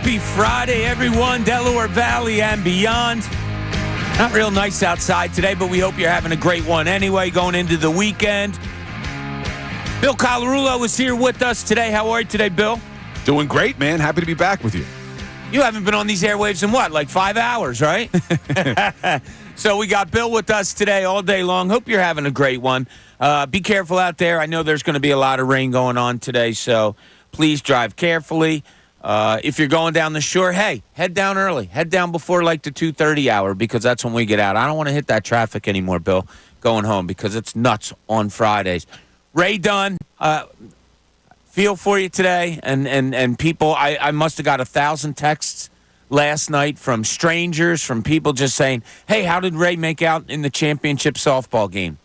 Happy Friday, everyone, Delaware Valley and beyond. Not real nice outside today, but we hope you're having a great one anyway, going into the weekend. Bill Colarulo is here with us today. How are you today, Bill? Doing great, man. Happy to be back with you. You haven't been on these airwaves in what, like 5 hours, right? So we got Bill with us today all day long. Hope you're having a great one. Be careful out there. I know there's going to be a lot of rain going on today, so please drive carefully. If you're going down the shore, hey, head down early. Head down before like the 2:30 hour because that's when we get out. I don't want to hit that traffic anymore, Bill, going home because it's nuts on Fridays. Ray Dunn, feel for you today. And people, I must have got 1,000 texts last night from strangers, from people just saying, hey, how did Ray make out in the championship softball game?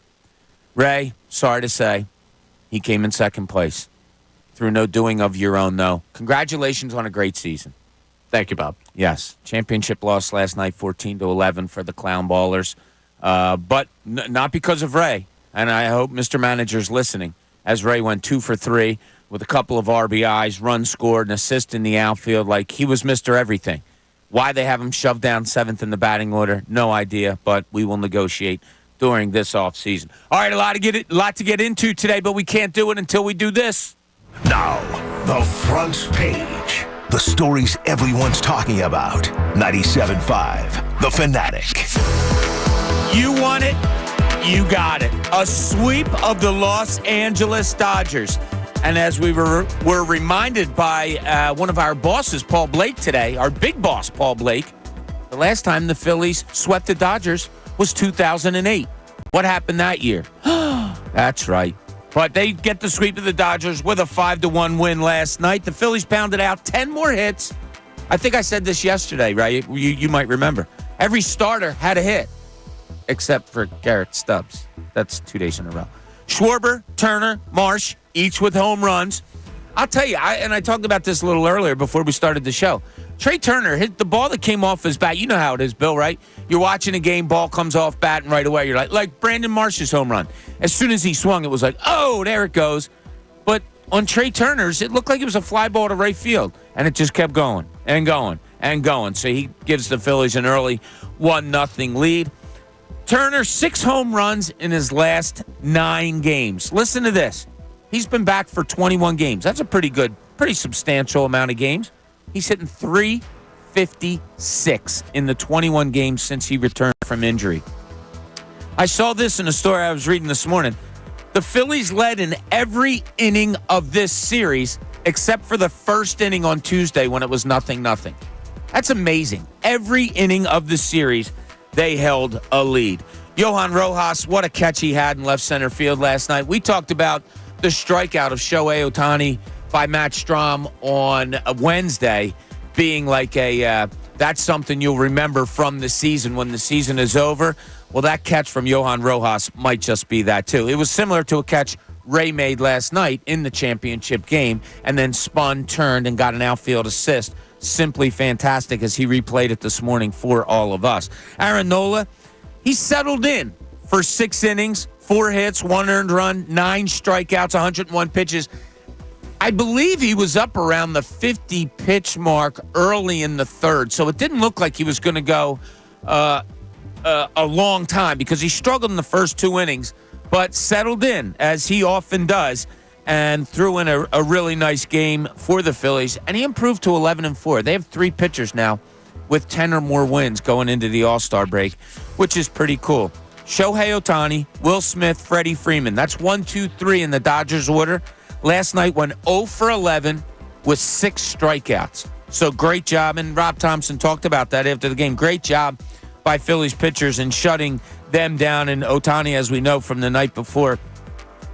Ray, sorry to say, he came in second place. Through no doing of your own, though. Congratulations on a great season. Thank you, Bob. Yes. Championship loss last night, 14-11 for the Clown Ballers. But not because of Ray. And I hope Mr. Manager's listening, as Ray went 2 for 3 with a couple of RBIs, runs scored, an assist in the outfield. Like, he was Mr. Everything. Why they have him shoved down 7th in the batting order, no idea. But we will negotiate during this offseason. All right, a lot to get into today, but we can't do it until we do this. Now, the front page. The stories everyone's talking about. 97.5, The Fanatic. You want it, you got it. A sweep of the Los Angeles Dodgers. And as we were reminded by one of our bosses, Paul Blake, today, our big boss, Paul Blake, the last time the Phillies swept the Dodgers was 2008. What happened that year? That's right. But they get the sweep of the Dodgers with a 5-1 win last night. The Phillies pounded out 10 more hits. I think I said this yesterday, right? You might remember. Every starter had a hit, except for Garrett Stubbs. That's 2 days in a row. Schwarber, Turner, Marsh, each with home runs. I'll tell you, I talked about this a little earlier before we started the show. Trey Turner hit the ball that came off his bat. You know how it is, Bill, right? You're watching a game, ball comes off bat, and right away you're like Brandon Marsh's home run. As soon as he swung, it was like, oh, there it goes. But on Trey Turner's, it looked like it was a fly ball to right field, and it just kept going and going and going. So he gives the Phillies an early 1-0 lead. Turner, 6 home runs in his last 9 games. Listen to this. He's been back for 21 games. That's a pretty substantial amount of games. He's hitting .356 in the 21 games since he returned from injury. I saw this in a story I was reading this morning. The Phillies led in every inning of this series except for the first inning on Tuesday when it was 0-0. That's amazing. Every inning of the series, they held a lead. Johan Rojas, what a catch he had in left center field last night. We talked about the strikeout of Shohei Ohtani by Matt Strahm on a Wednesday being like that's something you'll remember from the season when the season is over. Well, that catch from Johan Rojas might just be that too. It was similar to a catch Ray made last night in the championship game and then spun, turned, and got an outfield assist. Simply fantastic as he replayed it this morning for all of us. Aaron Nola, he settled in for 6 innings, 4 hits, 1 earned run, 9 strikeouts, 101 pitches. I believe he was up around the 50-pitch mark early in the third, so it didn't look like he was going to go a long time because he struggled in the first 2 innings, but settled in, as he often does, and threw in a really nice game for the Phillies, and he improved to 11-4. They have 3 pitchers now with 10 or more wins going into the All-Star break, which is pretty cool. Shohei Ohtani, Will Smith, Freddie Freeman. That's 1, 2, 3 in the Dodgers order. Last night went 0 for 11 with 6 strikeouts. So great job. And Rob Thompson talked about that after the game. Great job by Phillies pitchers in shutting them down. And Ohtani, as we know from the night before,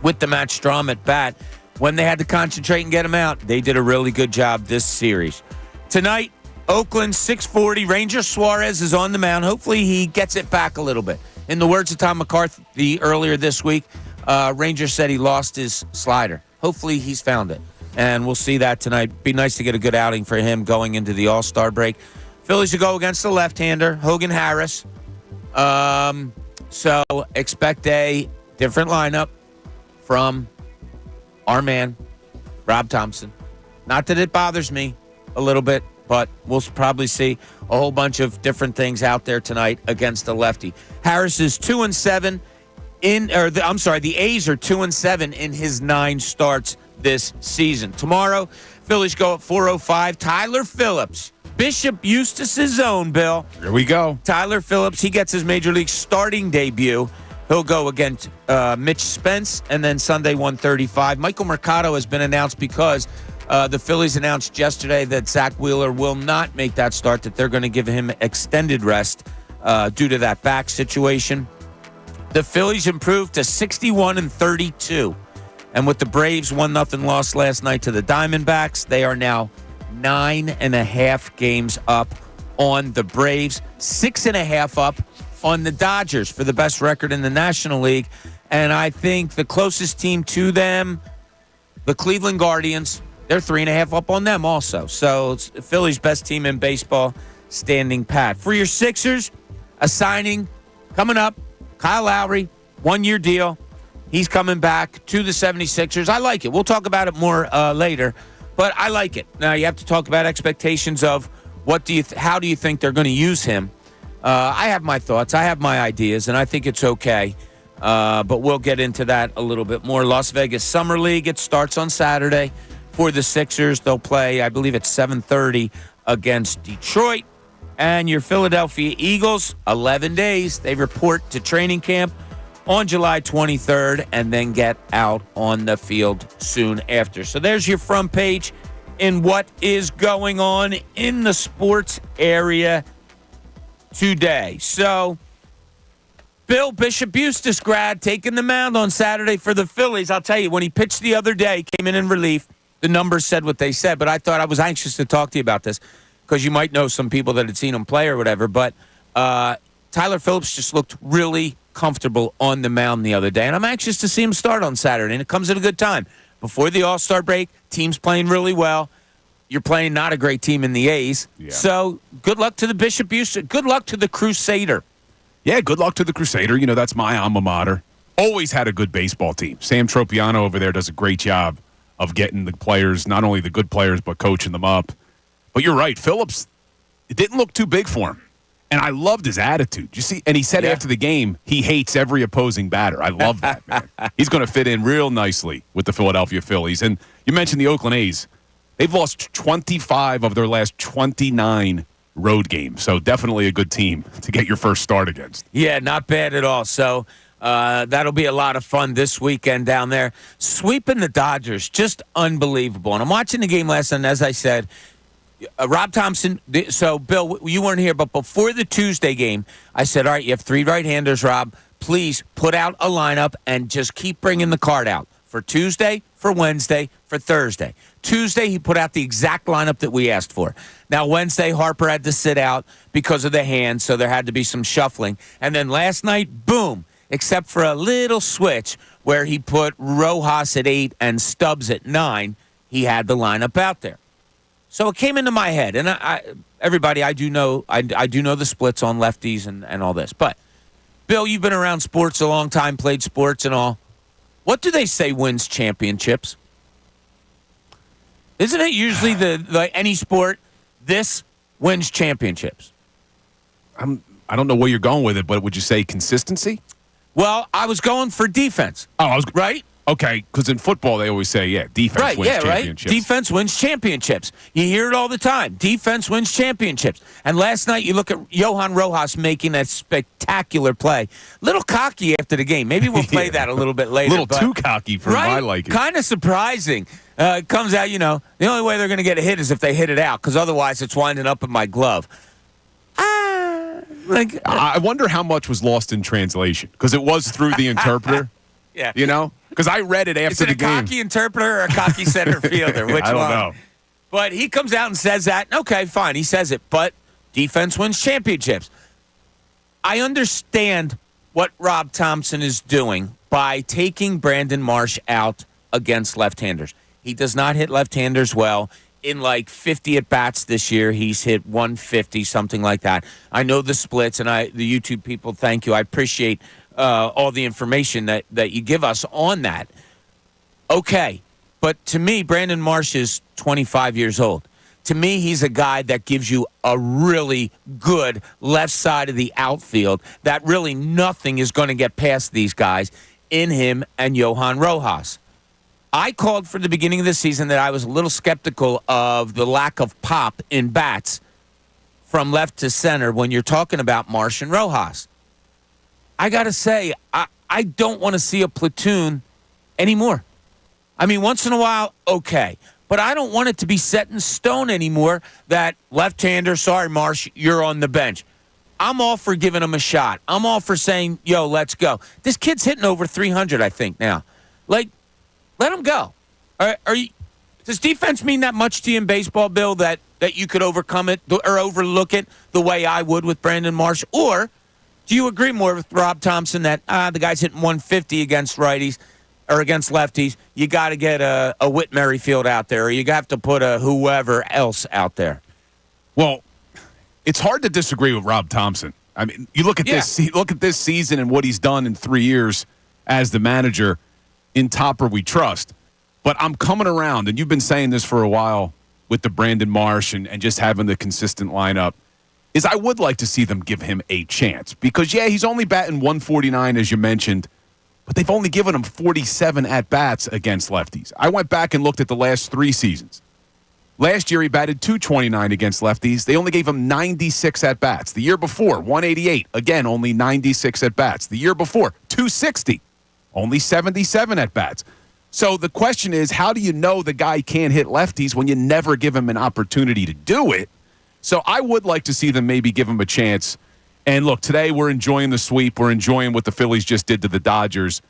with the Matt Strahm at bat, when they had to concentrate and get him out, they did a really good job this series. Tonight, Oakland 6:40. Ranger Suarez is on the mound. Hopefully he gets it back a little bit. In the words of Tom McCarthy earlier this week, Ranger said he lost his slider. Hopefully he's found it, and we'll see that tonight. Be nice to get a good outing for him going into the All-Star break. Phillies will go against the left-hander, Hogan Harris. So expect a different lineup from our man, Rob Thompson. Not that it bothers me a little bit, but we'll probably see a whole bunch of different things out there tonight against the lefty. Harris is 2-7 the A's are 2-7 in his 9 starts this season. Tomorrow, Phillies go at 4:05. Tyler Phillips, Bishop Eustace's own, Bill. Here we go. Tyler Phillips, he gets his Major League starting debut. He'll go against Mitch Spence, and then Sunday, 1:35. Michael Mercado has been announced because the Phillies announced yesterday that Zach Wheeler will not make that start, that they're going to give him extended rest due to that back situation. The Phillies improved to 61-32. And with the Braves 1-0 loss last night to the Diamondbacks, they are now 9.5 games up on the Braves, 6.5 up on the Dodgers for the best record in the National League. And I think the closest team to them, the Cleveland Guardians, they're 3.5 up on them also. So it's the Phillies' best team in baseball, standing pat. For your Sixers, a signing coming up. Kyle Lowry, 1-year deal. He's coming back to the 76ers. I like it. We'll talk about it more later, but I like it. Now, you have to talk about expectations of how do you think they're going to use him. I have my thoughts. I have my ideas, and I think it's okay. But we'll get into that a little bit more. Las Vegas Summer League, it starts on Saturday for the Sixers. They'll play, I believe, at 7:30 against Detroit. And your Philadelphia Eagles, 11 days. They report to training camp on July 23rd and then get out on the field soon after. So there's your front page in what is going on in the sports area today. So, Bill, Bishop Eustace grad taking the mound on Saturday for the Phillies. I'll tell you, when he pitched the other day, came in relief, the numbers said what they said. But I thought I was anxious to talk to you about this because you might know some people that had seen him play or whatever. But Tyler Phillips just looked really comfortable on the mound the other day. And I'm anxious to see him start on Saturday. And it comes at a good time. Before the All-Star break, team's playing really well. You're playing not a great team in the A's. Yeah. So good luck to the Bishop Eustace. Good luck to the Crusader. Yeah, good luck to the Crusader. You know, that's my alma mater. Always had a good baseball team. Sam Tropiano over there does a great job of getting the players, not only the good players, but coaching them up. But you're right, Phillips, it didn't look too big for him. And I loved his attitude. You see, and he said after the game, he hates every opposing batter. I love that, man. He's going to fit in real nicely with the Philadelphia Phillies. And you mentioned the Oakland A's. They've lost 25 of their last 29 road games. So definitely a good team to get your first start against. Yeah, not bad at all. So that'll be a lot of fun this weekend down there. Sweeping the Dodgers, just unbelievable. And I'm watching the game last night, and as I said, Rob Thompson, so Bill, you weren't here, but before the Tuesday game, I said, all right, you have 3 right-handers, Rob. Please put out a lineup and just keep bringing the card out for Tuesday, for Wednesday, for Thursday. Tuesday, he put out the exact lineup that we asked for. Now, Wednesday, Harper had to sit out because of the hand, so there had to be some shuffling. And then last night, boom, except for a little switch where he put Rojas at 8 and Stubbs at 9, he had the lineup out there. So it came into my head, and everybody, I do know the splits on lefties and all this. But, Bill, you've been around sports a long time, played sports and all. What do they say wins championships? Isn't it usually any sport, this wins championships? I don't know where you're going with it, but would you say consistency? Well, I was going for defense. Oh, right? Okay, because in football they always say, defense wins championships. Right. Defense wins championships. You hear it all the time. Defense wins championships. And last night you look at Johan Rojas making that spectacular play. Little cocky after the game. Maybe we'll play that a little bit later. A little too cocky for my liking. Kind of surprising. It comes out, the only way they're going to get a hit is if they hit it out, because otherwise it's winding up in my glove. I wonder how much was lost in translation, because it was through the interpreter. Yeah. Because I read it after the game. Is it a cocky interpreter or a cocky center fielder? Which I don't one? know. But he comes out and says that. Okay, fine. He says it. But defense wins championships. I understand what Rob Thompson is doing by taking Brandon Marsh out against left-handers. He does not hit left-handers well. In like 50 at-bats this year, he's hit 150, something like that. I know the splits, and the YouTube people, thank you. I appreciate all the information that you give us on that. Okay, but to me, Brandon Marsh is 25 years old. To me, he's a guy that gives you a really good left side of the outfield that really nothing is going to get past these guys in him and Johan Rojas. I called for the beginning of the season that I was a little skeptical of the lack of pop in bats from left to center when you're talking about Marsh and Rojas. I got to say, I don't want to see a platoon anymore. I mean, once in a while, okay. But I don't want it to be set in stone anymore that left-hander, sorry, Marsh, you're on the bench. I'm all for giving him a shot. I'm all for saying, yo, let's go. This kid's hitting over 300, I think, now. Like, let him go. Does defense mean that much to you in baseball, Bill, that you could overcome it or overlook it the way I would with Brandon Marsh? Or do you agree more with Rob Thompson that the guy's hitting 150 against righties or against lefties? You got to get a Whit Merrifield out there, or you have to put a whoever else out there. Well, it's hard to disagree with Rob Thompson. I mean, you look at this. Look at this season and what he's done in 3 years as the manager in Topper We Trust. But I'm coming around, and you've been saying this for a while with the Brandon Marsh and just having the consistent lineup, is I would like to see them give him a chance. Because, yeah, he's only batting 149, as you mentioned, but they've only given him 47 at-bats against lefties. I went back and looked at the last 3 seasons. Last year, he batted 229 against lefties. They only gave him 96 at-bats. The year before, 188. Again, only 96 at-bats. The year before, 260. Only 77 at-bats. So the question is, how do you know the guy can't hit lefties when you never give him an opportunity to do it? So I would like to see them maybe give him a chance. And look, today we're enjoying the sweep. We're enjoying what the Phillies just did to the Dodgers.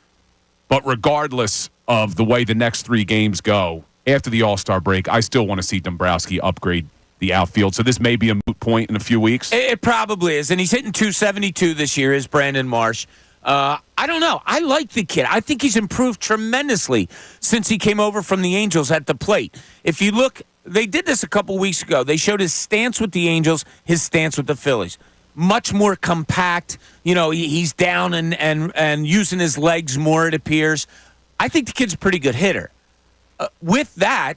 But regardless of the way the next 3 games go, after the All-Star break, I still want to see Dombrowski upgrade the outfield. So this may be a moot point in a few weeks. It probably is. And he's hitting 272 this year, is Brandon Marsh. I don't know. I like the kid. I think he's improved tremendously since he came over from the Angels at the plate. If you look, they did this a couple weeks ago. They showed his stance with the Angels, his stance with the Phillies. Much more compact. You know, he's down and using his legs more, it appears. I think the kid's a pretty good hitter. With that,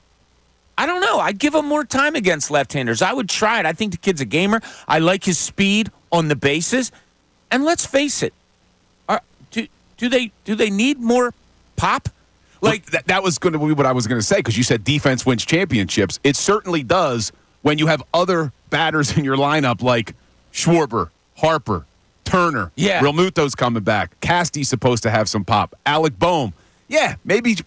I don't know. I'd give him more time against left-handers. I would try it. I think the kid's a gamer. I like his speed on the bases. And let's face it, do they need more pop? Like that was going to be what I was going to say, because you said defense wins championships. It certainly does when you have other batters in your lineup like Schwarber, Harper, Turner. Yeah. Realmuto's coming back. Casty's supposed to have some pop. Alec Boehm. Yeah, maybe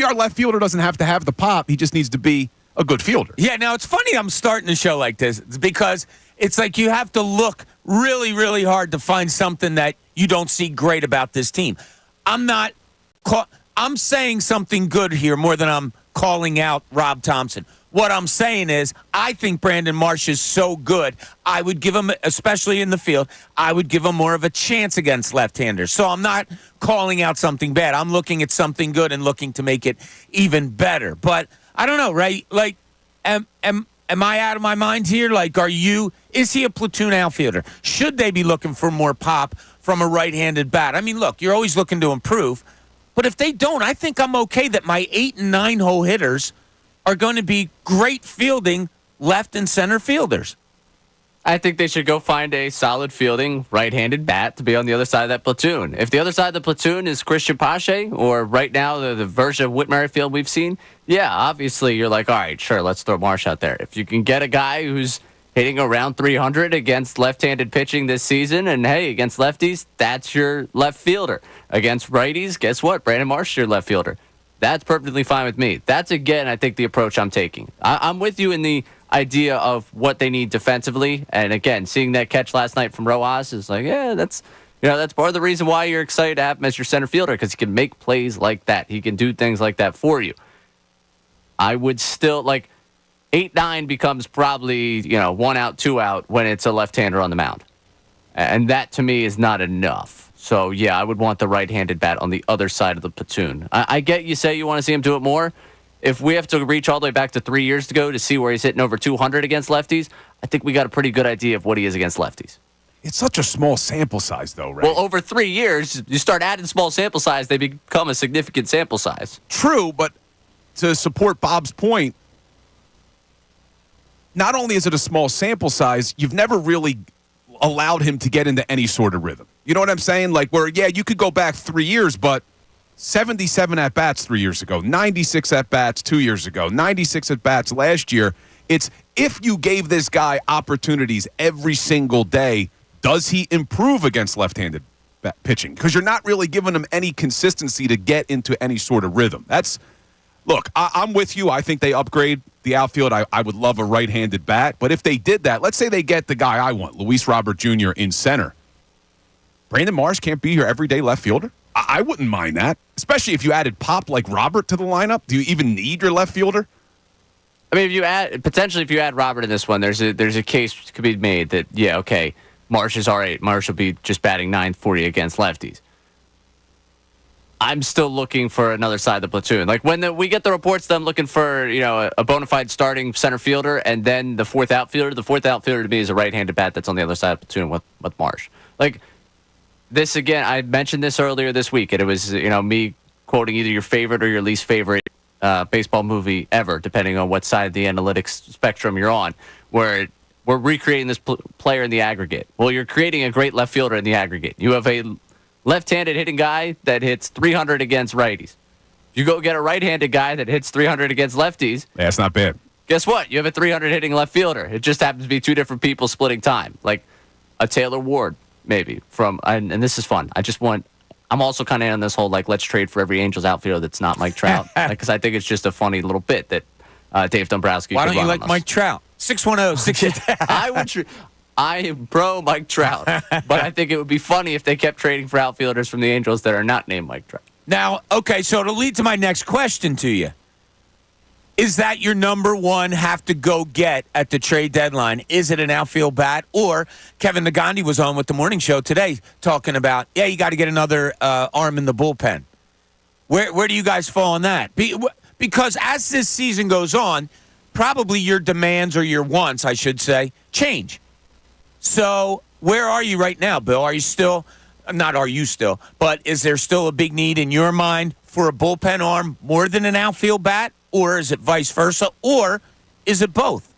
our left fielder doesn't have to have the pop. He just needs to be a good fielder. Yeah, now it's funny I'm starting a show like this. It's because it's like you have to look really, really hard to find something that you don't see great about this team. I'm saying something good here more than I'm calling out Rob Thompson. What I'm saying is I think Brandon Marsh is so good, I would give him, especially in the field, I would give him more of a chance against left-handers. So I'm not calling out something bad. I'm looking at something good and looking to make it even better. But I don't know, right? Like, am I out of my mind here? Like, is he a platoon outfielder? Should they be looking for more pop from a right-handed bat? I mean, look, you're always looking to improve. But if they don't, I think I'm okay that my 8 and 9 hole hitters are going to be great fielding left and center fielders. I think they should go find a solid fielding right-handed bat to be on the other side of that platoon. If the other side of the platoon is Christian Pache, or right now the version of Whit Merrifield we've seen, yeah, obviously you're like, all right, sure, let's throw Marsh out there. If you can get a guy who's hitting around 300 against left-handed pitching this season, and hey, against lefties, that's your left fielder. Against righties, guess what? Brandon Marsh, your left fielder. That's perfectly fine with me. That's, again, I think the approach I'm taking. I'm with you in the idea of what they need defensively. And, again, seeing that catch last night from Rojas is like, yeah, that's part of the reason why you're excited to have him as your center fielder, because he can make plays like that. He can do things like that for you. I would still, 8-9 becomes probably, 1 out, 2 out when it's a left-hander on the mound. And that, to me, is not enough. So, yeah, I would want the right-handed bat on the other side of the platoon. I get you say you want to see him do it more. If we have to reach all the way back to 3 years ago to see where he's hitting over 200 against lefties, I think we got a pretty good idea of what he is against lefties. It's such a small sample size, though, right? Well, over 3 years, you start adding small sample size, they become a significant sample size. True, but to support Bob's point, not only is it a small sample size, you've never really allowed him to get into any sort of rhythm. You know what I'm saying? Like where, yeah, you could go back 3 years, but 77 at-bats 3 years ago, 96 at-bats 2 years ago, 96 at-bats last year. It's if you gave this guy opportunities every single day, does he improve against left-handed pitching? Because you're not really giving him any consistency to get into any sort of rhythm. Look, I'm with you. I think they upgrade the outfield. I would love a right-handed bat. But if they did that, let's say they get the guy I want, Luis Robert Jr. in center. Brandon Marsh can't be your everyday left fielder? I wouldn't mind that, especially if you added pop like Robert to the lineup. Do you even need your left fielder? I mean, if you add Robert in this one, there's a case could be made that, yeah, okay, Marsh is all right. Marsh will be just batting .940 against lefties. I'm still looking for another side of the platoon. Like when we get the reports that I'm looking for, a bona fide starting center fielder and then the fourth outfielder. The fourth outfielder to me is a right-handed bat that's on the other side of the platoon with Marsh. Like this again, I mentioned this earlier this week, and it was me quoting either your favorite or your least favorite baseball movie ever, depending on what side of the analytics spectrum you're on, where we're recreating this player in the aggregate. Well, you're creating a great left fielder in the aggregate. You have a left-handed hitting guy that hits 300 against righties. You go get a right-handed guy that hits 300 against lefties. Yeah, it's not bad. Guess what? You have a 300 hitting left fielder. It just happens to be two different people splitting time, like a Taylor Ward maybe and this is fun. I'm also kind of on this whole let's trade for every Angels outfielder that's not Mike Trout, because I think it's just a funny little bit that Dave Dombrowski. Why don't you like Mike Trout? 610-6. I am pro Mike Trout, but I think it would be funny if they kept trading for outfielders from the Angels that are not named Mike Trout. Now, okay, so to lead to my next question to you, is that your number one have to go get at the trade deadline? Is it an outfield bat? Or Kevin Nagandi was on with the morning show today talking about, you got to get another arm in the bullpen. Where do you guys fall on that? Because as this season goes on, probably your demands, or your wants, I should say, change. So where are you right now, Bill? But is there still a big need in your mind for a bullpen arm more than an outfield bat? Or is it vice versa? Or is it both?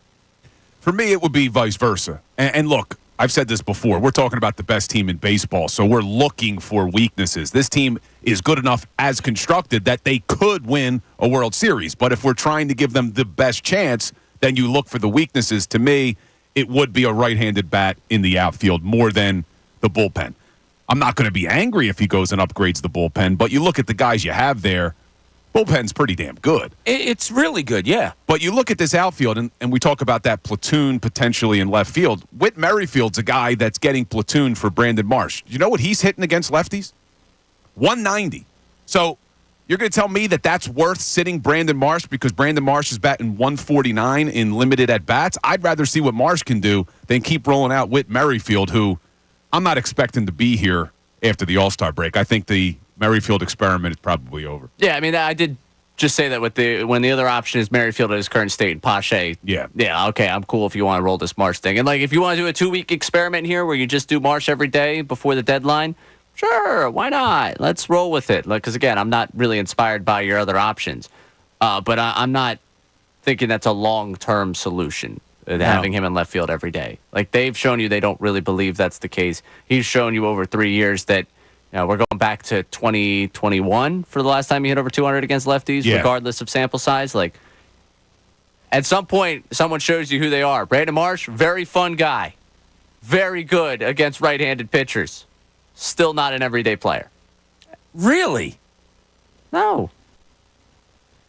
For me, it would be vice versa. And look, I've said this before. We're talking about the best team in baseball, so we're looking for weaknesses. This team is good enough as constructed that they could win a World Series. But if we're trying to give them the best chance, then you look for the weaknesses. To me, it would be a right-handed bat in the outfield more than the bullpen. I'm not going to be angry if he goes and upgrades the bullpen, but you look at the guys you have there, bullpen's pretty damn good. It's really good, yeah. But you look at this outfield, and we talk about that platoon potentially in left field. Whit Merrifield's a guy that's getting platoon for Brandon Marsh. You know what he's hitting against lefties? 190. So you're going to tell me that that's worth sitting Brandon Marsh because Brandon Marsh is batting 149 in limited at-bats? I'd rather see what Marsh can do than keep rolling out Whit Merrifield, who I'm not expecting to be here after the All-Star break. I think the Merrifield experiment is probably over. Yeah, I mean, I did just say that when the other option is Merrifield at his current state and Pache. Yeah, okay, I'm cool if you want to roll this Marsh thing. And if you want to do a 2-week experiment here where you just do Marsh every day before the deadline, sure, why not? Let's roll with it. Because again, I'm not really inspired by your other options, but I'm not thinking that's a long-term solution. Having him in left field every day. They've shown you they don't really believe that's the case. He's shown you over 3 years that we're going back to 2021 for the last time he hit over 200 against lefties, regardless of sample size. At some point, someone shows you who they are. Brandon Marsh, very fun guy. Very good against right-handed pitchers. Still not an everyday player. Really? No.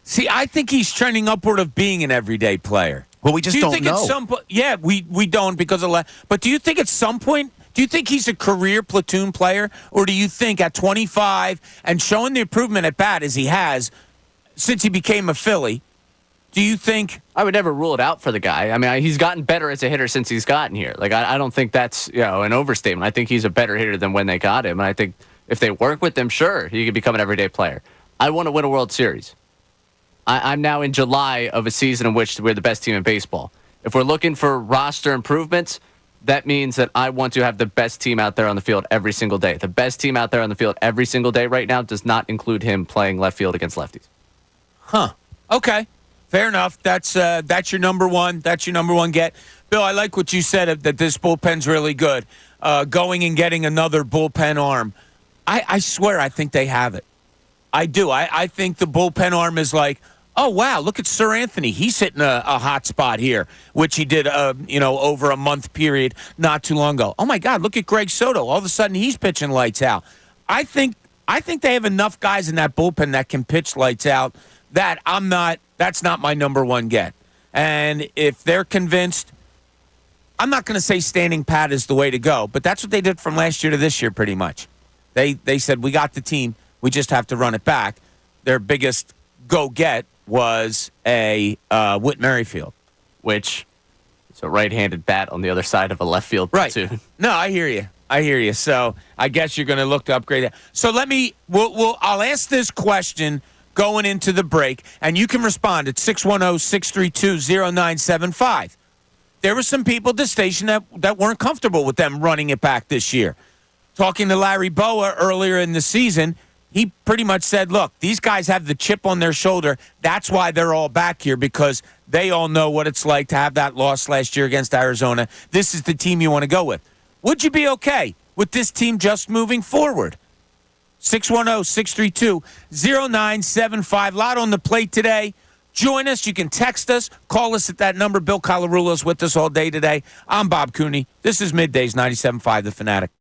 See, I think he's trending upward of being an everyday player. Well, we just don't know. At some point, we don't because of but do you think at some point, do you think he's a career platoon player, or do you think at 25 and showing the improvement at bat as he has since he became a Philly, do you think? I would never rule it out for the guy. I mean, he's gotten better as a hitter since he's gotten here. I don't think that's an overstatement. I think he's a better hitter than when they got him, and I think if they work with him, sure, he could become an everyday player. I want to win a World Series. I'm now in July of a season in which we're the best team in baseball. If we're looking for roster improvements, that means that I want to have the best team out there on the field every single day. The best team out there on the field every single day right now does not include him playing left field against lefties. Huh. Okay. Fair enough. That's your number one. That's your number one get. Bill, I like what you said that this bullpen's really good. Going and getting another bullpen arm. I swear I think they have it. I do. I think the bullpen arm is like, oh, wow, look at Sir Anthony. He's hitting a hot spot here, which he did, over a month period not too long ago. Oh, my God, look at Greg Soto. All of a sudden, he's pitching lights out. I think they have enough guys in that bullpen that can pitch lights out that that's not my number one get. And if they're convinced, I'm not going to say standing pat is the way to go, but that's what they did from last year to this year pretty much. They said, we got the team. We just have to run it back. Their biggest go-get was a Whit Merrifield. Which is a right-handed bat on the other side of a left field right. platoon. No, I hear you. So I guess you're going to look to upgrade that. So I'll ask this question going into the break, and you can respond at 610-632-0975. There were some people at the station that weren't comfortable with them running it back this year. Talking to Larry Boa earlier in the season, he pretty much said, look, these guys have the chip on their shoulder. That's why they're all back here, because they all know what it's like to have that loss last year against Arizona. This is the team you want to go with. Would you be okay with this team just moving forward? 610-632-0975. A lot on the plate today. Join us. You can text us. Call us at that number. Bill Colarulo's with us all day today. I'm Bob Cooney. This is Middays 97.5 The Fanatic.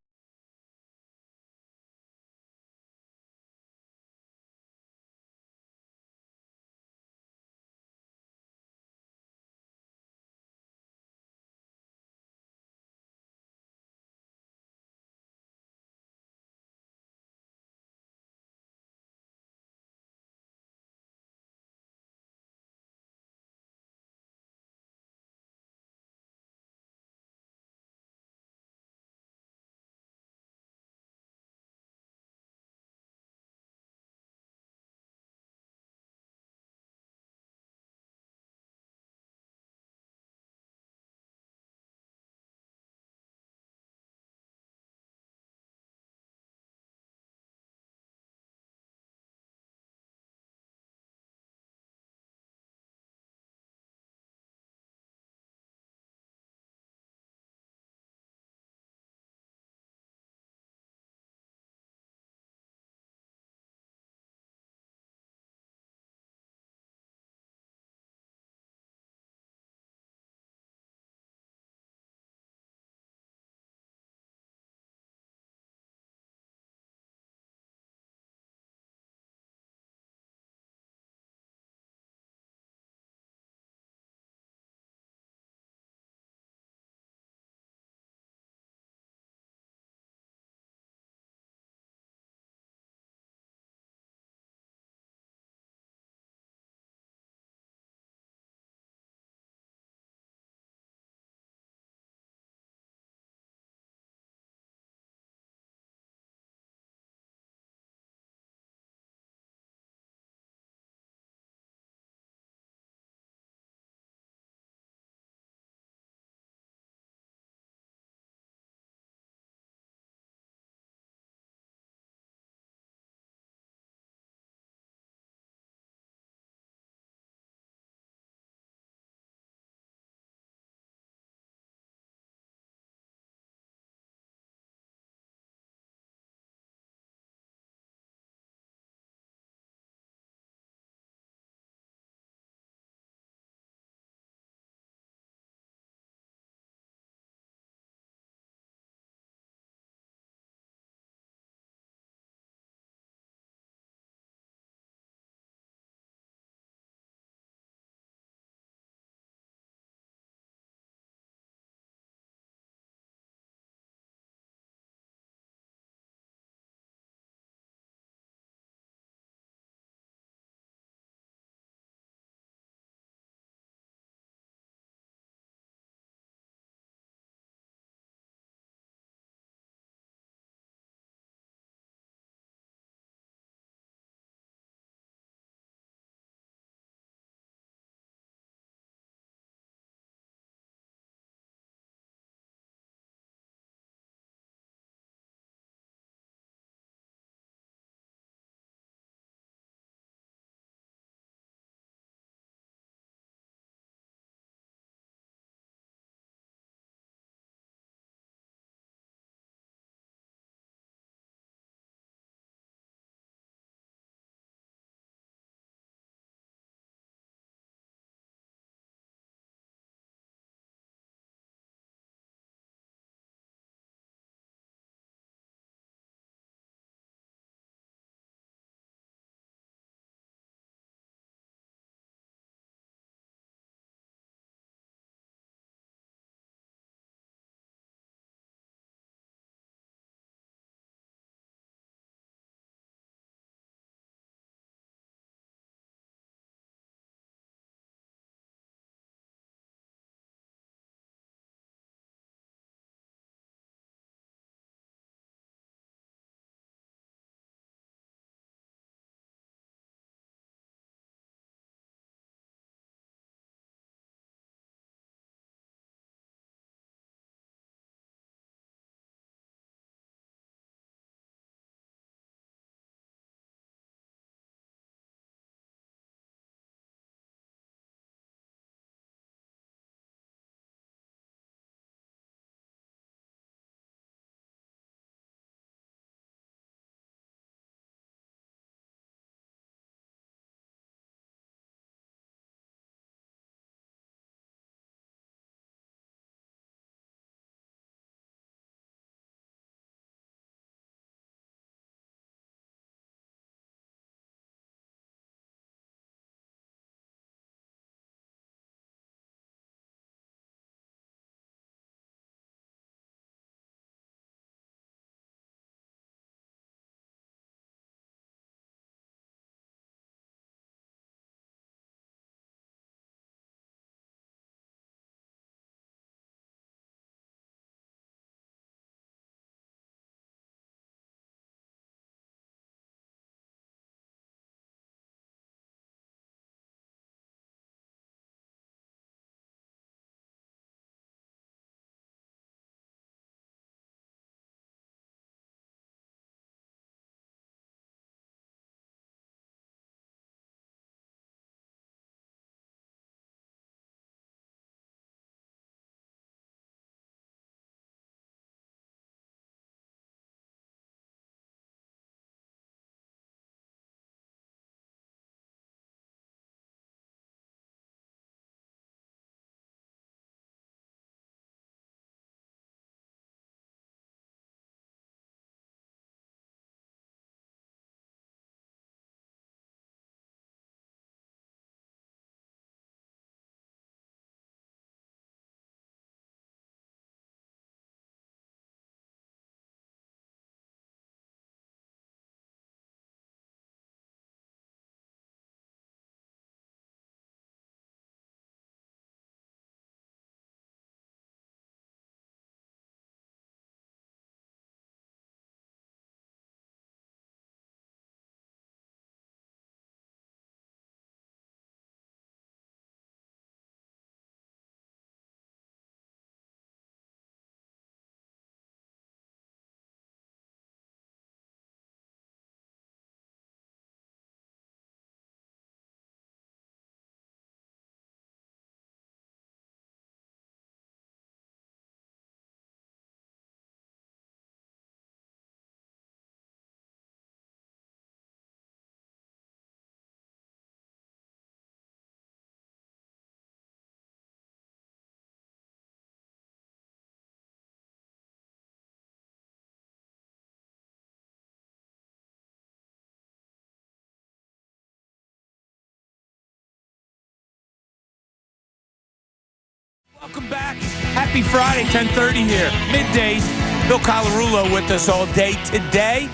Welcome back. Happy Friday, 10:30 here. Middays. Bill Colarulo with us all day today.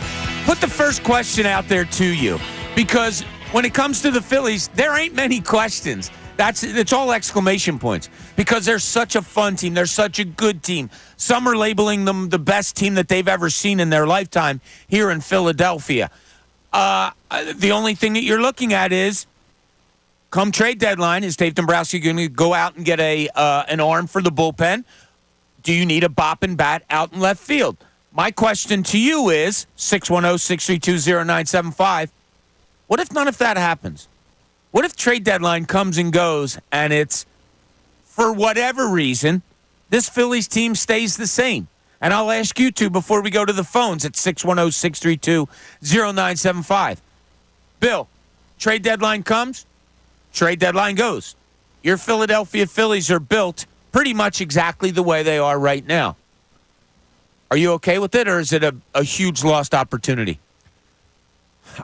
Put the first question out there to you, because when it comes to the Phillies, there ain't many questions. It's all exclamation points, because they're such a fun team. They're such a good team. Some are labeling them the best team that they've ever seen in their lifetime here in Philadelphia. The only thing that you're looking at is, come trade deadline, is Dave Dombrowski going to go out and get an arm for the bullpen? Do you need a bopping bat out in left field? My question to you is 610-632-0975. What if none of that happens? What if trade deadline comes and goes and it's, for whatever reason, this Phillies team stays the same? And I'll ask you to before we go to the phones at 610-632-0975. Bill, trade deadline comes, trade deadline goes. Your Philadelphia Phillies are built pretty much exactly the way they are right now. Are you okay with it, or is it a huge lost opportunity?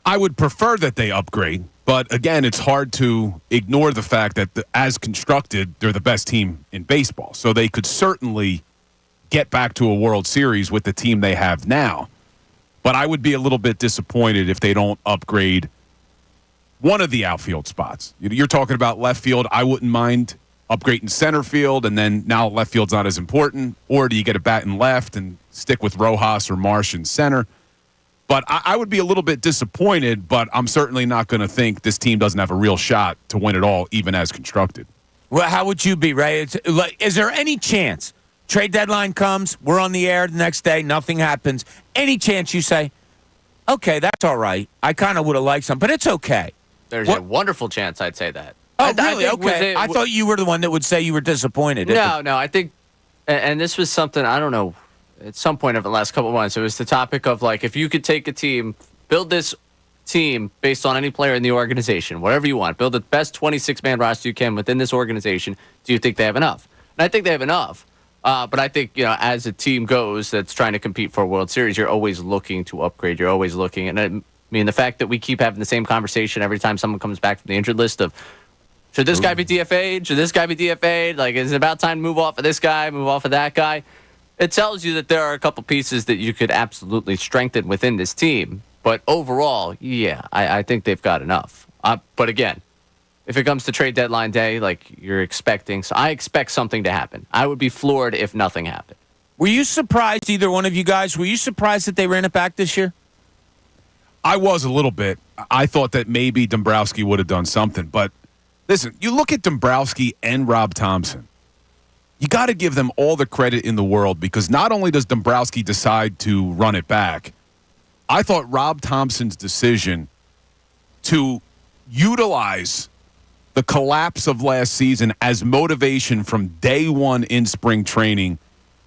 I would prefer that they upgrade, but again, it's hard to ignore the fact that as constructed, they're the best team in baseball. So they could certainly get back to a World Series with the team they have now. But I would be a little bit disappointed if they don't upgrade one of the outfield spots. You're talking about left field. I wouldn't mind upgrading center field, and then now left field's not as important. Or do you get a bat in left and stick with Rojas or Marsh in center? But I would be a little bit disappointed, but I'm certainly not going to think this team doesn't have a real shot to win it all, even as constructed. Well, how would you be, Ray? Is there any chance trade deadline comes, we're on the air the next day, nothing happens, any chance you say, okay, that's all right, I kind of would have liked some, but it's okay? There's a wonderful chance I'd say that. Oh, really? Okay. I thought you were the one that would say you were disappointed. No, I think, and this was something, I don't know, at some point over the last couple of months, it was the topic of, like, if you could take a team, build this team based on any player in the organization, whatever you want, build the best 26-man roster you can within this organization, do you think they have enough? And I think they have enough. But I think, as a team goes that's trying to compete for a World Series, you're always looking to upgrade. You're always looking. And I mean, the fact that we keep having the same conversation every time someone comes back from the injured list of, should this guy be DFA'd? Should this guy be DFA'd? Like, is it about time to move off of this guy, move off of that guy? It tells you that there are a couple pieces that you could absolutely strengthen within this team. But overall, yeah, I think they've got enough. But again, if it comes to trade deadline day, like you're expecting, so I expect something to happen. I would be floored if nothing happened. Were you surprised, either one of you guys, were you surprised that they ran it back this year? I was a little bit. I thought that maybe Dombrowski would have done something. But listen, you look at Dombrowski and Rob Thompson, you got to give them all the credit in the world, because not only does Dombrowski decide to run it back, I thought Rob Thompson's decision to utilize the collapse of last season as motivation from day one in spring training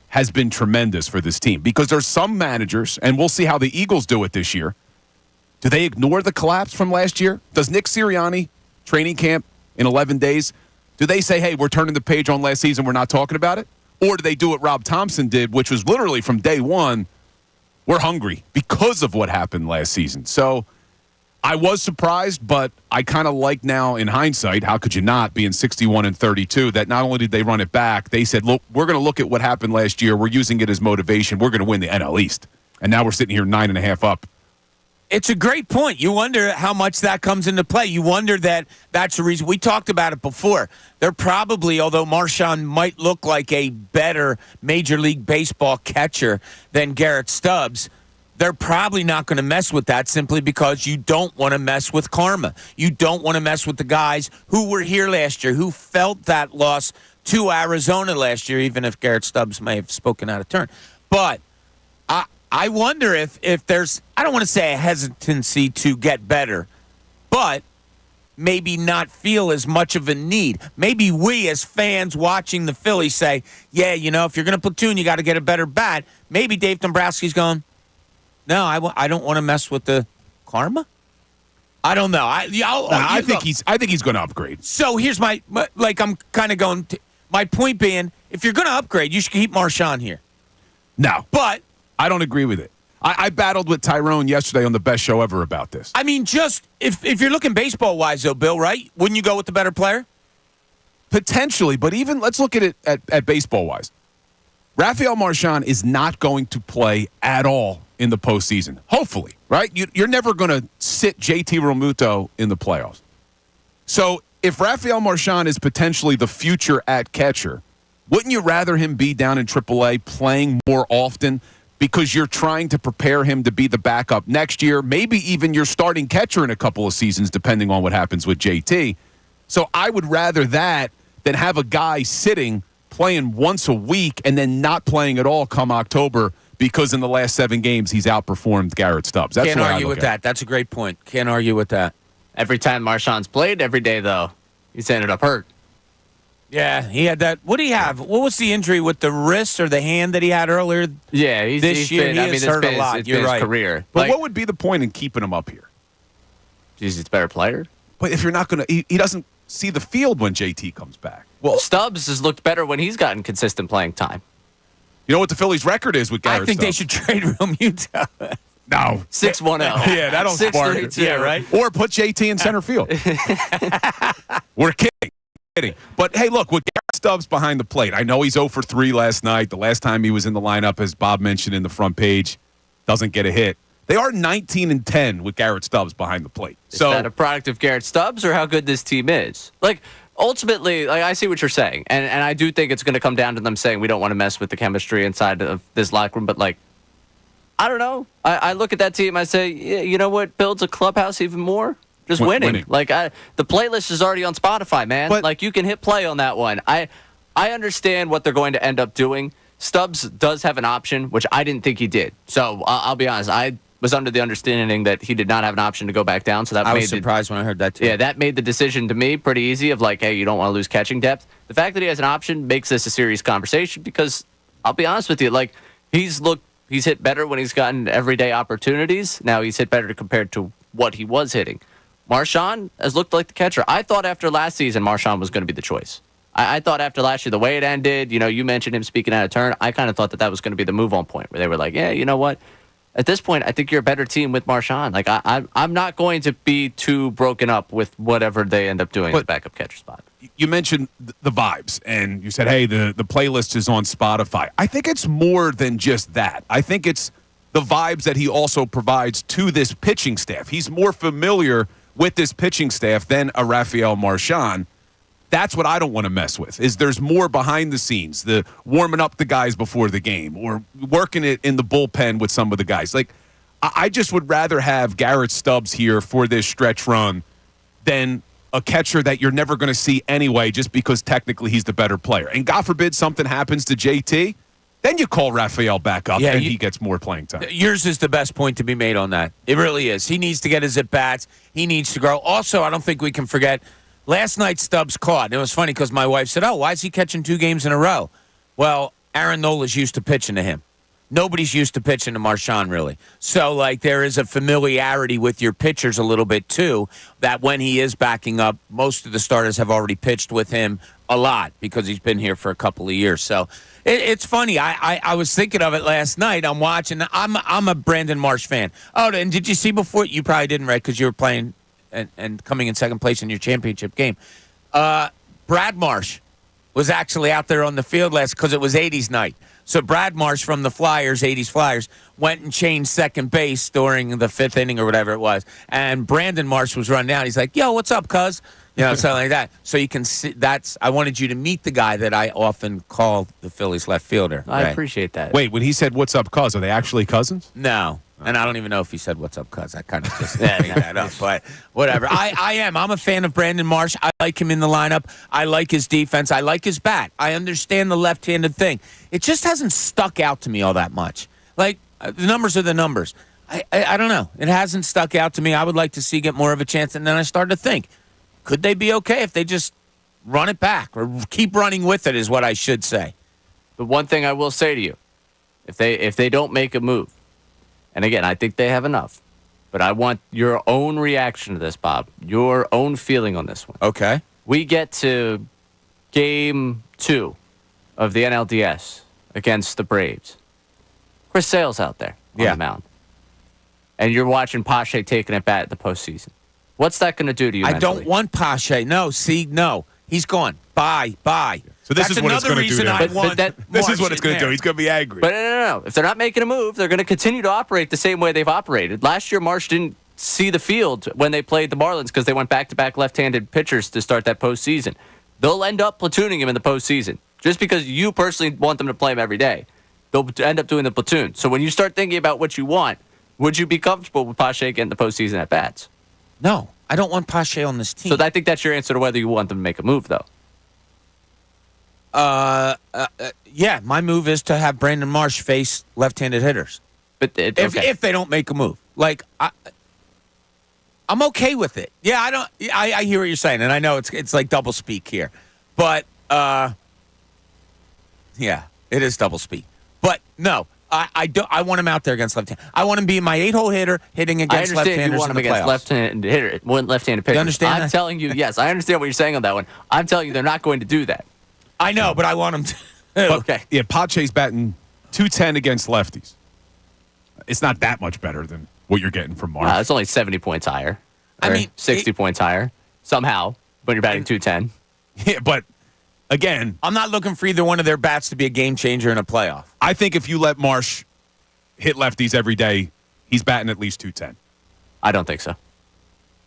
has been tremendous for this team. Because there's some managers, and we'll see how the Eagles do it this year. Do they ignore the collapse from last year? Does Nick Sirianni, training camp in 11 days, do they say, hey, we're turning the page on last season, we're not talking about it? Or do they do what Rob Thompson did, which was literally from day one, we're hungry because of what happened last season? So I was surprised, but I kind of like now in hindsight, how could you not, being 61-32, that not only did they run it back, they said, look, we're going to look at what happened last year. We're using it as motivation. We're going to win the NL East. And now we're sitting here 9.5 up. It's a great point. You wonder how much that comes into play. You wonder that that's the reason. We talked about it before. They're probably, although Marchand might look like a better Major League Baseball catcher than Garrett Stubbs, they're probably not going to mess with that simply because you don't want to mess with karma. You don't want to mess with the guys who were here last year, who felt that loss to Arizona last year, even if Garrett Stubbs may have spoken out of turn. But I wonder if there's, I don't want to say a hesitancy to get better, but maybe not feel as much of a need. Maybe we as fans watching the Phillies say, yeah, if you're going to platoon, you got to get a better bat. Maybe Dave Dombrowski's going, no, I don't want to mess with the karma. I don't know. I think he's going to upgrade. So here's I'm kind of going to, my point being, if you're going to upgrade, you should keep Marchand here. No. But I don't agree with it. I battled with Tyrone yesterday on the best show ever about this. I mean, just if you're looking baseball-wise, though, Bill, right? Wouldn't you go with the better player? Potentially, but even let's look at it at baseball-wise. Rafael Marchand is not going to play at all in the postseason. Hopefully, right? You're never going to sit JT Realmuto in the playoffs. So if Rafael Marchand is potentially the future at catcher, wouldn't you rather him be down in AAA playing more often because you're trying to prepare him to be the backup next year, maybe even your starting catcher in a couple of seasons, depending on what happens with JT? So I would rather that than have a guy sitting playing once a week and then not playing at all come October because in the last 7 games he's outperformed Garrett Stubbs. That's Can't what I argue look with at. that. That's a great point. Can't argue with that. Every time Marchand's played, every day, though, he's ended up hurt. Yeah, he had that. What did he have? What was the injury with the wrist or the hand that he had earlier? Yeah, this year been, he has hurt a lot. It's You're been right. his career. But what would be the point in keeping him up here? He's a better player. But if you're not going to, he doesn't see the field when JT comes back. Well, Stubbs has looked better when he's gotten consistent playing time. You know what the Phillies' record is with Garrett I think Stubbs? they should trade Realmuto. No. 6-1-0. Yeah, that'll spark it. 6-3-2. Yeah, right. Or put JT in center field. We're kidding. But, hey, look, with Garrett Stubbs behind the plate, I know he's 0 for 3 last night. The last time he was in the lineup, as Bob mentioned in the front page, doesn't get a hit. They are 19-10 with Garrett Stubbs behind the plate. Is that a product of Garrett Stubbs or how good this team is? Like, ultimately, like, I see what you're saying, and I do think it's going to come down to them saying we don't want to mess with the chemistry inside of this locker room, but, like, I don't know. I look at that team, I say, yeah, you know what builds a clubhouse even more? Just winning. Like, the playlist is already on Spotify, man. But, like, you can hit play on that one. I understand what they're going to end up doing. Stubbs does have an option, which I didn't think he did. So, I'll be honest. I was under the understanding that he did not have an option to go back down. So that I made was surprised when I heard that, too. Yeah, that made the decision to me pretty easy of like, hey, you don't want to lose catching depth. The fact that he has an option makes this a serious conversation because I'll be honest with you, like, he's hit better when he's gotten everyday opportunities. Now he's hit better compared to what he was hitting. Marchand has looked like the catcher. I thought after last season, Marchand was going to be the choice. I thought after last year, the way it ended, you mentioned him speaking out of turn. I kind of thought that was going to be the move-on point where they were like, yeah, you know what? At this point, I think you're a better team with Marchand. Like, I'm not going to be too broken up with whatever they end up doing at the backup catcher spot. You mentioned the vibes, and you said, hey, the playlist is on Spotify. I think it's more than just that. I think it's the vibes that he also provides to this pitching staff. He's more familiar with this pitching staff than a Rafael Marchand. That's what I don't want to mess with, is there's more behind the scenes, the warming up the guys before the game or working it in the bullpen with some of the guys. Like, I just would rather have Garrett Stubbs here for this stretch run than a catcher that you're never going to see anyway just because technically he's the better player. And God forbid something happens to JT, then you call Rafael back up and he gets more playing time. Yours is the best point to be made on that. It really is. He needs to get his at-bats. He needs to grow. Also, I don't think we can forget – last night, Stubbs caught. And it was funny because my wife said, why is he catching 2 games in a row? Well, Aaron Nola's used to pitching to him. Nobody's used to pitching to Marchand, really. So, like, there is a familiarity with your pitchers a little bit, too, that when he is backing up, most of the starters have already pitched with him a lot because he's been here for a couple of years. So, it's funny. I was thinking of it last night. I'm watching. I'm a Brandon Marsh fan. Oh, and did you see before? You probably didn't, right, because you were playing and coming in second place in your championship game. Brad Marsh was actually out there on the field last because it was 80s night. So Brad Marsh from the Flyers, 80s Flyers, went and changed second base during the 5th inning or whatever it was. And Brandon Marsh was run down. He's like, yo, what's up, cuz? Something like that. So you can see I wanted you to meet the guy that I often call the Phillies left fielder. I appreciate that. Wait, when he said, what's up, cuz, are they actually cousins? No. And I don't even know if he said, what's up, cuz. I kind of just made that up. But whatever. I'm a fan of Brandon Marsh. I like him in the lineup. I like his defense. I like his bat. I understand the left-handed thing. It just hasn't stuck out to me all that much. Like, the numbers are the numbers. I don't know. It hasn't stuck out to me. I would like to see get more of a chance. And then I started to think, could they be okay if they just run it back or keep running with it is what I should say. The one thing I will say to you, if they don't make a move, and again, I think they have enough. But I want your own reaction to this, Bob. Your own feeling on this one. Okay. We get to Game 2 of the NLDS against the Braves. Chris Sale's out there on the mound. And you're watching Pache taking it back at the postseason. What's that going to do to you mentally? I don't want Pache. No. He's gone. Bye. So this That's is what it's another going to do reason to I him. want But This is Marsh what it's in going to do. there. He's going to be angry. But no. If they're not making a move, they're going to continue to operate the same way they've operated. Last year, Marsh didn't see the field when they played the Marlins because they went back-to-back left-handed pitchers to start that postseason. They'll end up platooning him in the postseason just because you personally want them to play him every day. They'll end up doing the platoon. So when you start thinking about what you want, would you be comfortable with Pache getting the postseason at bats? No, I don't want Pache on this team. So I think that's your answer to whether you want them to make a move, though. Yeah, my move is to have Brandon Marsh face left-handed hitters. But If they don't make a move, like I'm okay with it. Yeah, I hear what you're saying, and I know it's like double speak here, but yeah, it is double speak. But no, I want him out there against left-handed. I want him being my 8-hole hitter hitting against left-handers. I understand you want him against left-handed hitter, left-handed pitcher. You understand I'm that? telling you, yes, I understand what you're saying on that one. I'm telling you, they're not going to do that. I know, but I want him to. Okay. Yeah, Pache's batting .210 against lefties. It's not that much better than what you're getting from Marsh. It's only 70 points higher. I Or mean, 60 points higher somehow, but you're batting 210. Yeah, but again, I'm not looking for either one of their bats to be a game changer in a playoff. I think if you let Marsh hit lefties every day, he's batting at least .210. I don't think so.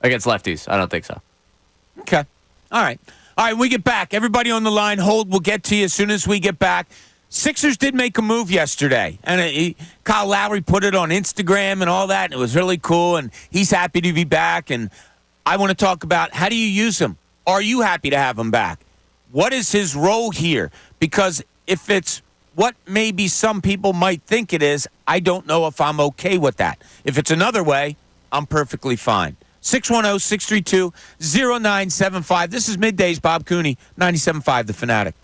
Against lefties, I don't think so. Okay. All right. When we get back, everybody on the line, hold. We'll get to you as soon as we get back. Sixers did make a move yesterday, and Kyle Lowry put it on Instagram and all that, and it was really cool, and he's happy to be back, and I want to talk about how do you use him? Are you happy to have him back? What is his role here? Because if it's what maybe some people might think it is, I don't know if I'm okay with that. If it's another way, I'm perfectly fine. 610-632-0975. This is Middays, Bob Cooney, 97.5 The Fanatic.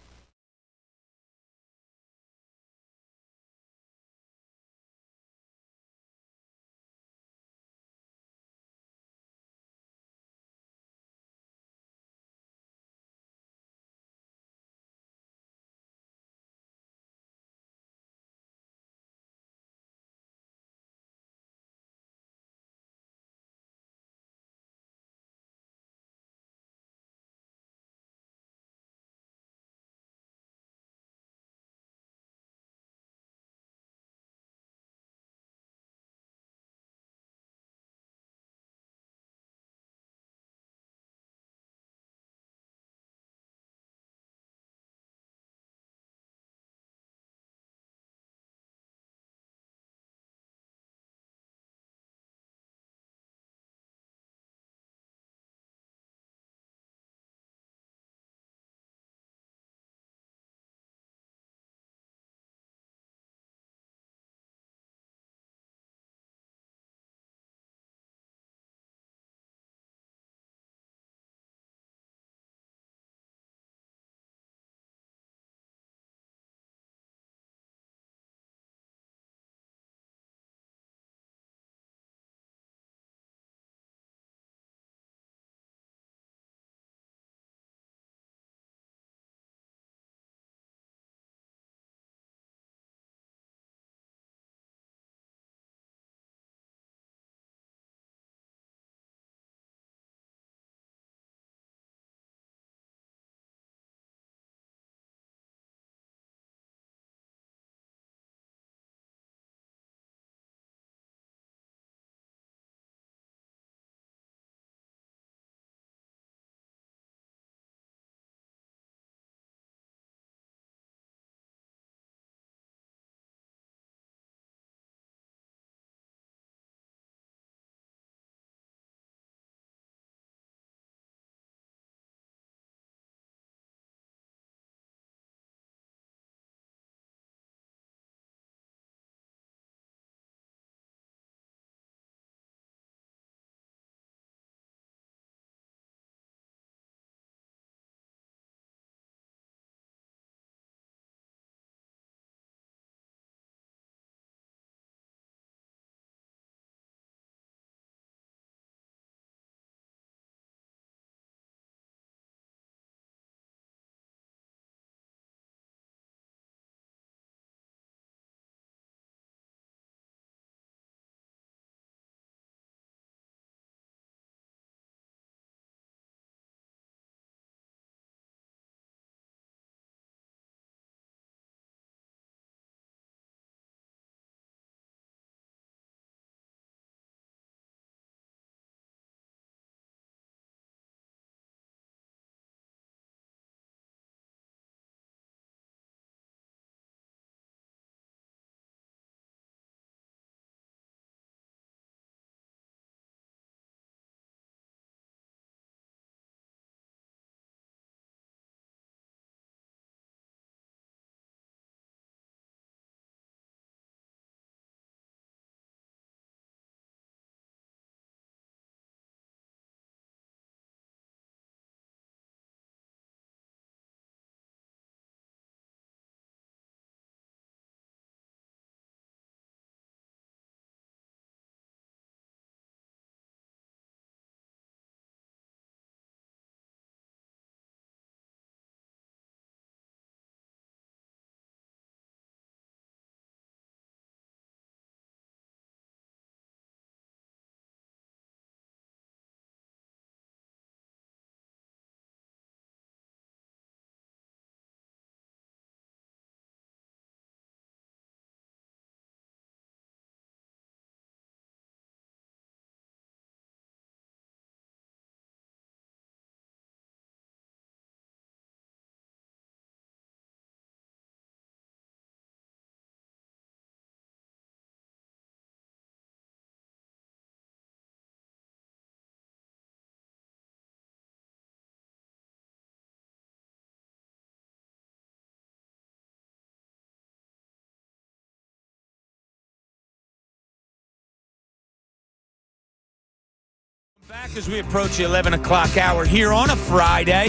Back as we approach the 11 o'clock hour here on a Friday.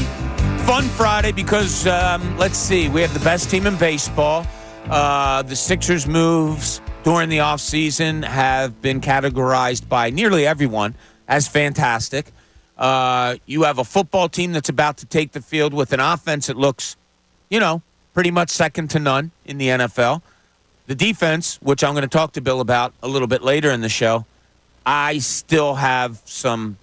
Fun Friday because, let's see, we have the best team in baseball. The Sixers' moves during the offseason have been categorized by nearly everyone as fantastic. You have a football team that's about to take the field with an offense that looks, pretty much second to none in the NFL. The defense, which I'm going to talk to Bill about a little bit later in the show, I still have some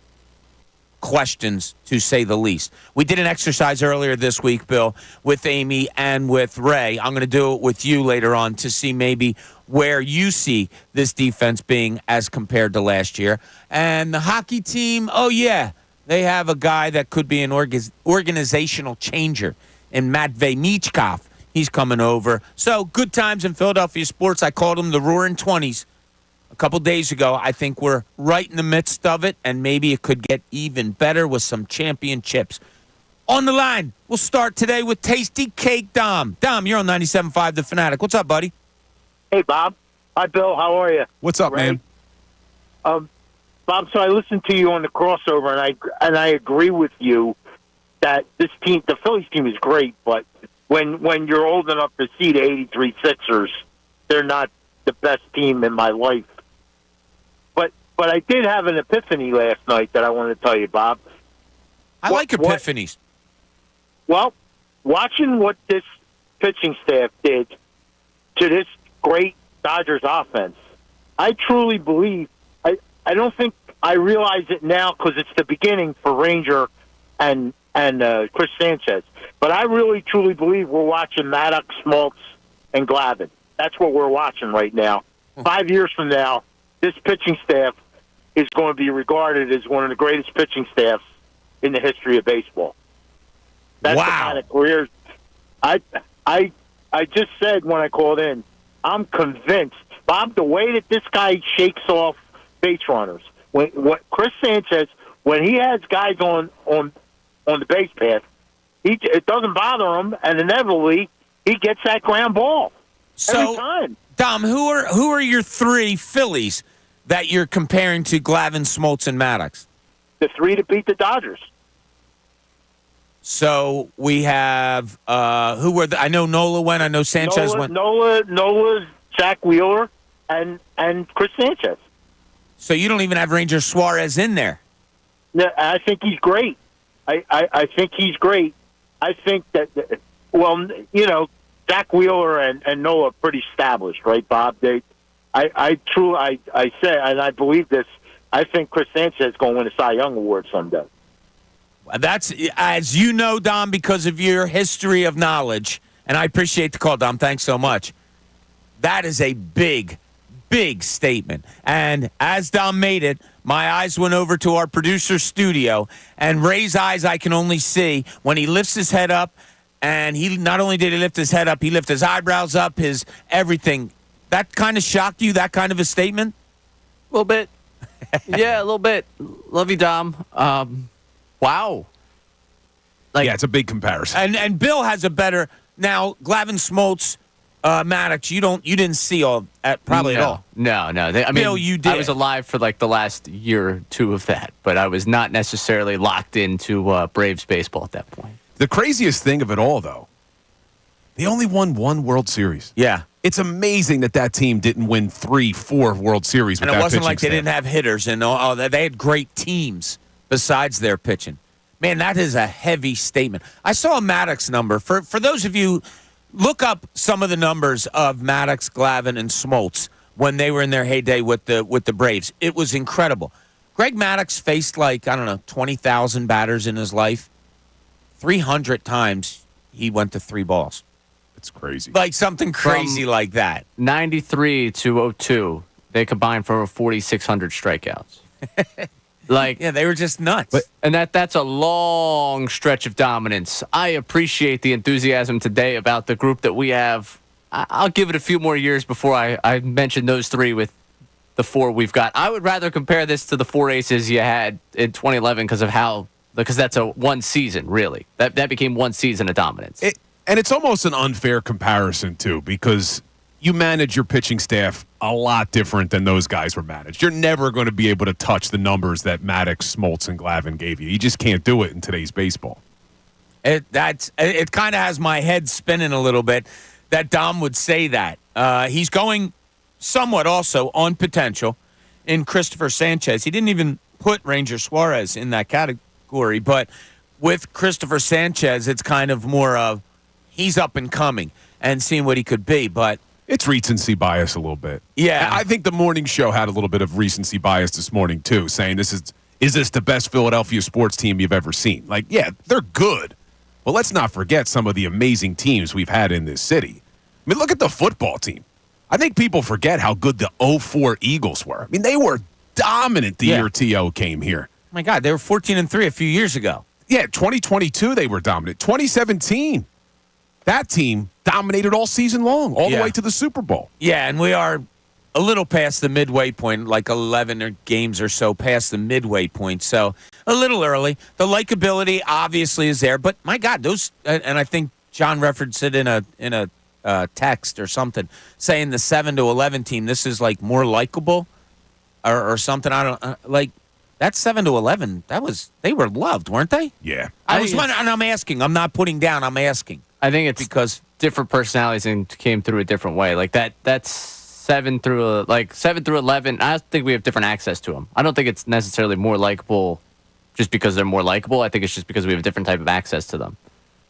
questions, to say the least. We did an exercise earlier this week, Bill, with Amy and with Ray. I'm going to do it with you later on to see maybe where you see this defense being as compared to last year. And the hockey team, oh, yeah, they have a guy that could be an organizational changer in Matvey Michkov. He's coming over. So good times in Philadelphia sports. I called them the Roaring 20s. A couple days ago, I think we're right in the midst of it, and maybe it could get even better with some championships. On the line, we'll start today with Tasty Cake Dom. Dom, you're on 97.5 The Fanatic. What's up, buddy? Hey, Bob. Hi, Bill. How are you? What's up, man? Bob, so I listened to you on the crossover, and I agree with you that this team, the Phillies team, is great, but when you're old enough to see the 83 Sixers, they're not the best team in my life. But I did have an epiphany last night that I want to tell you, Bob. I like epiphanies. Well, watching what this pitching staff did to this great Dodgers offense, I truly believe, I don't think I realize it now because it's the beginning for Ranger and Chris Sanchez. But I really, truly believe we're watching Maddox, Smoltz, and Glavine. That's what we're watching right now. 5 years from now, this pitching staff is going to be regarded as one of the greatest pitching staffs in the history of baseball. That's the kind of career. I just said when I called in, I'm convinced, Bob, the way that this guy shakes off base runners, what Chris Sanchez, when he has guys on the base path, it doesn't bother him, and inevitably he gets that ground ball every time. Dom, who are your three Phillies that you're comparing to Glavine, Smoltz, and Maddox? The three to beat the Dodgers. So we have who were I know Nola went. I know Sanchez went. Nola, Zach Wheeler, and Chris Sanchez. So you don't even have Ranger Suarez in there. No, I think he's great. I think he's great. I think that Zach Wheeler and Nola are pretty established, right, Bob? I say, and I believe this, I think Chris Sanchez is going to win a Cy Young Award someday. That's, as you know, Dom, because of your history of knowledge, and I appreciate the call, Dom. Thanks so much. That is a big, big statement. And as Dom made it, my eyes went over to our producer's studio, and Ray's eyes I can only see when he lifts his head up, and he not only did he lift his head up, he lifted his eyebrows up, his everything. That kind of shocked you, that kind of a statement? A little bit. Yeah, a little bit. Love you, Dom. Wow. Yeah, it's a big comparison. And Bill has a better now. Glavine, Smoltz, Maddox. You didn't see all at probably at all. No. Bill, you did. I was alive for like the last year or two of that, but I was not necessarily locked into Braves baseball at that point. The craziest thing of it all, though, they only won one World Series. Yeah. It's amazing that team didn't win 3-4 World Series. And it wasn't like they didn't have hitters, and they had great teams besides their pitching. Man, that is a heavy statement. I saw a Maddox number. For those of you, look up some of the numbers of Maddox, Glavine, and Smoltz when they were in their heyday with the Braves. It was incredible. Greg Maddox faced 20,000 batters in his life. 300 times he went to 3 balls. It's crazy. Like something crazy like that. 93 to 02, they combined for over 4,600 strikeouts. Yeah, they were just nuts. And that's a long stretch of dominance. I appreciate the enthusiasm today about the group that we have. I'll give it a few more years before I mention those 3 with the 4 we've got. I would rather compare this to the 4 aces you had in 2011 because that's a one season, really. That became one season of dominance. And it's almost an unfair comparison, too, because you manage your pitching staff a lot different than those guys were managed. You're never going to be able to touch the numbers that Maddox, Smoltz, and Glavine gave you. You just can't do it in today's baseball. It kind of has my head spinning a little bit that Dom would say that. He's going somewhat also on potential in Christopher Sanchez. He didn't even put Ranger Suarez in that category, but with Christopher Sanchez, it's kind of more of he's up and coming and seeing what he could be. But it's recency bias a little bit. Yeah. I think the morning show had a little bit of recency bias this morning, too, saying is this the best Philadelphia sports team you've ever seen? Like, yeah, they're good. But let's not forget some of the amazing teams we've had in this city. I mean, look at the football team. I think people forget how good the 04 Eagles were. I mean, they were dominant the year T.O. came here. Oh my God, they were 14-3 a few years ago. Yeah, 2022 they were dominant. 2017, that team dominated all season long, all the way to the Super Bowl. Yeah, and we are a little past the midway point, like 11 games or so past the midway point. So a little early. The likability obviously is there, but my God, those and I think John referenced it in a text or something saying the 7-11 team. This is like more likable or something. I don't like that 7-11. They were loved, weren't they? Yeah, I was wondering, and I'm asking. I'm not putting down. I'm asking. I think it's because different personalities and came through a different way. Like that's 7 through 11. I think we have different access to them. I don't think it's necessarily more likable just because they're more likable. I think it's just because we have a different type of access to them.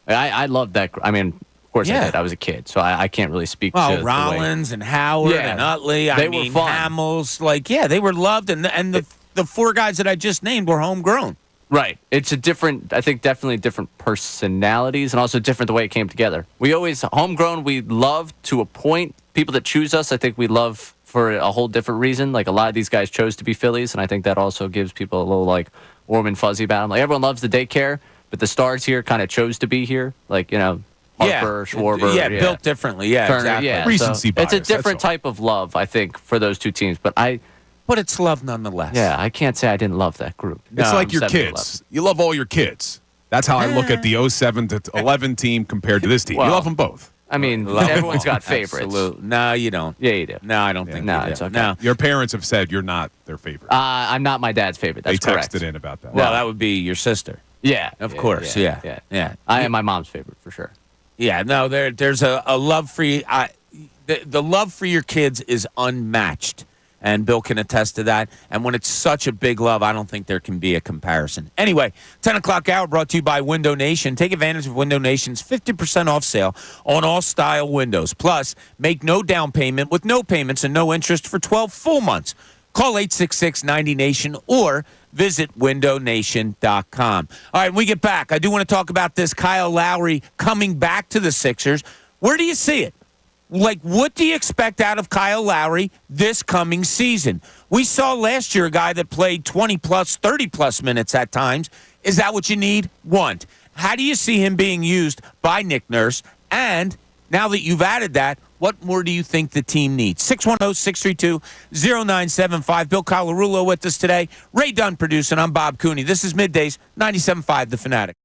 I love that. I mean, of course I did. I was a kid, so I can't really speak to Rollins and Howard and Utley. They were fun. Hamels. They were loved, and the four guys that I just named were homegrown. Right. It's a different, I think definitely different personalities and also different the way it came together. We always, homegrown, we love to a point. People that choose us, I think we love for a whole different reason. Like a lot of these guys chose to be Phillies, and I think that also gives people a little like warm and fuzzy about them. Like everyone loves the daycare, but the stars here kind of chose to be here. Like, Harper, Schwarber. Built differently. Yeah, Turner, exactly. Yeah, recency bias. It's a different type of love, I think, for those two teams. But it's love nonetheless. Yeah, I can't say I didn't love that group. It's like your kids. You love all your kids. That's how I look at the 07 to 11 team compared to this team. You love them both. I mean, everyone's got favorites. Absolutely. No, you don't. Yeah, you do. No, I don't think no, you do. it's okay. No. Your parents have said you're not their favorite. I'm not my dad's favorite. That's they correct. texted in about that. Well, that would be your sister. Yeah. Of course. Yeah. I am my mom's favorite for sure. Yeah, no, there's a love for you. The love for your kids is unmatched, and Bill can attest to that. And when it's such a big love, I don't think there can be a comparison. Anyway, 10 o'clock hour brought to you by Window Nation. Take advantage of Window Nation's 50% off sale on all style windows. Plus, make no down payment with no payments and no interest for 12 full months. Call 866-90-NATION or visit windownation.com. All right, when we get back, I do want to talk about this Kyle Lowry coming back to the Sixers. Where do you see it? Like, what do you expect out of Kyle Lowry this coming season? We saw last year a guy that played 20-plus, 30-plus minutes at times. Is that what you need? Want. How do you see him being used by Nick Nurse? And now that you've added that, what more do you think the team needs? 610-632-0975. Bill Colarulo with us today. Ray Dunn producing. I'm Bob Cooney. This is Middays, 97.5 The Fanatic.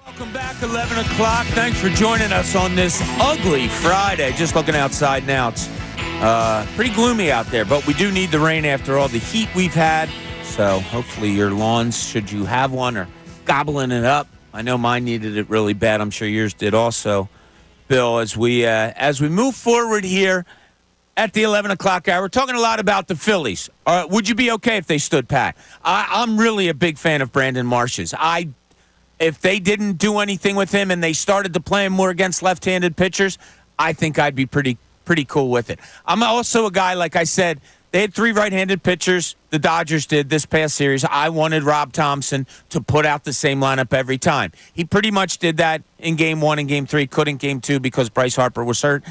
Welcome back, 11 o'clock. Thanks for joining us on this ugly Friday. Just looking outside now. It's pretty gloomy out there, but we do need the rain after all the heat we've had. So hopefully your lawns, should you have one, are gobbling it up. I know mine needed it really bad. I'm sure yours did also, Bill. As we move forward here at the 11 o'clock hour, we're talking a lot about the Phillies. Would you be okay if they stood pat? I'm really a big fan of Brandon Marsh's. If they didn't do anything with him and they started to play him more against left-handed pitchers, I think I'd be pretty cool with it. I'm also a guy, like I said, they had 3 right-handed pitchers. The Dodgers did this past series. I wanted Rob Thompson to put out the same lineup every time. He pretty much did that in Game 1 and Game 3. Couldn't Game 2 because Bryce Harper was hurt.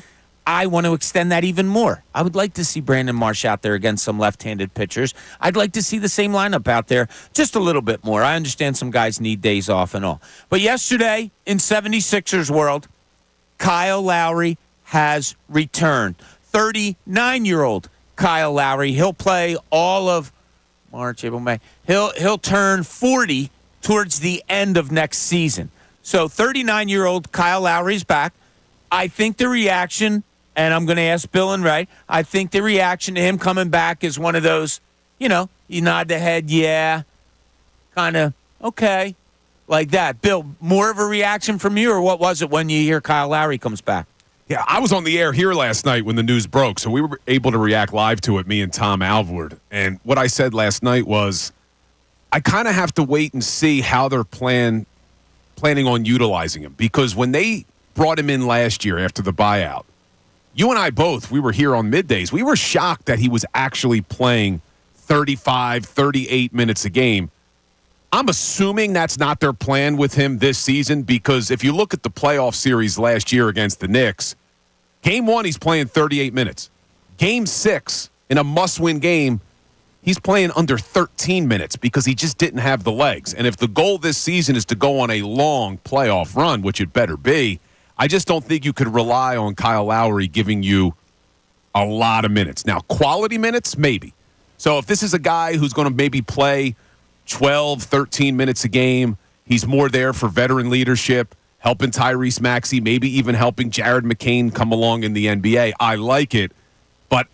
I want to extend that even more. I would like to see Brandon Marsh out there against some left-handed pitchers. I'd like to see the same lineup out there just a little bit more. I understand some guys need days off and all. But yesterday, in 76ers world, Kyle Lowry has returned. 39-year-old Kyle Lowry. He'll play all of March, April, May. He'll turn 40 towards the end of next season. So 39-year-old Kyle Lowry's back. I think the reaction, and I'm going to ask Bill and Ray, I think the reaction to him coming back is one of those, you nod the head, yeah, kind of, okay, like that. Bill, more of a reaction from you, or what was it when you hear Kyle Lowry comes back? Yeah, I was on the air here last night when the news broke, so we were able to react live to it, me and Tom Alvord. And what I said last night was, I kind of have to wait and see how they're planning on utilizing him. Because when they brought him in last year after the buyout, you and I both, we were here on middays. We were shocked that he was actually playing 35, 38 minutes a game. I'm assuming that's not their plan with him this season, because if you look at the playoff series last year against the Knicks, Game 1, he's playing 38 minutes. Game 6, in a must-win game, he's playing under 13 minutes because he just didn't have the legs. And if the goal this season is to go on a long playoff run, which it better be, I just don't think you could rely on Kyle Lowry giving you a lot of minutes. Now, quality minutes, maybe. So if this is a guy who's going to maybe play 12, 13 minutes a game, he's more there for veteran leadership, helping Tyrese Maxey, maybe even helping Jared McCain come along in the NBA. I like it. But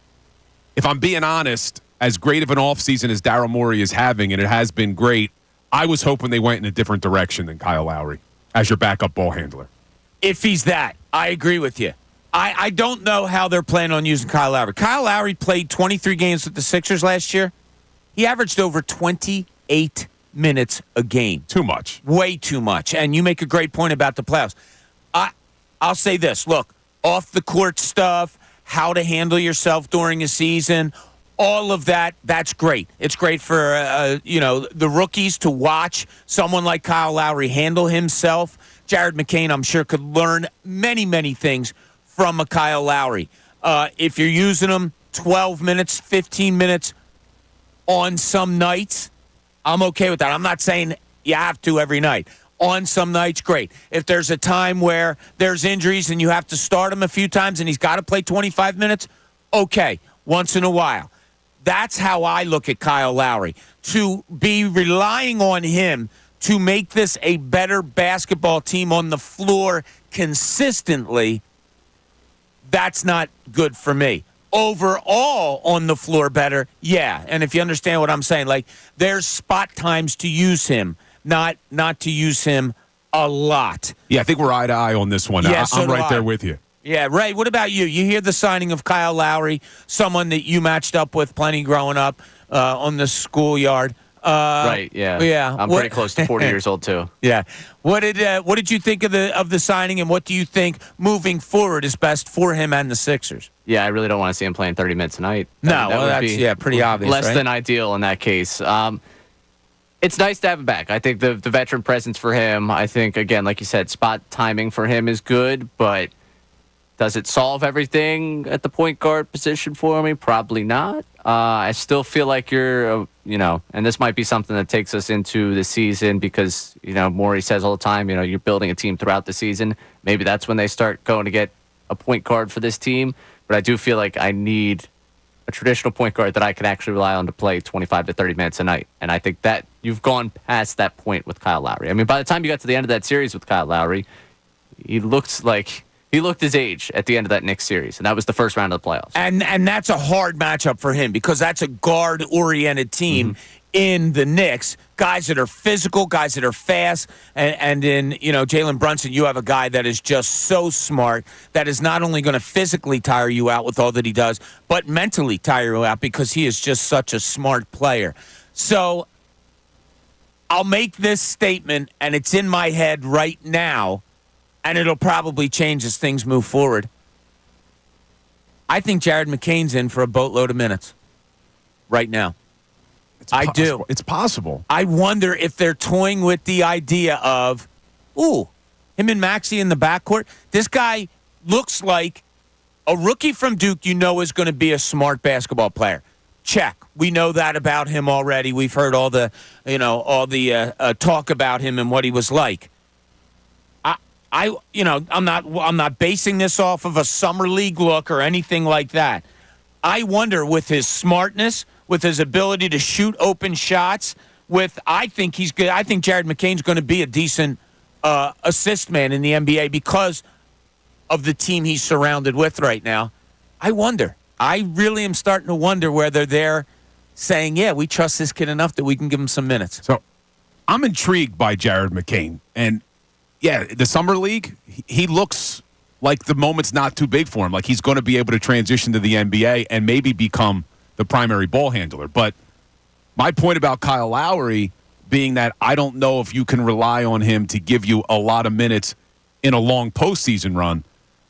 if I'm being honest, as great of an offseason as Daryl Morey is having, and it has been great, I was hoping they went in a different direction than Kyle Lowry as your backup ball handler. If he's that, I agree with you. I don't know how they're planning on using Kyle Lowry. Kyle Lowry played 23 games with the Sixers last year. He averaged over 28 minutes a game. Too much. Way too much. And you make a great point about the playoffs. I'll say this. Look, off the court stuff, how to handle yourself during a season, all of that, that's great. It's great for, the rookies to watch someone like Kyle Lowry handle himself. Jared McCain, I'm sure, could learn many, many things from a Kyle Lowry. If you're using him 12 minutes, 15 minutes on some nights, I'm okay with that. I'm not saying you have to every night. On some nights, great. If there's a time where there's injuries and you have to start him a few times and he's got to play 25 minutes, okay, once in a while. That's how I look at Kyle Lowry. To be relying on him to make this a better basketball team on the floor consistently, that's not good for me. Overall on the floor better, yeah. And if you understand what I'm saying, like there's spot times to use him, not to use him a lot. Yeah, I think we're eye to eye on this one. Yeah, I'm right there with you. Yeah, Ray, what about you? You hear the signing of Kyle Lowry, someone that you matched up with plenty growing up on the schoolyard. Right, yeah. Yeah. I'm pretty close to 40 years old, too. Yeah. What did you think of the signing, and what do you think moving forward is best for him and the Sixers? Yeah, I really don't want to see him playing 30 minutes a night. No, that's pretty obvious. Less right? than ideal in that case. It's nice to have him back. I think the veteran presence for him, I think, again, like you said, spot timing for him is good, but does it solve everything at the point guard position for me? Probably not. I still feel like you're, and this might be something that takes us into the season because, Morey says all the time, you're building a team throughout the season. Maybe that's when they start going to get a point guard for this team. But I do feel like I need a traditional point guard that I can actually rely on to play 25 to 30 minutes a night. And I think that you've gone past that point with Kyle Lowry. I mean, by the time you got to the end of that series with Kyle Lowry, he looked his age at the end of that Knicks series, and that was the first round of the playoffs. And that's a hard matchup for him because that's a guard-oriented team in the Knicks. Guys that are physical, guys that are fast, and in Jalen Brunson, you have a guy that is just so smart that is not only going to physically tire you out with all that he does, but mentally tire you out because he is just such a smart player. So I'll make this statement, and it's in my head right now, and it'll probably change as things move forward. I think Jared McCain's in for a boatload of minutes right now. I do. It's possible. I wonder if they're toying with the idea of, him and Maxey in the backcourt. This guy looks like a rookie from Duke is going to be a smart basketball player. Check. We know that about him already. We've heard all the talk about him and what he was like. I'm not basing this off of a summer league look or anything like that. I wonder with his smartness, with his ability to shoot open shots, I think he's good. I think Jared McCain's going to be a decent assist man in the NBA because of the team he's surrounded with right now. I wonder. I really am starting to wonder whether they're saying, yeah, we trust this kid enough that we can give him some minutes. So I'm intrigued by Jared McCain. And, yeah, the Summer League, he looks like the moment's not too big for him. Like he's going to be able to transition to the NBA and maybe become the primary ball handler. But my point about Kyle Lowry being that I don't know if you can rely on him to give you a lot of minutes in a long postseason run.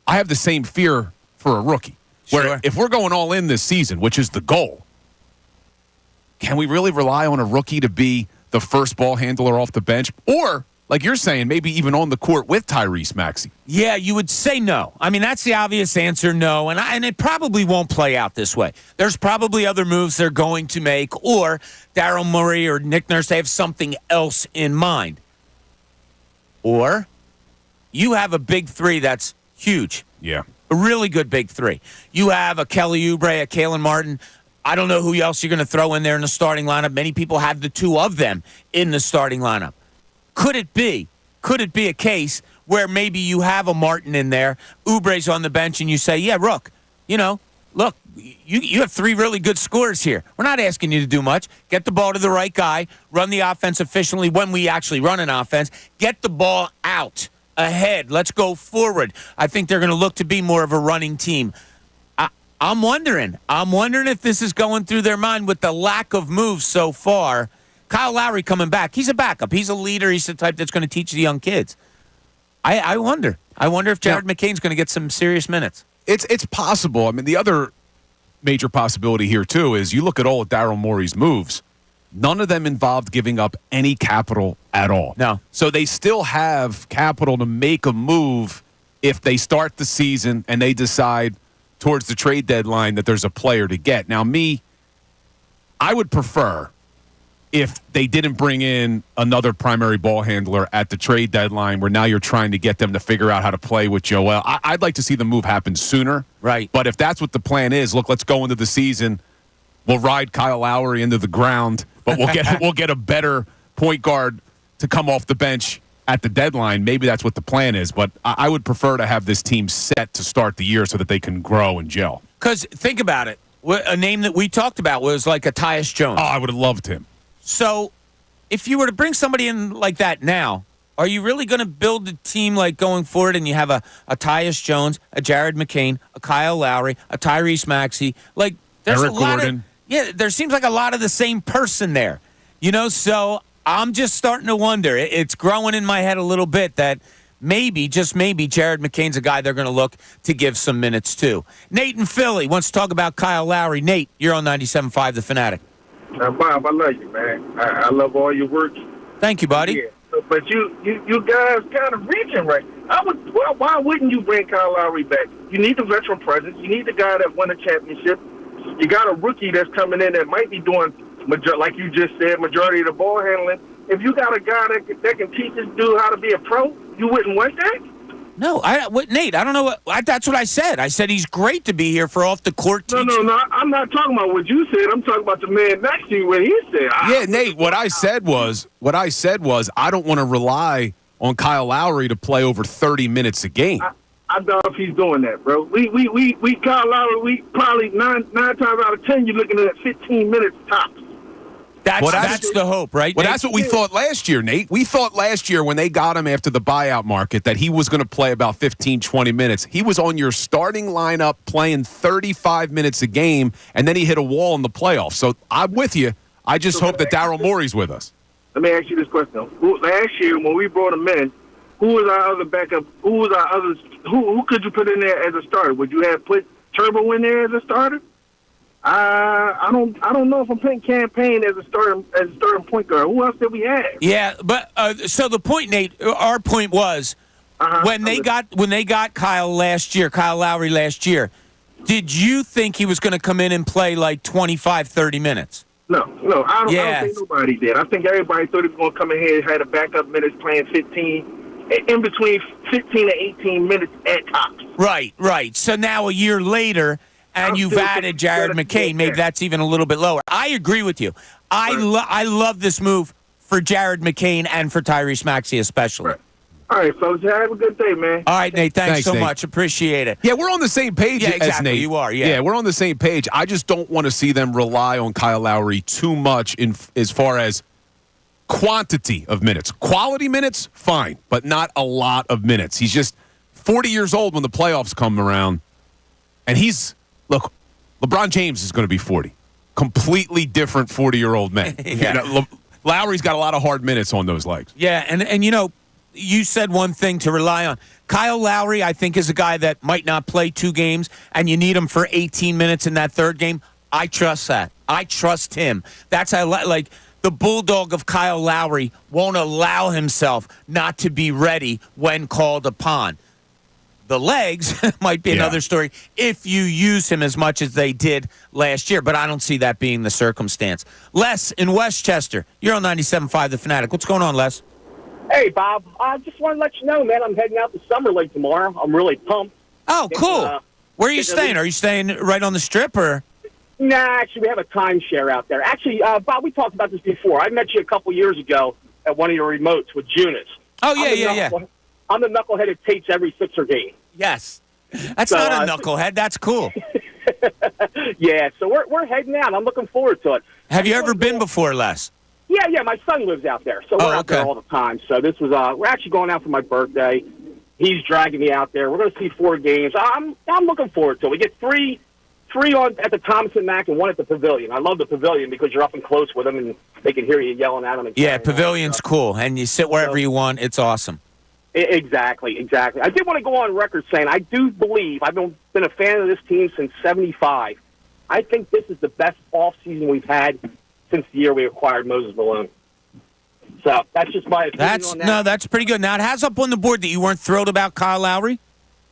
I have the same fear for a rookie. Sure. Where if we're going all in this season, which is the goal, can we really rely on a rookie to be the first ball handler off the bench? Or, like you're saying, maybe even on the court with Tyrese Maxey? Yeah, you would say no. I mean, that's the obvious answer, no. And it probably won't play out this way. There's probably other moves they're going to make, or Daryl Morey or Nick Nurse, they have something else in mind. Or you have a big three that's huge. Yeah. A really good big three. You have a Kelly Oubre, a Kalen Martin. I don't know who else you're going to throw in there in the starting lineup. Many people have the two of them in the starting lineup. Could it be a case where maybe you have a Martin in there, Oubre's on the bench, and you say, yeah, Rook, look, you have three really good scorers here. We're not asking you to do much. Get the ball to the right guy, run the offense efficiently when we actually run an offense, get the ball out. Ahead. Let's go forward. I think they're going to look to be more of a running team. I'm wondering if this is going through their mind with the lack of moves so far. Kyle Lowry coming back. He's a backup. He's a leader. He's the type that's going to teach the young kids. I wonder. I wonder if Jared McCain's going to get some serious minutes. It's possible. I mean, the other major possibility here, too, is you look at all of Daryl Morey's moves. None of them involved giving up any capital at all. No. So they still have capital to make a move if they start the season and they decide towards the trade deadline that there's a player to get. Now, I would prefer if they didn't bring in another primary ball handler at the trade deadline where now you're trying to get them to figure out how to play with Joel. I'd like to see the move happen sooner. Right. But if that's what the plan is, look, let's go into the season. We'll ride Kyle Lowry into the ground, but we'll get a better point guard to come off the bench at the deadline. Maybe that's what the plan is, but I would prefer to have this team set to start the year so that they can grow and gel. Because think about it. A name that we talked about was like a Tyus Jones. Oh, I would have loved him. So if you were to bring somebody in like that now, are you really going to build a team like going forward and you have a Tyus Jones, a Jared McCain, a Kyle Lowry, a Tyrese Maxey? Like, there's Eric a lot Gordon. there seems like a lot of the same person there. So I'm just starting to wonder. It's growing in my head a little bit that maybe, just maybe, Jared McCain's a guy they're going to look to give some minutes to. Nate in Philly wants to talk about Kyle Lowry. Nate, you're on 97.5 The Fanatic. Bob, I love you, man. I love all your work. Thank you, buddy. Yeah. But you guys kind of reaching right. Why wouldn't you bring Kyle Lowry back? You need the veteran presence. You need the guy that won a championship. You got a rookie that's coming in that might be doing, like you just said, majority of the ball handling. If you got a guy that can teach this dude how to be a pro, you wouldn't want that? No, Nate, I don't know that's what I said. I said he's great to be here for off the court teaching. No. I'm not talking about what you said. I'm talking about the man next to you, what he said. Yeah, Nate, what I said was I don't want to rely on Kyle Lowry to play over 30 minutes a game. I doubt if he's doing that, bro. We Kyle Lowry, we probably nine times out of 10, you're looking at 15 minutes tops. That's the hope, right? Well, Nate? that's what we thought last year, Nate. We thought last year when they got him after the buyout market that he was going to play about 15, 20 minutes. He was on your starting lineup playing 35 minutes a game, and then he hit a wall in the playoffs. So I'm with you. I just hope that Daryl Morey's with us. Let me ask you this question. Last year when we brought him in, who was our other backup? Who could you put in there as a starter? Would you have put Turbo in there as a starter? I don't know if I'm putting Campaign as a starting point guard. Who else did we have? Yeah, but so the point, Nate, our point was when they got Kyle Lowry last year, did you think he was going to come in and play like 25, 30 minutes? No, I don't think nobody did. I think everybody thought he was going to come in here and had a backup minutes playing 15, in between 15 to 18 minutes at tops. Right. So now a year later, and you've added Jared McCain. Maybe that's even a little bit lower. I agree with you. I love this move for Jared McCain and for Tyrese Maxey especially. Right. All right, folks. Have a good day, man. All right, Nate. Thanks so Nate. much. Appreciate it. Yeah, we're on the same page exactly. as Nate. You are, yeah. We're on the same page. I just don't want to see them rely on Kyle Lowry too much as far as quantity of minutes. Quality minutes, fine, but not a lot of minutes. He's just 40 years old when the playoffs come around, and look, LeBron James is going to be 40. Completely different 40-year-old man. Yeah. Lowry's got a lot of hard minutes on those legs. Yeah, and you said one thing to rely on. Kyle Lowry, I think, is a guy that might not play 2 games, and you need him for 18 minutes in that third game. I trust that. I trust him. That's like the bulldog of Kyle Lowry won't allow himself not to be ready when called upon. The legs might be another story if you use him as much as they did last year, but I don't see that being the circumstance. Les in Westchester, you're on 97.5 The Fanatic. What's going on, Les? Hey, Bob. I just want to let you know, man, I'm heading out to Summer League tomorrow. I'm really pumped. Oh, cool. Where are you staying? Are you staying right on the Strip, or? Nah, actually, we have a timeshare out there. Actually, Bob, we talked about this before. I met you a couple years ago at one of your remotes with Junis. Oh, yeah. I'm the knucklehead that tapes every Sixer game. Yes. That's not a knucklehead. That's cool. Yeah, so we're heading out. I'm looking forward to it. Have you ever been before, Les? Yeah, my son lives out there, so we're out there all the time. So this was we're actually going out for my birthday. He's dragging me out there. We're going to see 4 games. I'm looking forward to it. We get three at the Thomas and Mack and 1 at the Pavilion. I love the Pavilion because you're up and close with them and they can hear you yelling at them. And Pavilion's cool, and you sit wherever you want. It's awesome. Exactly. I did want to go on record saying I do believe I've been a fan of this team since '75. I think this is the best offseason we've had since the year we acquired Moses Malone. So that's just my opinion on that. No, that's pretty good. Now, it has up on the board that you weren't thrilled about Kyle Lowry?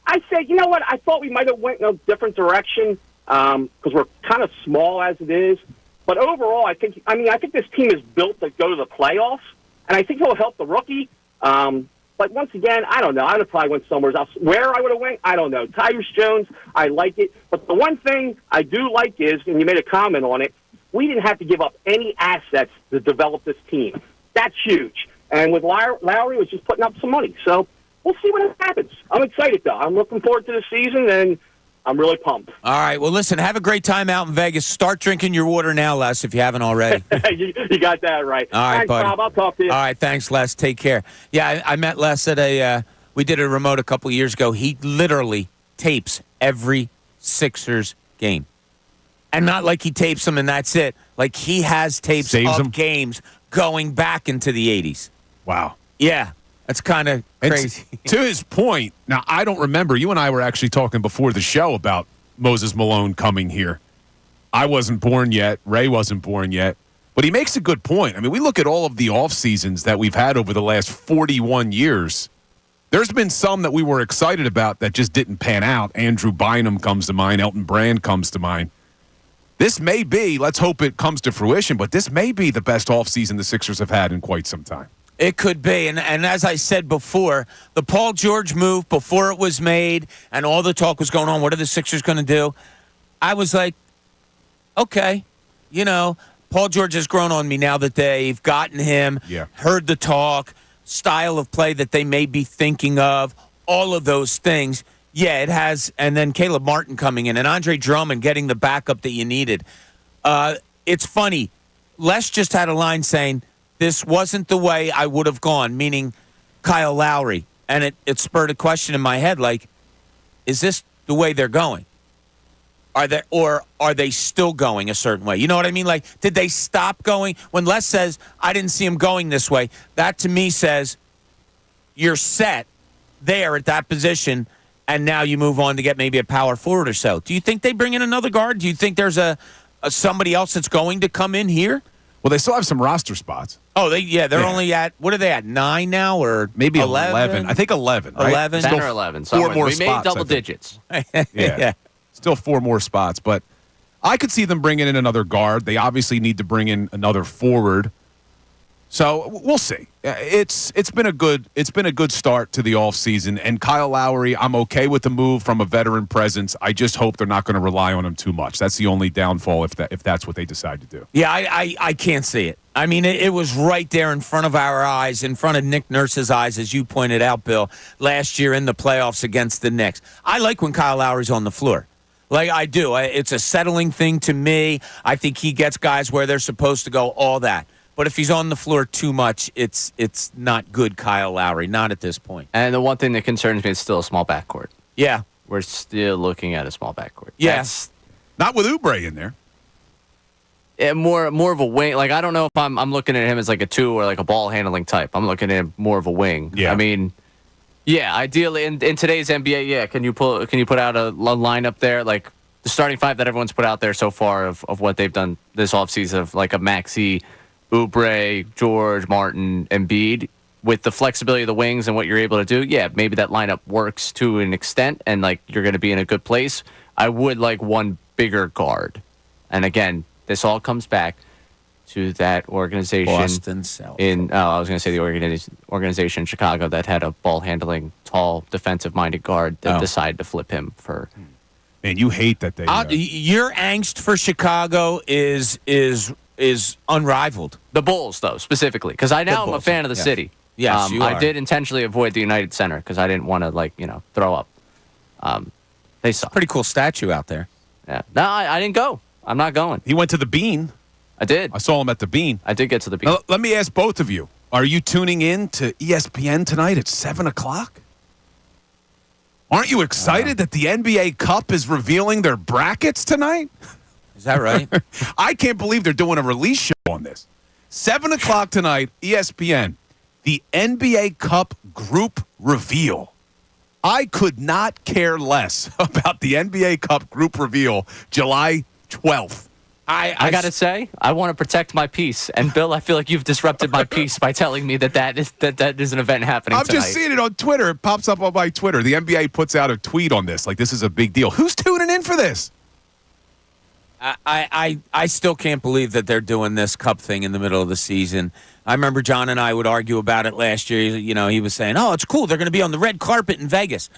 I said, you know what? I thought we might have went in a different direction because we're kind of small as it is. But overall, I think this team is built to go to the playoffs, and I think he'll help the rookie. But once again, I don't know. I would have probably went somewhere else. Where I would have went, I don't know. Tyrese Jones, I like it. But the one thing I do like is, and you made a comment on it, we didn't have to give up any assets to develop this team. That's huge. And with Lowry, was just putting up some money. So we'll see what happens. I'm excited, though. I'm looking forward to the season, and I'm really pumped. All right. Well, listen, have a great time out in Vegas. Start drinking your water now, Les, if you haven't already. You got that right. All right, thanks, buddy. Bob. I'll talk to you. All right. Thanks, Les. Take care. Yeah, I met Les at we did a remote a couple years ago. He literally tapes every Sixers game. And not like he tapes them and that's it. Like he has tapes of games going back into the 80s. Wow. Yeah. That's kind of crazy. To his point, now I don't remember. You and I were actually talking before the show about Moses Malone coming here. I wasn't born yet. Ray wasn't born yet. But he makes a good point. I mean, we look at all of the off seasons that we've had over the last 41 years. There's been some that we were excited about that just didn't pan out. Andrew Bynum comes to mind. Elton Brand comes to mind. This may be, let's hope it comes to fruition, but this may be the best offseason the Sixers have had in quite some time. It could be. And as I said before, the Paul George move, before it was made and all the talk was going on, what are the Sixers going to do? I was like, okay, Paul George has grown on me now that they've gotten him, heard the talk, style of play that they may be thinking of, all of those things. Yeah, it has. And then Caleb Martin coming in and Andre Drummond getting the backup that you needed. It's funny. Les just had a line saying, this wasn't the way I would have gone, meaning Kyle Lowry. And it spurred a question in my head, like, is this the way they're going? Are they still going a certain way? You know what I mean? Like, did they stop going? When Les says, I didn't see him going this way, that to me says you're set there at that position, and now you move on to get maybe a power forward or so. Do you think they bring in another guard? Do you think there's a somebody else that's going to come in here? Well, they still have some roster spots. Oh, they're only at, what are they at, 9 now or maybe 11? I think 11, right? 11? 10 or 11. Four more we spots, made double digits. Yeah. Still 4 more spots, but I could see them bringing in another guard. They obviously need to bring in another forward. So we'll see. It's been a good start to the offseason. And Kyle Lowry, I'm okay with the move from a veteran presence. I just hope they're not going to rely on him too much. That's the only downfall if that's what they decide to do. Yeah, I can't see it. I mean, it was right there in front of our eyes, in front of Nick Nurse's eyes, as you pointed out, Bill, last year in the playoffs against the Knicks. I like when Kyle Lowry's on the floor. Like, I do. It's a settling thing to me. I think he gets guys where they're supposed to go, all that. But if he's on the floor too much, it's not good Kyle Lowry, not at this point. And the one thing that concerns me is still a small backcourt. Yeah. We're still looking at a small backcourt. Yeah. Not with Oubre in there. Yeah, more of a wing. Like, I don't know if I'm looking at him as like a 2 or like a ball handling type. I'm looking at him more of a wing. Yeah. I mean, yeah, ideally in today's NBA, yeah, can you put out a lineup there, like the starting 5 that everyone's put out there so far of what they've done this offseason, of like a Maxey, Oubre, George, Martin, Embiid, with the flexibility of the wings and what you're able to do, yeah, maybe that lineup works to an extent and like you're going to be in a good place. I would like one bigger guard. And again, this all comes back to that organization Boston Celtics. I was going to say the organization in Chicago that had a ball handling, tall, defensive minded guard that decided to flip him for. Man, you hate that they. Your angst for Chicago is unrivaled. The Bulls, though, specifically, because I'm a fan of the city. Yes, you are. I did intentionally avoid the United Center because I didn't want to throw up. They suck. Pretty cool statue out there. Yeah. No, I didn't go. I'm not going. He went to the Bean. I did. I saw him at the Bean. I did get to the Bean. Now, let me ask both of you: are you tuning in to ESPN tonight at 7:00? Aren't you excited that the NBA Cup is revealing their brackets tonight? Is that right? I can't believe they're doing a release show on this. 7:00 tonight, ESPN, the NBA Cup group reveal. I could not care less about the NBA Cup group reveal July 12th. I got to say, I want to protect my peace. And, Bill, I feel like you've disrupted my peace by telling me that is an event happening tonight. I'm just seeing it on Twitter. It pops up on my Twitter. The NBA puts out a tweet on this. Like, this is a big deal. Who's tuning in for this? I still can't believe that they're doing this cup thing in the middle of the season. I remember John and I would argue about it last year. You know, he was saying, oh, it's cool. They're going to be on the red carpet in Vegas.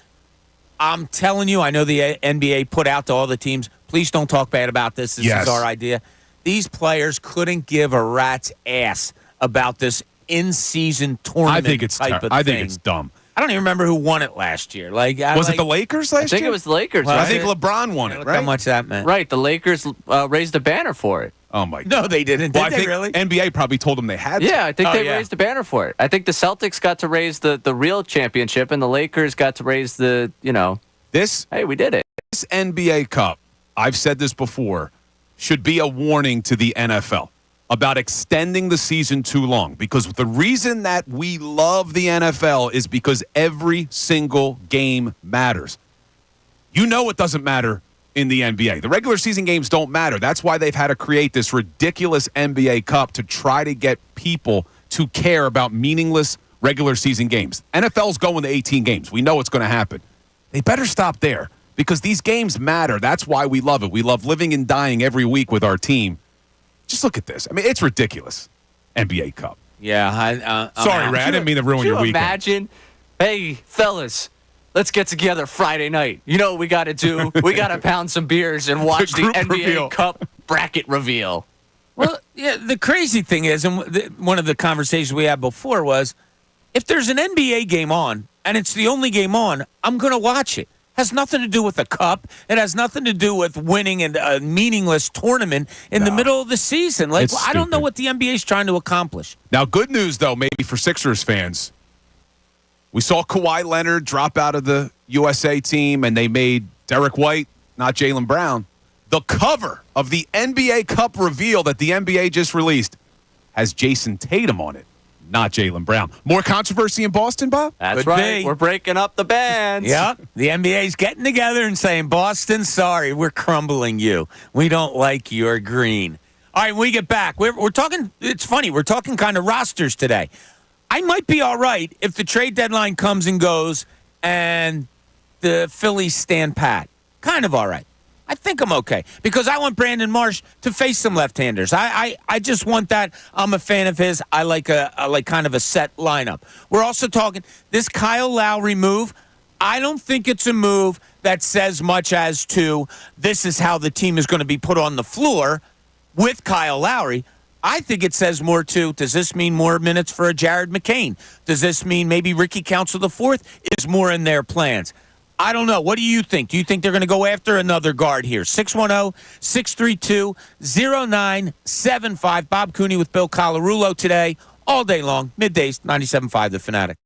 I'm telling you, I know the NBA put out to all the teams, please don't talk bad about this. This is our idea. These players couldn't give a rat's ass about this in-season tournament type of thing. I think it's dumb. I don't even remember who won it last year. Was it the Lakers last year? I think it was the Lakers. Well, I think LeBron won it, right? How much that meant. Right, the Lakers raised a banner for it. Oh, my God. No, they didn't. Did they really? NBA probably told them they had to. Yeah, I think they raised the banner for it. I think the Celtics got to raise the real championship, and the Lakers got to raise the, hey, we did it. This NBA Cup, I've said this before, should be a warning to the NFL about extending the season too long. Because the reason that we love the NFL is because every single game matters. You know it doesn't matter in the NBA. The regular season games don't matter. That's why they've had to create this ridiculous NBA Cup to try to get people to care about meaningless regular season games. NFL's going to 18 games. We know what's going to happen. They better stop there because these games matter. That's why we love it. We love living and dying every week with our team. Just look at this. I mean, it's ridiculous. NBA Cup. Yeah. I'm Sorry, out. Ray. I didn't mean to ruin Can your you weekend. imagine? Hey, fellas, let's get together Friday night. You know what we got to do? We got to pound some beers and watch the group NBA reveal. Cup bracket reveal. Well, yeah, the crazy thing is, and one of the conversations we had before was, if there's an NBA game on and it's the only game on, I'm going to watch it. Has nothing to do with the cup. It has nothing to do with winning a meaningless tournament in the middle of the season. Like, It's I don't know stupid. what the NBA is trying to accomplish. Now, good news, though, maybe for Sixers fans. We saw Kawhi Leonard drop out of the USA team, and they made Derek White, not Jaylen Brown. The cover of the NBA Cup reveal that the NBA just released has Jason Tatum on it, not Jaylen Brown. More controversy in Boston, Bob? That's Could right. be. We're breaking up the bands. Yep. The NBA's getting together and saying, Boston, sorry, we're crumbling you. We don't like your green. All right, when we get back, we're talking, it's funny, we're talking kind of rosters today. I might be all right if the trade deadline comes and goes and the Phillies stand pat. Kind of all right. I think I'm okay because I want Brandon Marsh to face some left-handers. I just want that. I'm a fan of his. I like kind of a set lineup. We're also talking this Kyle Lowry move. I don't think it's a move that says much as to this is how the team is going to be put on the floor with Kyle Lowry. I think it says more to, does this mean more minutes for a Jared McCain? Does this mean maybe Ricky Council IV is more in their plans? I don't know. What do you think? Do you think they're going to go after another guard here? 610-632-0975. Bob Cooney with Bill Colarulo today, all day long, middays, 97.5 The Fanatic.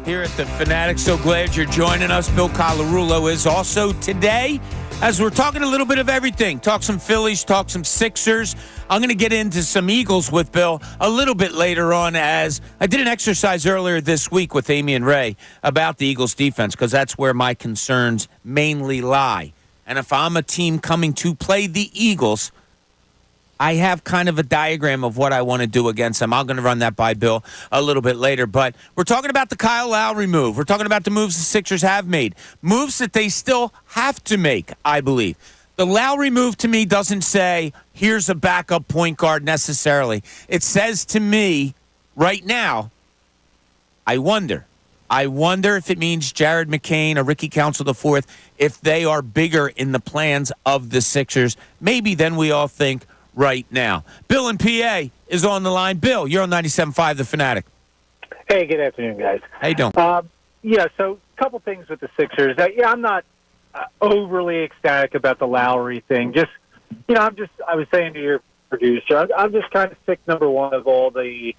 here at the Fanatic. So glad you're joining us. Bill Colarulo is also today, as we're talking a little bit of everything. Talk some Phillies, talk some Sixers. I'm going to get into some Eagles with Bill a little bit later on, as I did an exercise earlier this week with Amy and Ray about the Eagles defense, because that's where my concerns mainly lie. And if I'm a team coming to play the Eagles, I have kind of a diagram of what I want to do against them. I'm going to run that by Bill a little bit later. But we're talking about the Kyle Lowry move. We're talking about the moves the Sixers have made. Moves that they still have to make, I believe. The Lowry move to me doesn't say, here's a backup point guard necessarily. It says to me right now, I wonder if it means Jared McCain or Ricky Council IV, if they are bigger in the plans of the Sixers, maybe than we all think right now. Bill in PA is on the line. Bill, you're on 97.5 The Fanatic. Hey, good afternoon, guys. How you doing? So a couple things with the Sixers. I'm not overly ecstatic about the Lowry thing. I was saying to your producer, I'm just kind of sick, number one, of all the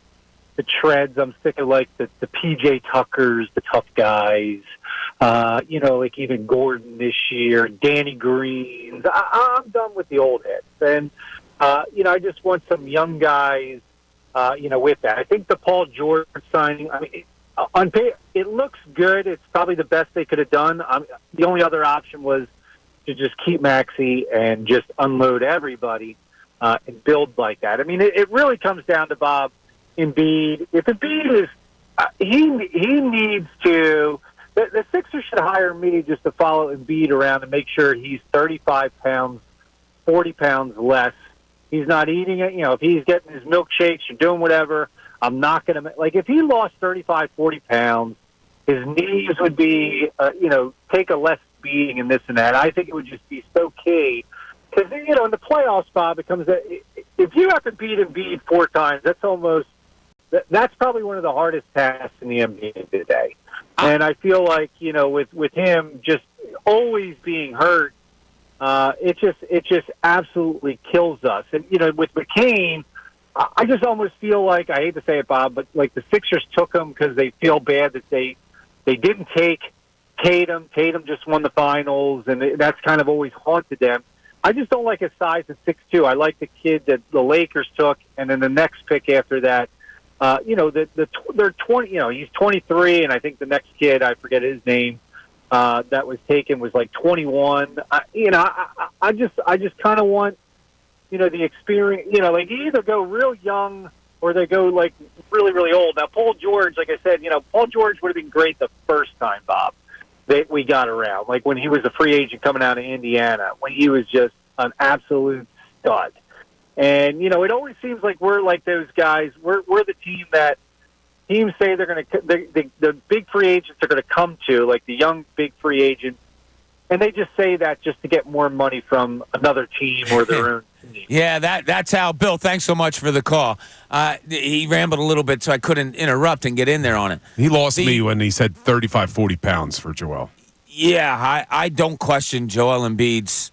treads. I'm sick of, like, the P.J. Tuckers, the tough guys, like even Gordon this year, Danny Greens. I'm done with the old heads. And, I just want some young guys, with that. I think the Paul George signing, on paper, it looks good. It's probably the best they could have done. The only other option was to just keep Maxey and just unload everybody and build like that. It really comes down to Bob Embiid. If Embiid is, he needs to. The Sixers should hire me just to follow Embiid around and make sure he's 35 pounds, 40 pounds less. He's not eating it. If he's getting his milkshakes or doing whatever, I'm not going to – if he lost 35, 40 pounds, his knees would be, take a less beating and this and that. I think it would just be so key. Because, in the playoffs, Bob, it comes – if you have to beat Embiid 4 times, that's probably one of the hardest tasks in the NBA today. And I feel like, with him just always being hurt, it just absolutely kills us. And, with McCain, I just almost feel like, I hate to say it, Bob, but like the Sixers took him because they feel bad that they didn't take Tatum. Tatum just won the finals, and that's kind of always haunted them. I just don't like his size at 6'2". I like the kid that the Lakers took, and then the next pick after that, they're 20. He's 23, and I think the next kid, I forget his name, that was taken was like 21. I just kind of want, the experience. You either go real young or they go like really, really old. Now, Paul George, like I said, Paul George would have been great the first time, Bob, that we got around. Like when he was a free agent coming out of Indiana, when he was just an absolute stud. And, it always seems like we're like those guys. We're the team that teams say they're going to, the big free agents are going to come to, like the young big free agents, and they just say that just to get more money from another team or their own team. Yeah, that's how. Bill, thanks so much for the call. He rambled a little bit, so I couldn't interrupt and get in there on it. He lost me when he said 35, 40 pounds for Joel. Yeah, I don't question Joel Embiid's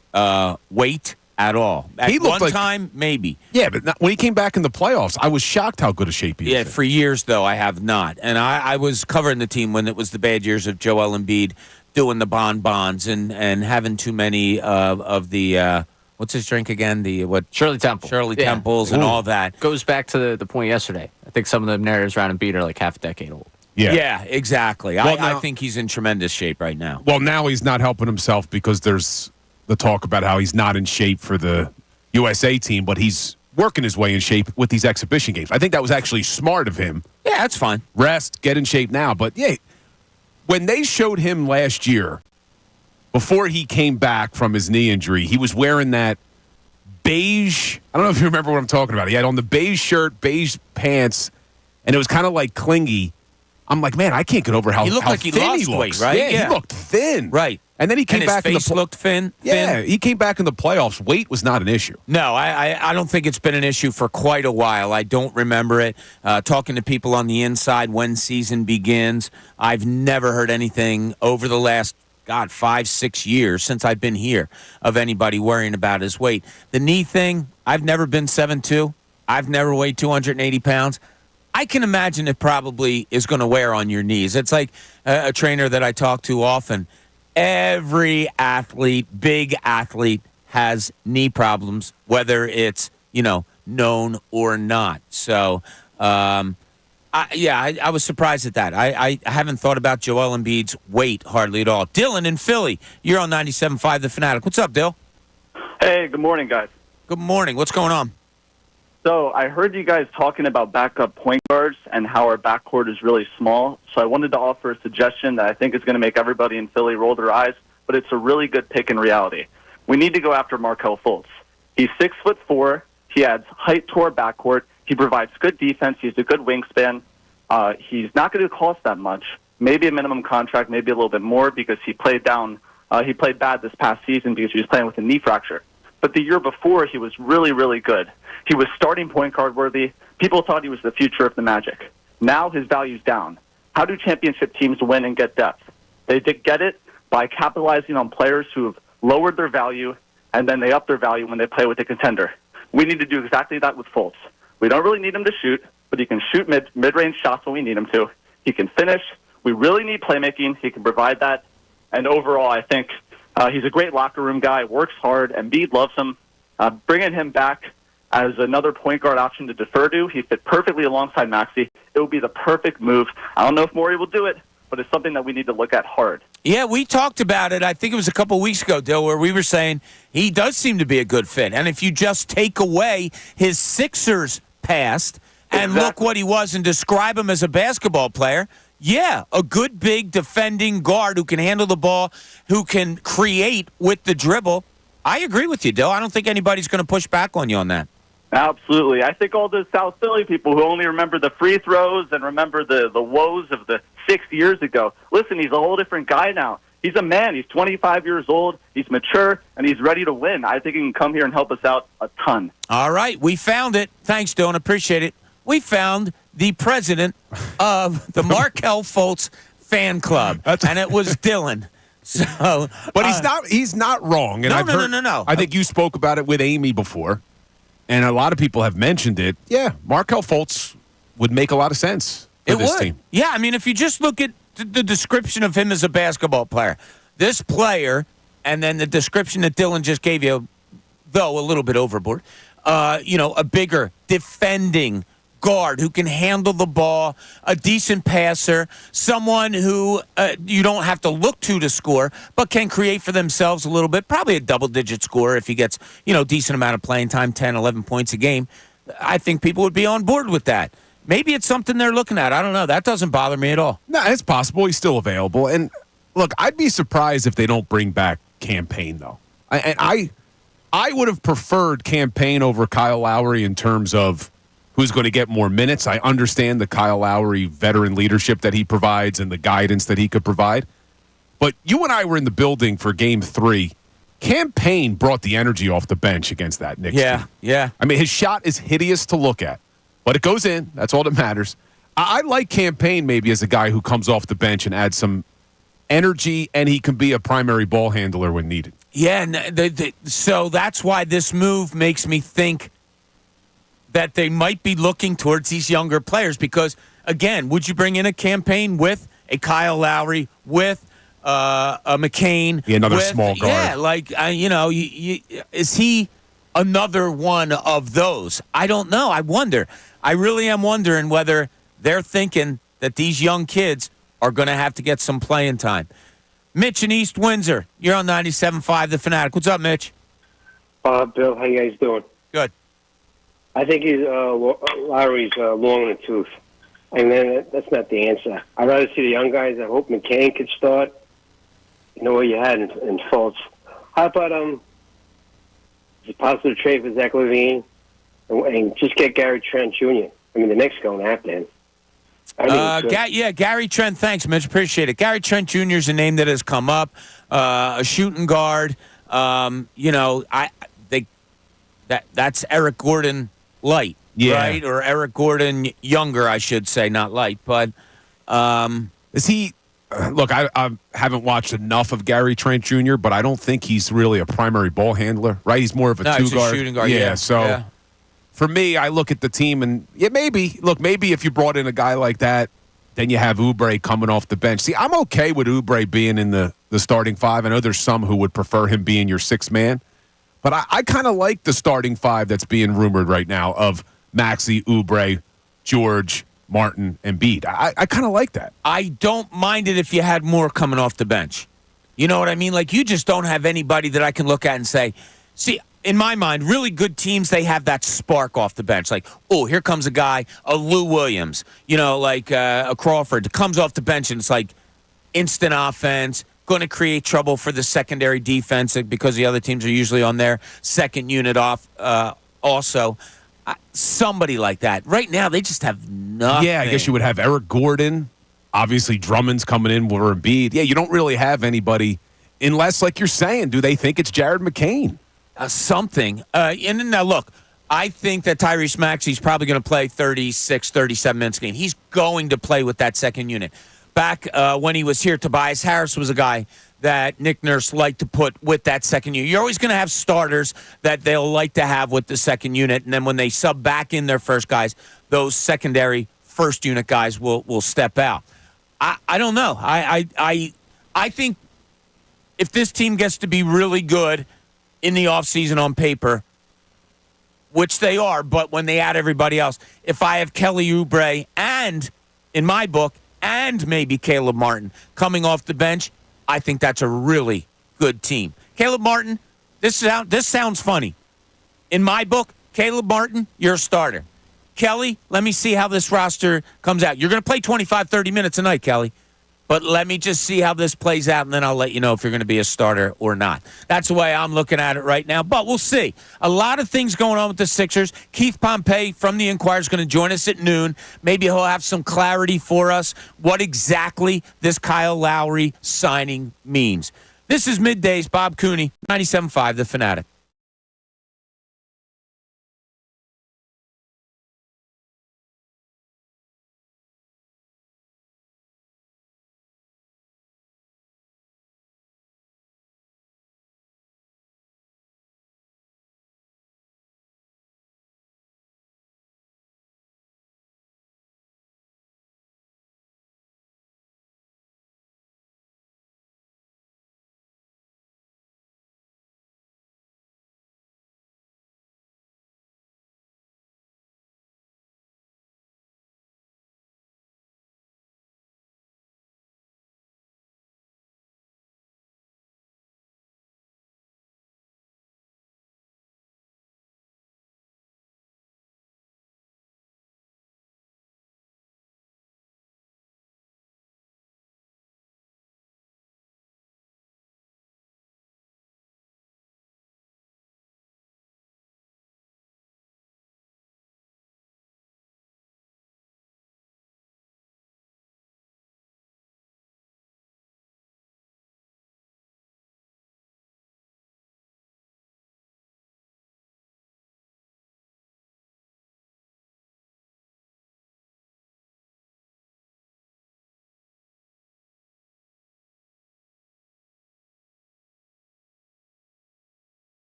weight at all. At he looked one time, maybe. Yeah, but when he came back in the playoffs, I was shocked how good a shape he was. Yeah, for years, though, I have not. And I was covering the team when it was the bad years of Joel Embiid doing the bonbons and having too many of the what's his drink again? Shirley Temple. Temples and all that. Goes back to the point yesterday. I think some of the narratives around Embiid are like half a decade old. Yeah, exactly. Well, I think he's in tremendous shape right now. Well, now he's not helping himself because there's the talk about how he's not in shape for the USA team, but he's working his way in shape with these exhibition games. I think that was actually smart of him. Yeah, that's fine. Rest, get in shape now. But, yeah, when they showed him last year, before he came back from his knee injury, he was wearing that beige, I don't know if you remember what I'm talking about. He had on the beige shirt, beige pants, and it was kind of like clingy. I'm like, man, I can't get over how, he looked how like he thin lost he weight, looks. right? Yeah, he looked thin. Right. And then he came and back his in face the looked thin. Yeah, he came back in the playoffs. Weight was not an issue. No, I don't think it's been an issue for quite a while. I don't remember it. Talking to people on the inside when season begins, I've never heard anything over the last 5-6 years since I've been here of anybody worrying about his weight. The knee thing, I've never been 7'2". I've never weighed 280 pounds. I can imagine it probably is going to wear on your knees. It's like a trainer that I talk to often. Every athlete, big athlete, has knee problems, whether it's, known or not. So, I was surprised at that. I haven't thought about Joel Embiid's weight hardly at all. Dylan in Philly, you're on 97.5 The Fanatic. What's up, Dill? Hey, good morning, guys. Good morning. What's going on? So I heard you guys talking about backup point guards and how our backcourt is really small. So I wanted to offer a suggestion that I think is going to make everybody in Philly roll their eyes, but it's a really good pick in reality. We need to go after Markelle Fultz. He's 6'4". He adds height to our backcourt. He provides good defense. He's a good wingspan. He's not going to cost that much. Maybe a minimum contract, maybe a little bit more because he played down. He played bad this past season because he was playing with a knee fracture. But the year before, he was really, really good. He was starting point guard worthy. People thought he was the future of the Magic. Now his value's down. How do championship teams win and get depth? They get it by capitalizing on players who have lowered their value, and then they up their value when they play with a contender. We need to do exactly that with Fultz. We don't really need him to shoot, but he can shoot mid-range shots when we need him to. He can finish. We really need playmaking. He can provide that. And overall, I think he's a great locker room guy, works hard. Embiid loves him. Bringing him back as another point guard option to defer to, he fit perfectly alongside Maxey. It would be the perfect move. I don't know if Morey will do it, but it's something that we need to look at hard. Yeah, we talked about it, I think it was a couple weeks ago, Dill, where we were saying he does seem to be a good fit. And if you just take away his Sixers past and look what he was and describe him as a basketball player, yeah, a good big defending guard who can handle the ball, who can create with the dribble. I agree with you, Dill. I don't think anybody's going to push back on you on that. Absolutely. I think all the South Philly people who only remember the free throws and remember the woes of the 6 years ago, listen, he's a whole different guy now. He's a man. He's 25 years old. He's mature, and he's ready to win. I think he can come here and help us out a ton. All right. We found it. Thanks, Dylan. Appreciate it. We found the president of the Markelle Fultz fan club, and it was Dylan. So, but he's not wrong. And No. I think you spoke about it with Amy before, and a lot of people have mentioned it. Yeah, Markelle Fultz would make a lot of sense for this team. Yeah, I mean, if you just look at the description of him as a basketball player, this player, and then the description that Dylan just gave you, though a little bit overboard, a bigger defending guard who can handle the ball, a decent passer, someone who you don't have to look to score, but can create for themselves a little bit, probably a double-digit scorer if he gets, decent amount of playing time, 10, 11 points a game. I think people would be on board with that. Maybe it's something they're looking at. I don't know. That doesn't bother me at all. No, it's possible. He's still available. And, look, I'd be surprised if they don't bring back Campaign, though. I would have preferred Campaign over Kyle Lowry in terms of who's going to get more minutes. I understand the Kyle Lowry veteran leadership that he provides and the guidance that he could provide. But you and I were in the building for Game 3. Campaign brought the energy off the bench against that Knicks team. Yeah. I mean, his shot is hideous to look at, but it goes in. That's all that matters. I like Campaign maybe as a guy who comes off the bench and adds some energy, and he can be a primary ball handler when needed. Yeah, and so that's why this move makes me think that they might be looking towards these younger players because, again, would you bring in a Campaign with a Kyle Lowry, with a McCain? Yeah, another small guard. Yeah, is he another one of those? I don't know. I wonder. I really am wondering whether they're thinking that these young kids are going to have to get some playing time. Mitch in East Windsor, you're on 97.5 The Fanatic. What's up, Mitch? Bill, how you guys doing? Good. I think Lowry's long in the tooth. And then that's not the answer. I'd rather see the young guys. I hope McCain could start. You know what you had in Fultz. How about is it possible to trade for Zach LaVine and just get Gary Trent Jr.? I mean, the Knicks going after him. Gary Trent. Thanks, Mitch. Appreciate it. Gary Trent Jr. is a name that has come up. A shooting guard. That's Eric Gordon light, right? Or Eric Gordon younger, I should say, not light. But is he? Look, I haven't watched enough of Gary Trent Jr., but I don't think he's really a primary ball handler, right? He's more of a two-guard. He's a shooting guard. Yeah. for me, I look at the team and maybe if you brought in a guy like that, then you have Oubre coming off the bench. See, I'm okay with Oubre being in the starting five. I know there's some who would prefer him being your sixth man, but I kind of like the starting five that's being rumored right now of Maxey, Oubre, George, Martin, and Embiid. I kind of like that. I don't mind it if you had more coming off the bench. You know what I mean? Like, you just don't have anybody that I can look at and say, see, in my mind, really good teams, they have that spark off the bench. Like, oh, here comes a guy, a Lou Williams, like a Crawford, comes off the bench, and it's like instant offense, going to create trouble for the secondary defense because the other teams are usually on their second unit off also. Somebody like that. Right now, they just have nothing. Yeah, I guess you would have Eric Gordon. Obviously, Drummond's coming in for Embiid. Yeah, you don't really have anybody unless, like you're saying, do they think it's Jared McCain? Something. And now, look, I think that Tyrese Maxey's probably going to play 36, 37 minutes a game. He's going to play with that second unit. Back when he was here, Tobias Harris was a guy that Nick Nurse liked to put with that second unit. You're always going to have starters that they'll like to have with the second unit, and then when they sub back in their first guys, those secondary first unit guys will step out. I don't know. I think if this team gets to be really good in the offseason on paper, which they are, but when they add everybody else, if I have Kelly Oubre and, in my book, and maybe Caleb Martin coming off the bench, I think that's a really good team. Caleb Martin, this sounds funny. In my book, Caleb Martin, you're a starter. Kelly, let me see how this roster comes out. You're going to play 25, 30 minutes a night, Kelly. But let me just see how this plays out, and then I'll let you know if you're going to be a starter or not. That's the way I'm looking at it right now. But we'll see. A lot of things going on with the Sixers. Keith Pompei from the Inquirer is going to join us at noon. Maybe he'll have some clarity for us what exactly this Kyle Lowry signing means. This is Middays. Bob Cooney, 97.5 The Fanatic.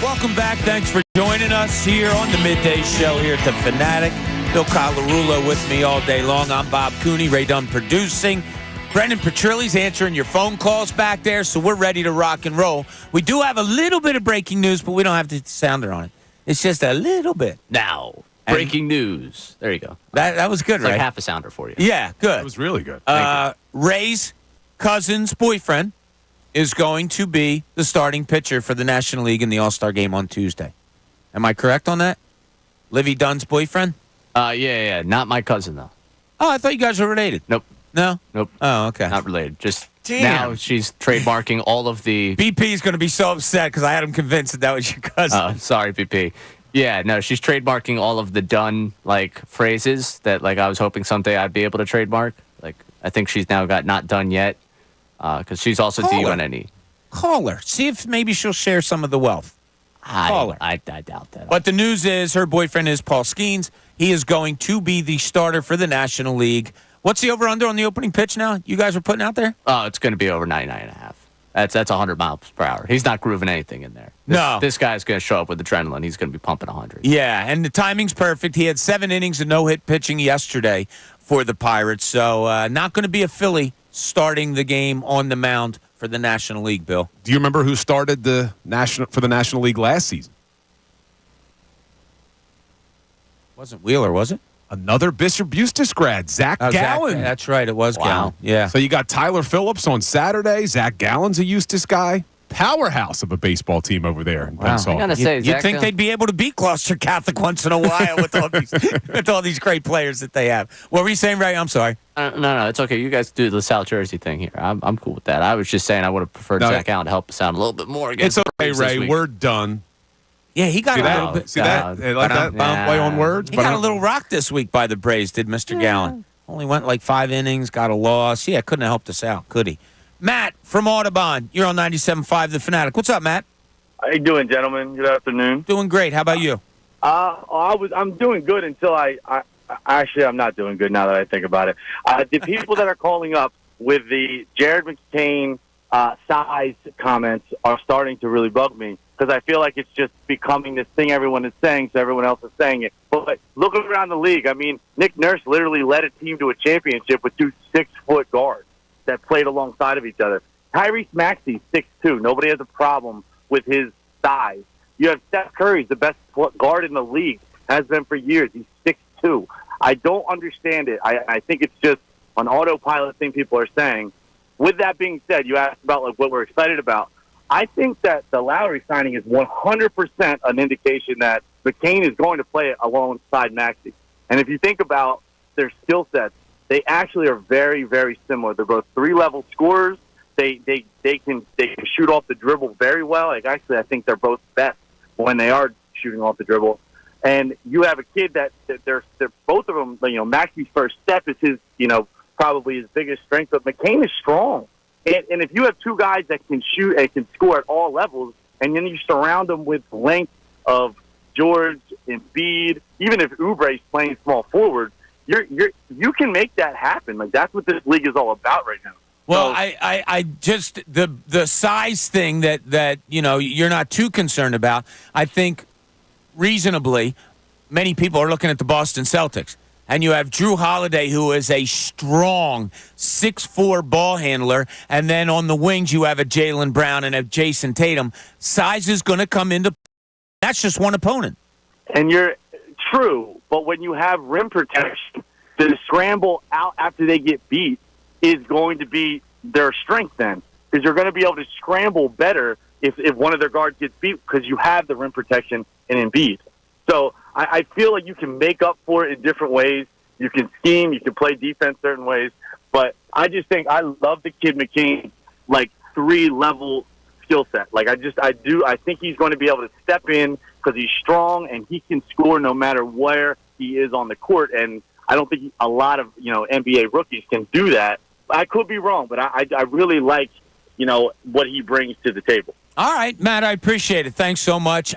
Welcome back. Thanks for joining us here on the Midday Show here at the Fanatic. Bill Colarulo with me all day long. I'm Bob Cooney, Ray Dunn producing. Brendan Petrilli's answering your phone calls back there, so we're ready to rock and roll. We do have a little bit of breaking news, but we don't have the sounder on it. It's just a little bit. Now, breaking news. There you go. That was good, It's right? like half a sounder for you. Yeah, good. That was really good. Ray's cousin's boyfriend is going to be the starting pitcher for the National League in the All-Star game on Tuesday. Am I correct on that? Livy Dunn's boyfriend? Yeah. Not my cousin, though. Oh, I thought you guys were related. Nope. No? Nope. Oh, okay. Not related. Just Damn. now she's trademarking all of the... BP is going to be so upset because I had him convinced that was your cousin. Sorry, BP. Yeah, no, she's trademarking all of the Dunn, phrases that, I was hoping someday I'd be able to trademark. I think she's now got not done yet because she's also D-U-N-N-E. Call her. See if maybe she'll share some of the wealth. Call her. I doubt that. But the news is her boyfriend is Paul Skeens. He is going to be the starter for the National League. What's the over-under on the opening pitch now you guys are putting out there? Oh, it's going to be over 99.5. That's 100 miles per hour. He's not grooving anything in there. This guy's going to show up with adrenaline. He's going to be pumping 100. Yeah, and the timing's perfect. He had 7 innings of no-hit pitching yesterday for the Pirates. So not going to be a Philly starting the game on the mound for the National League, Bill. Do you remember who started for the National League last season? Wasn't Wheeler, was it? Another Bishop Eustace grad, Zach Gallen. That's right, it was Gallen. Yeah. So you got Tyler Phillips on Saturday. Zach Gallen's a Eustace guy. Powerhouse of a baseball team over there in Pensacola. I gotta say, You'd think they'd be able to beat Gloucester Catholic once in a while with all these great players that they have. What were you saying, Ray? I'm sorry. No, it's okay. You guys do the South Jersey thing here. I'm cool with that. I was just saying I would have preferred Zach Allen to help us out a little bit more. It's okay, Ray. We're done. Yeah, he got a little bit. See that? Like that play on words? He got a little rock this week by the Braves, did Mr. Gallen. Only went 5 innings, got a loss. Yeah, couldn't have helped us out, could he? Matt from Audubon, you're on 97.5 The Fanatic. What's up, Matt? How you doing, gentlemen? Good afternoon. Doing great. How about you? I'm doing good until actually, I'm not doing good now that I think about it. The people that are calling up with the Jared McCain size comments are starting to really bug me because I feel like it's just becoming this thing everyone is saying, so everyone else is saying it. But look around the league. I mean, Nick Nurse literally led a team to a championship with 2 6-foot guards that played alongside of each other. Tyrese Maxey, 6'2". Nobody has a problem with his size. You have Steph Curry, the best guard in the league, has been for years. He's 6'2". I don't understand it. I think it's just an autopilot thing people are saying. With that being said, you asked about what we're excited about. I think that the Lowry signing is 100% an indication that McCain is going to play alongside Maxey. And if you think about their skill sets, they actually are very, very similar. They're both 3-level scorers. They can shoot off the dribble very well. Actually, I think they're both best when they are shooting off the dribble. And you have a kid that they're both of them. Maxey's first step is his probably his biggest strength, but McCain is strong. And if you have 2 guys that can shoot and can score at all levels, and then you surround them with length of George, Embiid, even if Oubre's playing small forward, you can make that happen. That's what this league is all about right now. Well, I just the size thing that you're not too concerned about. I think reasonably many people are looking at the Boston Celtics. And you have Drew Holiday, who is a strong 6'4" ball handler. And then on the wings, you have a Jaylen Brown and a Jason Tatum. Size is going to come into play. That's just one opponent. And you're true. But when you have rim protection, the scramble out after they get beat is going to be their strength then. Because you're going to be able to scramble better if one of their guards gets beat because you have the rim protection in Embiid. So I feel like you can make up for it in different ways. You can scheme, you can play defense certain ways. But I just think I love the kid McCain, 3-level skill set. I think he's going to be able to step in because he's strong and he can score no matter where he is on the court. And I don't think a lot of NBA rookies can do that. I could be wrong, but I really like what he brings to the table. All right, Matt, I appreciate it. Thanks so much.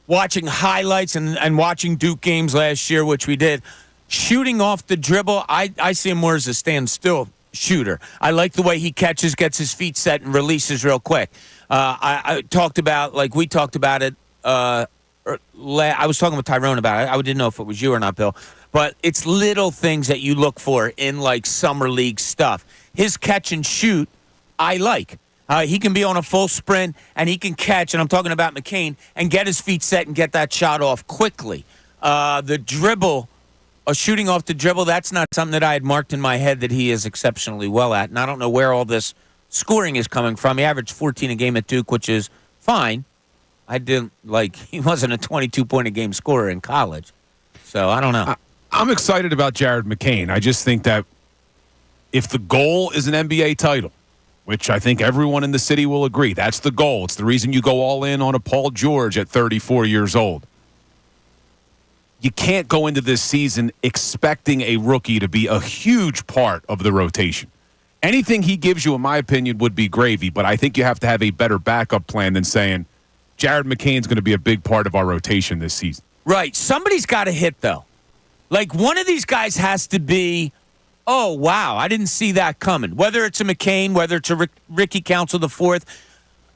Watching highlights and watching Duke games last year, which we did, shooting off the dribble, I see him more as a standstill shooter. I like the way he catches, gets his feet set, and releases real quick. I talked about, like we talked about it. I was talking with Tyrone about it. I didn't know if it was you or not, Bill. But it's little things that you look for in like summer league stuff. His catch and shoot, I like. He can be on a full sprint and he can catch, and I'm talking about McCain, and get his feet set and get that shot off quickly. The dribble, shooting off the dribble, that's not something that I had marked in my head that he is exceptionally well at. And I don't know where all this scoring is coming from. He averaged 14 a game at Duke, which is fine. He wasn't a 22-point-a-game scorer in college. So I don't know. I'm excited about Jared McCain. I just think that if the goal is an NBA title, which I think everyone in the city will agree, that's the goal. It's the reason you go all in on a Paul George at 34 years old. You can't go into this season expecting a rookie to be a huge part of the rotation. Anything he gives you, in my opinion, would be gravy, but I think you have to have a better backup plan than saying Jared McCain's going to be a big part of our rotation this season. Right. Somebody's got to hit, though. Like, one of these guys has to be, oh, wow, I didn't see that coming. Whether it's a McCain, whether it's a Ricky Council IV.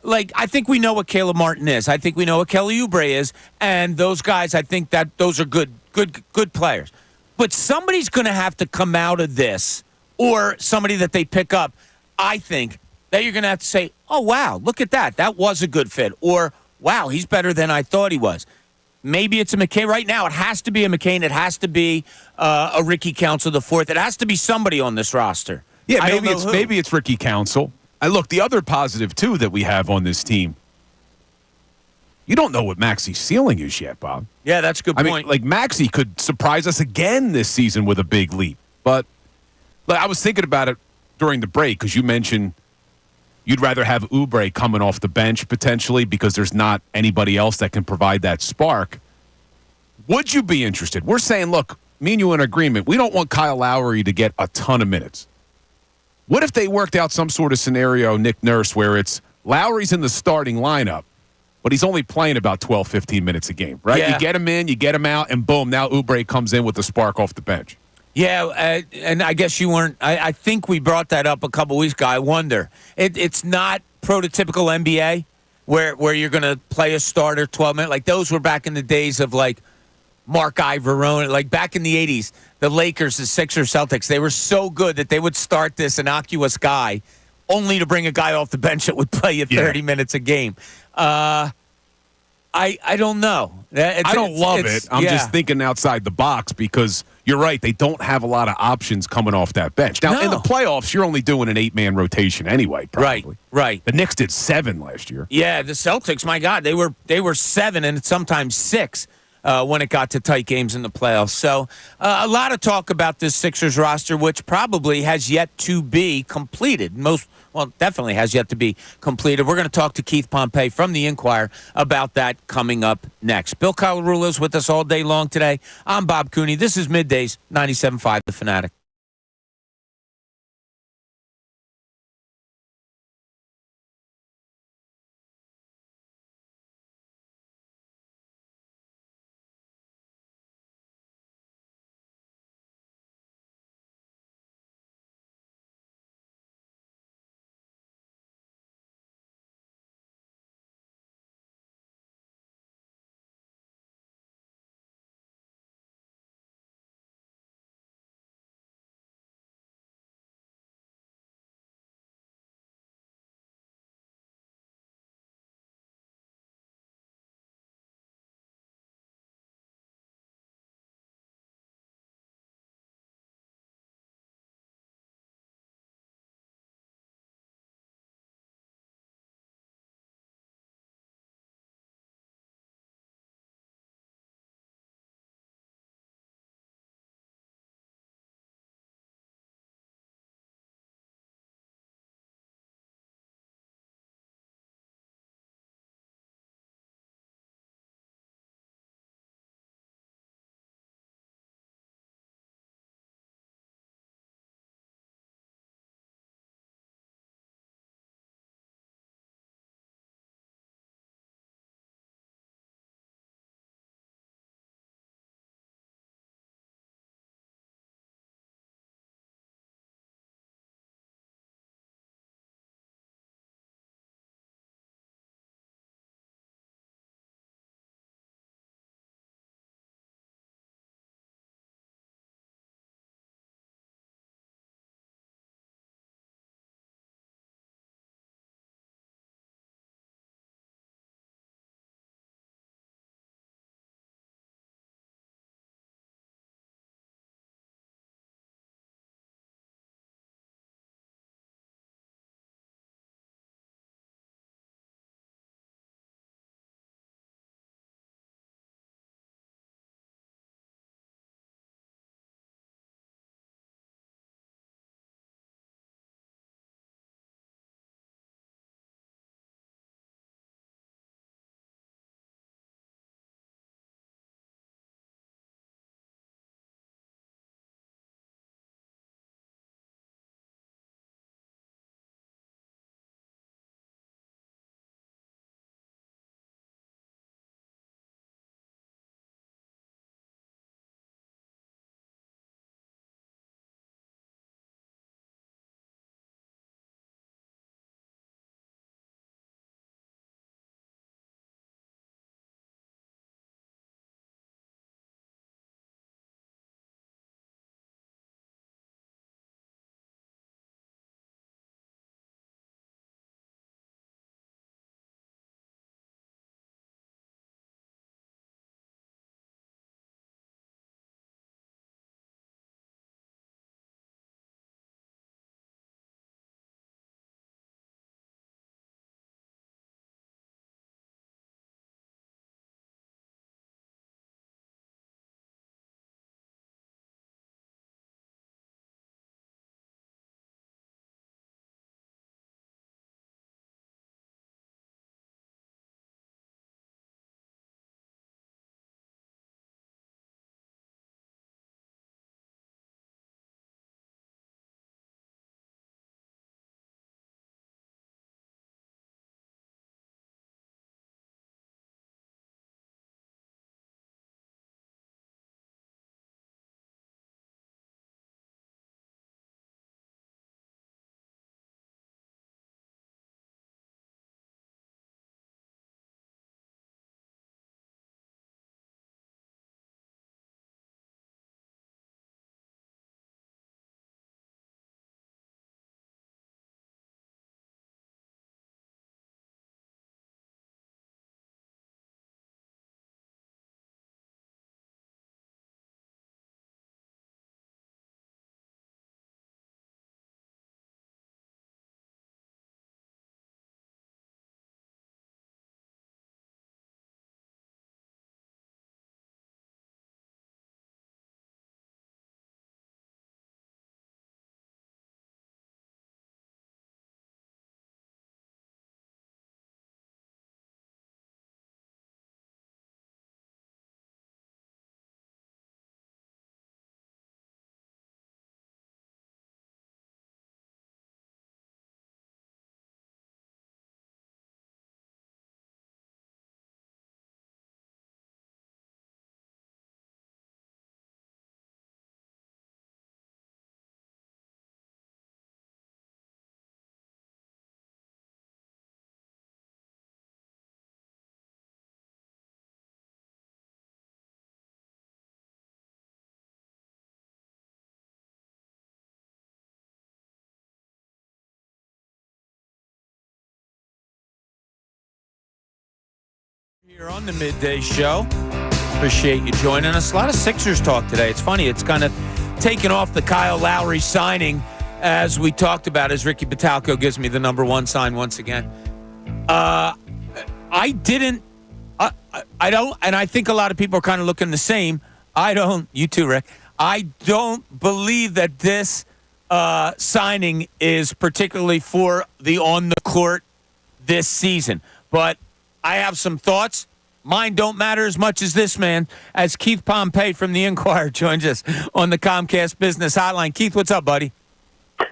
Like, I think we know what Caleb Martin is. I think we know what Kelly Oubre is. And those guys, I think that those are good players. But somebody's going to have to come out of this, or somebody that they pick up, I think, that you're going to have to say, oh, wow, look at that. That was a good fit. Or, wow, he's better than I thought he was. Maybe it's a McCain. Right now, it has to be a McCain. It has to be a Ricky Council IV. It has to be somebody on this roster. Yeah, maybe it's Ricky Council. And look, the other positive, too, that we have on this team, you don't know what Maxi's ceiling is yet, Bob. Yeah, that's a good point. I mean, like, Maxi could surprise us again this season with a big leap. But I was thinking about it during the break because you mentioned you'd rather have Oubre coming off the bench potentially because there's not anybody else that can provide that spark. Would you be interested? We're saying, look, me and you in agreement. We don't want Kyle Lowry to get a ton of minutes. What if they worked out some sort of scenario, Nick Nurse, where it's Lowry's in the starting lineup, but he's only playing about 12, 15 minutes a game, right? Yeah. You get him in, you get him out, and boom, now Oubre comes in with the spark off the bench. Yeah, and I guess you weren't. I think we brought that up a couple weeks ago. I wonder. It's not prototypical NBA where you're going to play a starter 12 minutes. Like those were back in the days of like Mark Iverone. Like back in the 80s, the Lakers, the Sixers, Celtics, they were so good that they would start this innocuous guy only to bring a guy off the bench that would play you 30 minutes a game. I don't know. I don't love it. I'm just thinking outside the box because you're right. They don't have a lot of options coming off that bench. Now, in the playoffs, you're only doing an 8-man rotation anyway, probably. Right. The Knicks did 7 last year. Yeah, the Celtics, my God, they were 7 and sometimes 6 when it got to tight games in the playoffs. So a lot of talk about this Sixers roster, which probably has yet to be completed. Definitely has yet to be completed. We're going to talk to Keith Pompei from the Inquirer about that coming up next. Bill Colarulo is with us all day long today. I'm Bob Cooney. This is Middays, 97.5 The Fanatic. Here on the Midday Show. Appreciate you joining us. A lot of Sixers talk today. It's funny. It's kind of taken off the Kyle Lowry signing as we talked about, as Ricky Batalco gives me the number one sign once again. I don't, and I think a lot of people are kind of looking the same. You too, Rick. I don't believe that this signing is particularly for the on the court this season. But I have some thoughts. Mine don't matter as much as this man, as Keith Pompei from the Inquirer joins us on the Comcast Business Hotline. Keith, what's up, buddy?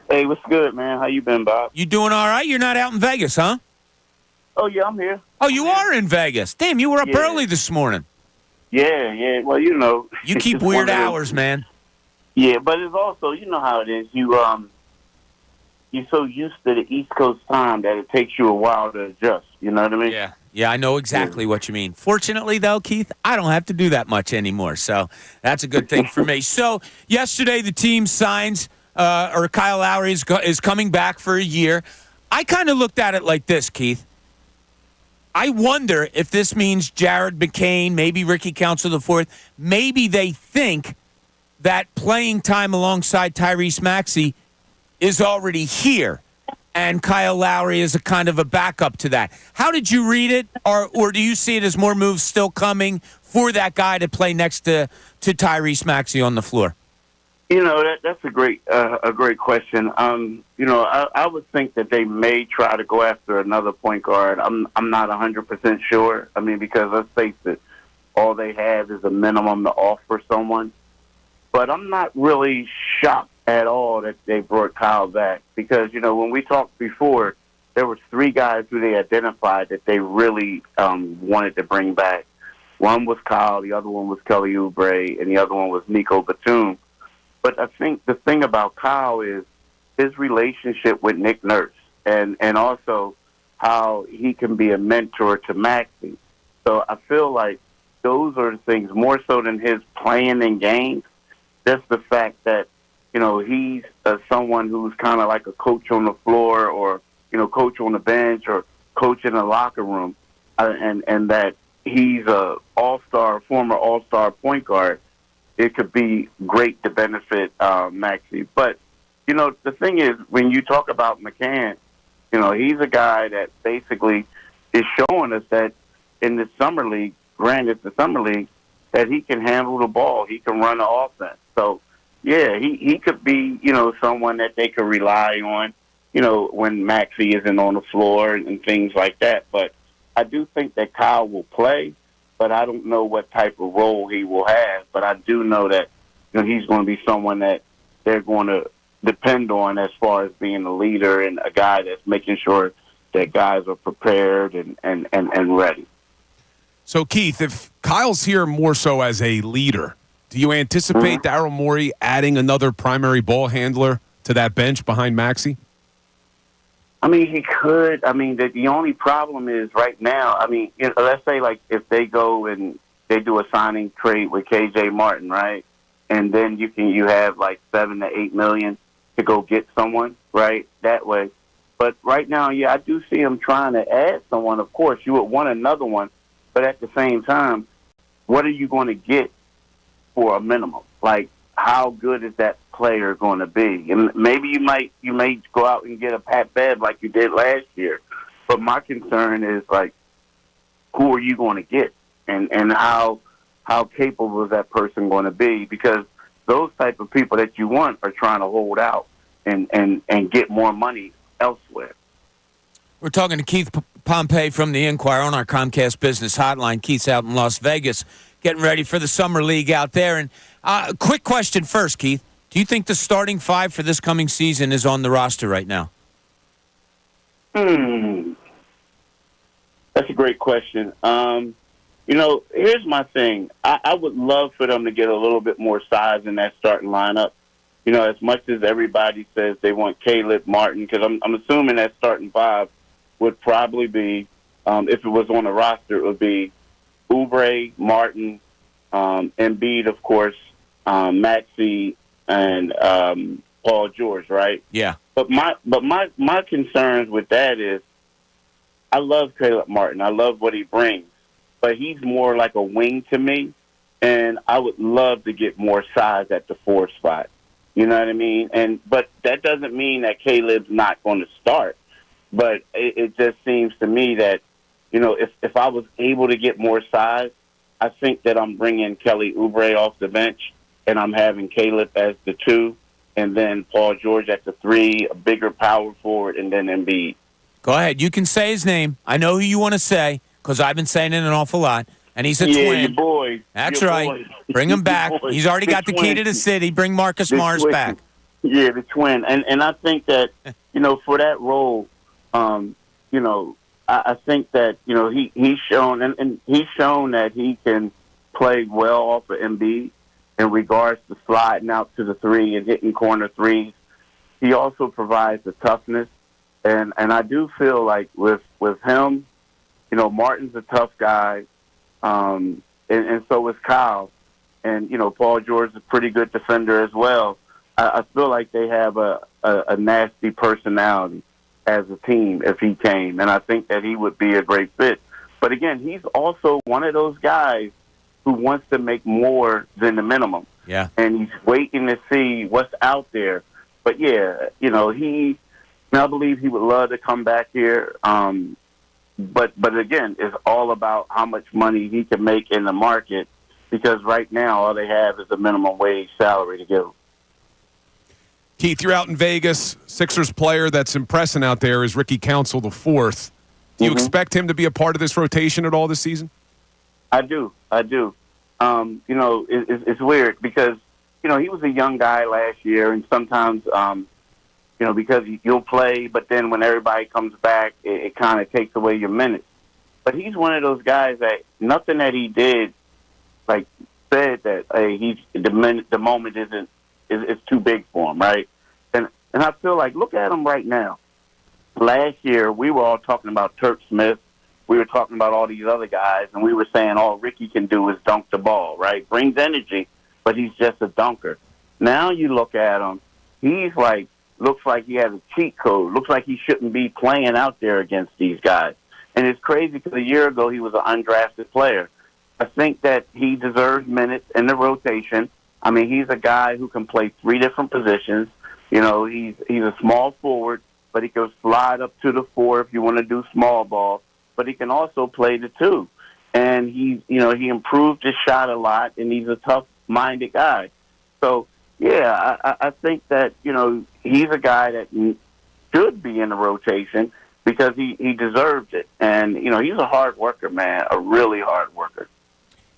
Hey, what's good, man? How you been, Bob? You doing all right? You're not out in Vegas, huh? Oh, yeah, I'm here. Oh, you are in Vegas. Damn, you were up early this morning. Yeah. Well, you know. You keep weird hours, man. Yeah, but it's also, you know how it is. You're so used to the East Coast time that it takes you a while to adjust. You know what I mean? Yeah, I know exactly what you mean. Fortunately, though, Keith, I don't have to do that much anymore, so that's a good thing for me. So yesterday, the team signs, or Kyle Lowry is coming back for a year. I kind of looked at it like this, Keith. I wonder if this means Jared McCain, maybe Ricky Council IV, maybe they think that playing time alongside Tyrese Maxey is already here, and Kyle Lowry is a kind of a backup to that. How did you read it, or do you see it as more moves still coming for that guy to play next to Tyrese Maxey on the floor? You know, that's a great question. You know, I would think that they may try to go after another point guard. I'm not 100% sure. I mean, because let's face it, all they have is a minimum to offer someone. But I'm not really shocked at all that they brought Kyle back because, you know, when we talked before, there were three guys who they identified that they really wanted to bring back. One was Kyle, the other one was Kelly Oubre, and the other one was Nico Batum. But I think the thing about Kyle is his relationship with Nick Nurse and also how he can be a mentor to Maxey. So I feel like those are the things more so than his playing in games. Just the fact that, you know, he's someone who's kind of like a coach on the floor or, you know, coach on the bench or coach in the locker room, and that he's a former all-star point guard. It could be great to benefit Maxey. But, you know, the thing is, when you talk about McCain, you know, he's a guy that basically is showing us that in the summer league, granted the summer league, that he can handle the ball. He can run the offense. So, yeah, he could be, you know, someone that they could rely on, you know, when Maxey isn't on the floor and things like that. But I do think that Kyle will play, but I don't know what type of role he will have. But I do know that, you know, he's going to be someone that they're going to depend on as far as being a leader and a guy that's making sure that guys are prepared and ready. So, Keith, if Kyle's here more so as a leader, do you anticipate Daryl Morey adding another primary ball handler to that bench behind Maxey? I mean, he could. I mean, the only problem is right now, I mean, you know, let's say, like, if they go and they do a signing trade with K.J. Martin, right, and then you have, like, $7 to $8 million to go get someone, right, that way. But right now, yeah, I do see him trying to add someone. Of course, you would want another one, but at the same time, what are you going to get for a minimum? Like, how good is that player going to be? And maybe you may go out and get a Pat Bev like you did last year. But my concern is, like, who are you going to get? And how capable is that person going to be? Because those type of people that you want are trying to hold out and get more money elsewhere. We're talking to Keith Pompei from the Inquirer on our Comcast Business Hotline. Keith's out in Las Vegas getting ready for the Summer League out there. And quick question first, Keith. Do you think the starting five for this coming season is on the roster right now? That's a great question. You know, here's my thing. I would love for them to get a little bit more size in that starting lineup. You know, as much as everybody says they want Caleb Martin, because I'm assuming that starting five would probably be, if it was on the roster, it would be Oubre, Martin, Embiid, of course, Maxey, and Paul George, right? Yeah. But my concerns with that is I love Caleb Martin. I love what he brings. but he's more like a wing to me, and I would love to get more size at the 4 spot. You know what I mean? But that doesn't mean that Caleb's not going to start. But it just seems to me that, if I was able to get more size, I think that I'm bringing Kelly Oubre off the bench, and I'm having Caleb as the 2, and then Paul George at the 3, a bigger power forward, and then Embiid. Go ahead. You can say his name. I know who you want to say because I've been saying it an awful lot. And he's a twin. Your boy. That's your right. boy. Bring him back. He's already got the key to the city. Bring Marcus Morris back. Yeah, the twin. And I think that, for that role, I think that, he's shown, and he's shown that he can play well off of Embiid in regards to sliding out to the 3 and hitting corner threes. He also provides the toughness. And I do feel like with him, Martin's a tough guy. And so is Kyle. And, Paul George is a pretty good defender as well. I feel like they have a nasty personality as a team if he came. And I think that he would be a great fit. But, again, he's also one of those guys who wants to make more than the minimum. Yeah. And he's waiting to see what's out there. But, yeah, I believe he would love to come back here. But again, it's all about how much money he can make in the market because right now all they have is a minimum wage salary to give. Keith, you're out in Vegas. Sixers player that's impressing out there is Ricky Council IV. Do you expect him to be a part of this rotation at all this season? I do. It's weird because, he was a young guy last year, and sometimes, because you'll play, but then when everybody comes back, it kind of takes away your minutes. But he's one of those guys that nothing that he did, said that the moment is too big for him, right? And I feel like, look at him right now. Last year, we were all talking about Turk Smith. We were talking about all these other guys, and we were saying all Ricky can do is dunk the ball, right? Brings energy, but he's just a dunker. Now you look at him, looks like he has a cheat code. Looks like he shouldn't be playing out there against these guys. And it's crazy because a year ago he was an undrafted player. I think that he deserves minutes in the rotation. I mean, he's a guy who can play 3 different positions. He's a small forward, but he can slide up to the 4 if you want to do small ball. But he can also play the 2. And he improved his shot a lot, and he's a tough-minded guy. So, yeah, I think that, he's a guy that should be in the rotation because he deserves it. And, he's a hard worker, man, a really hard worker.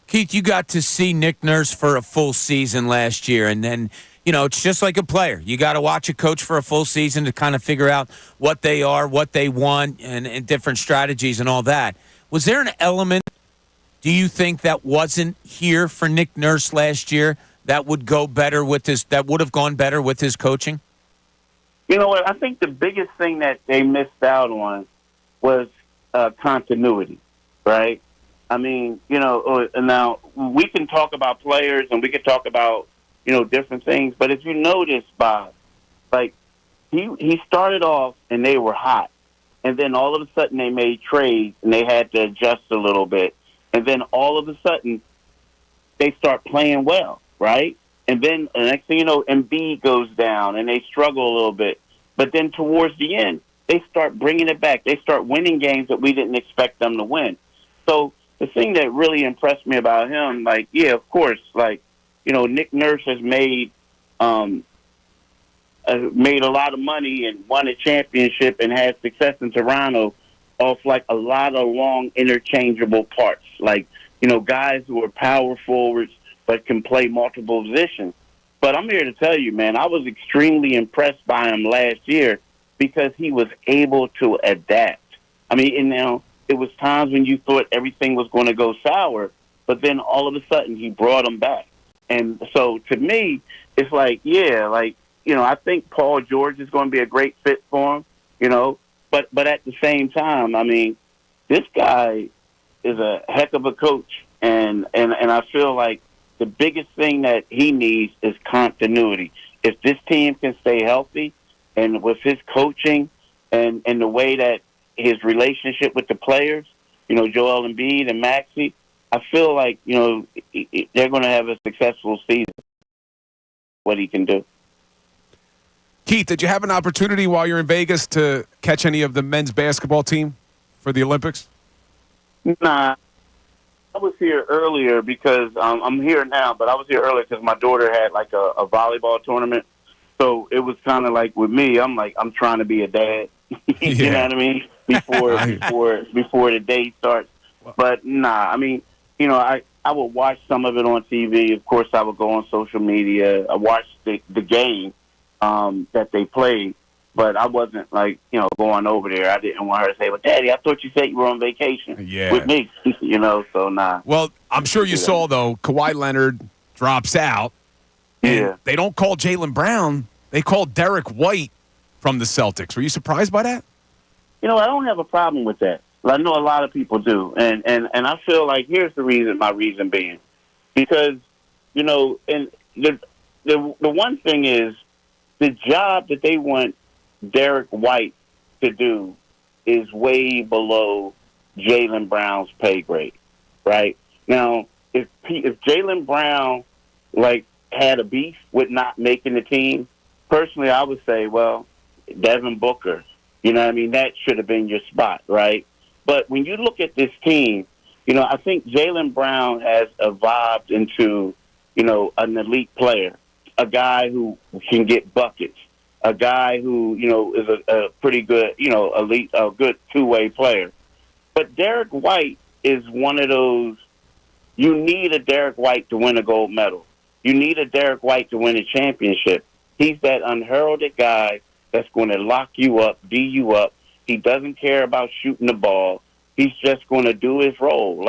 Keith, you got to see Nick Nurse for a full season last year, and then, it's just like a player. You got to watch a coach for a full season to kind of figure out what they are, what they want, and different strategies and all that. Was there an element, do you think, that wasn't here for Nick Nurse last year that would go better with that would have gone better with his coaching? You know what? I think the biggest thing that they missed out on was continuity, right? I mean, now we can talk about players and we can talk about, different things. But if you notice, Bob, he started off and they were hot. And then all of a sudden they made trades and they had to adjust a little bit. And then all of a sudden they start playing well, right? And then the next thing you know, Embiid goes down and they struggle a little bit. But then towards the end, they start bringing it back. They start winning games that we didn't expect them to win. So the thing that really impressed me about him, of course, Nick Nurse has made a lot of money and won a championship and had success in Toronto off a lot of long interchangeable parts. Guys who are power forwards but can play multiple positions. But I'm here to tell you, man, I was extremely impressed by him last year because he was able to adapt. I mean, it was times when you thought everything was going to go sour, but then all of a sudden he brought them back. And so to me, it's I think Paul George is going to be a great fit for him, but at the same time, I mean, this guy is a heck of a coach. And I feel like the biggest thing that he needs is continuity. If this team can stay healthy and with his coaching and the way that his relationship with the players, Joel Embiid and Maxey, I feel like, they're going to have a successful season, what he can do. Keith, did you have an opportunity while you're in Vegas to catch any of the men's basketball team for the Olympics? Nah. I was here earlier because I'm here now, but I was here earlier because my daughter had like a volleyball tournament. So it was kind of like with me, I'm trying to be a dad. You know what I mean? Before the day starts. But nah, I would watch some of it on TV. Of course, I would go on social media. I watched the game that they played, but I wasn't going over there. I didn't want her to say, "Well, Daddy, I thought you said you were on vacation with me." So nah. Well, I'm sure you saw though, Kawhi Leonard drops out. And they don't call Jaylen Brown. They call Derek White from the Celtics. Were you surprised by that? I don't have a problem with that. I know a lot of people do. And I feel like here's my reason being. Because, and the one thing is the job that they want Derek White to do is way below Jaylen Brown's pay grade, right? Now, if Jaylen Brown, had a beef with not making the team, personally, I would say, well, Devin Booker, that should have been your spot, right? But when you look at this team, I think Jaylen Brown has evolved into, an elite player, a guy who can get buckets, a guy who, is a pretty good, elite, a good two-way player. But Derek White is one of those, you need a Derek White to win a gold medal. You need a Derek White to win a championship. He's that unheralded guy that's going to lock you up, D you up. He doesn't care about shooting the ball. He's just going to do his role.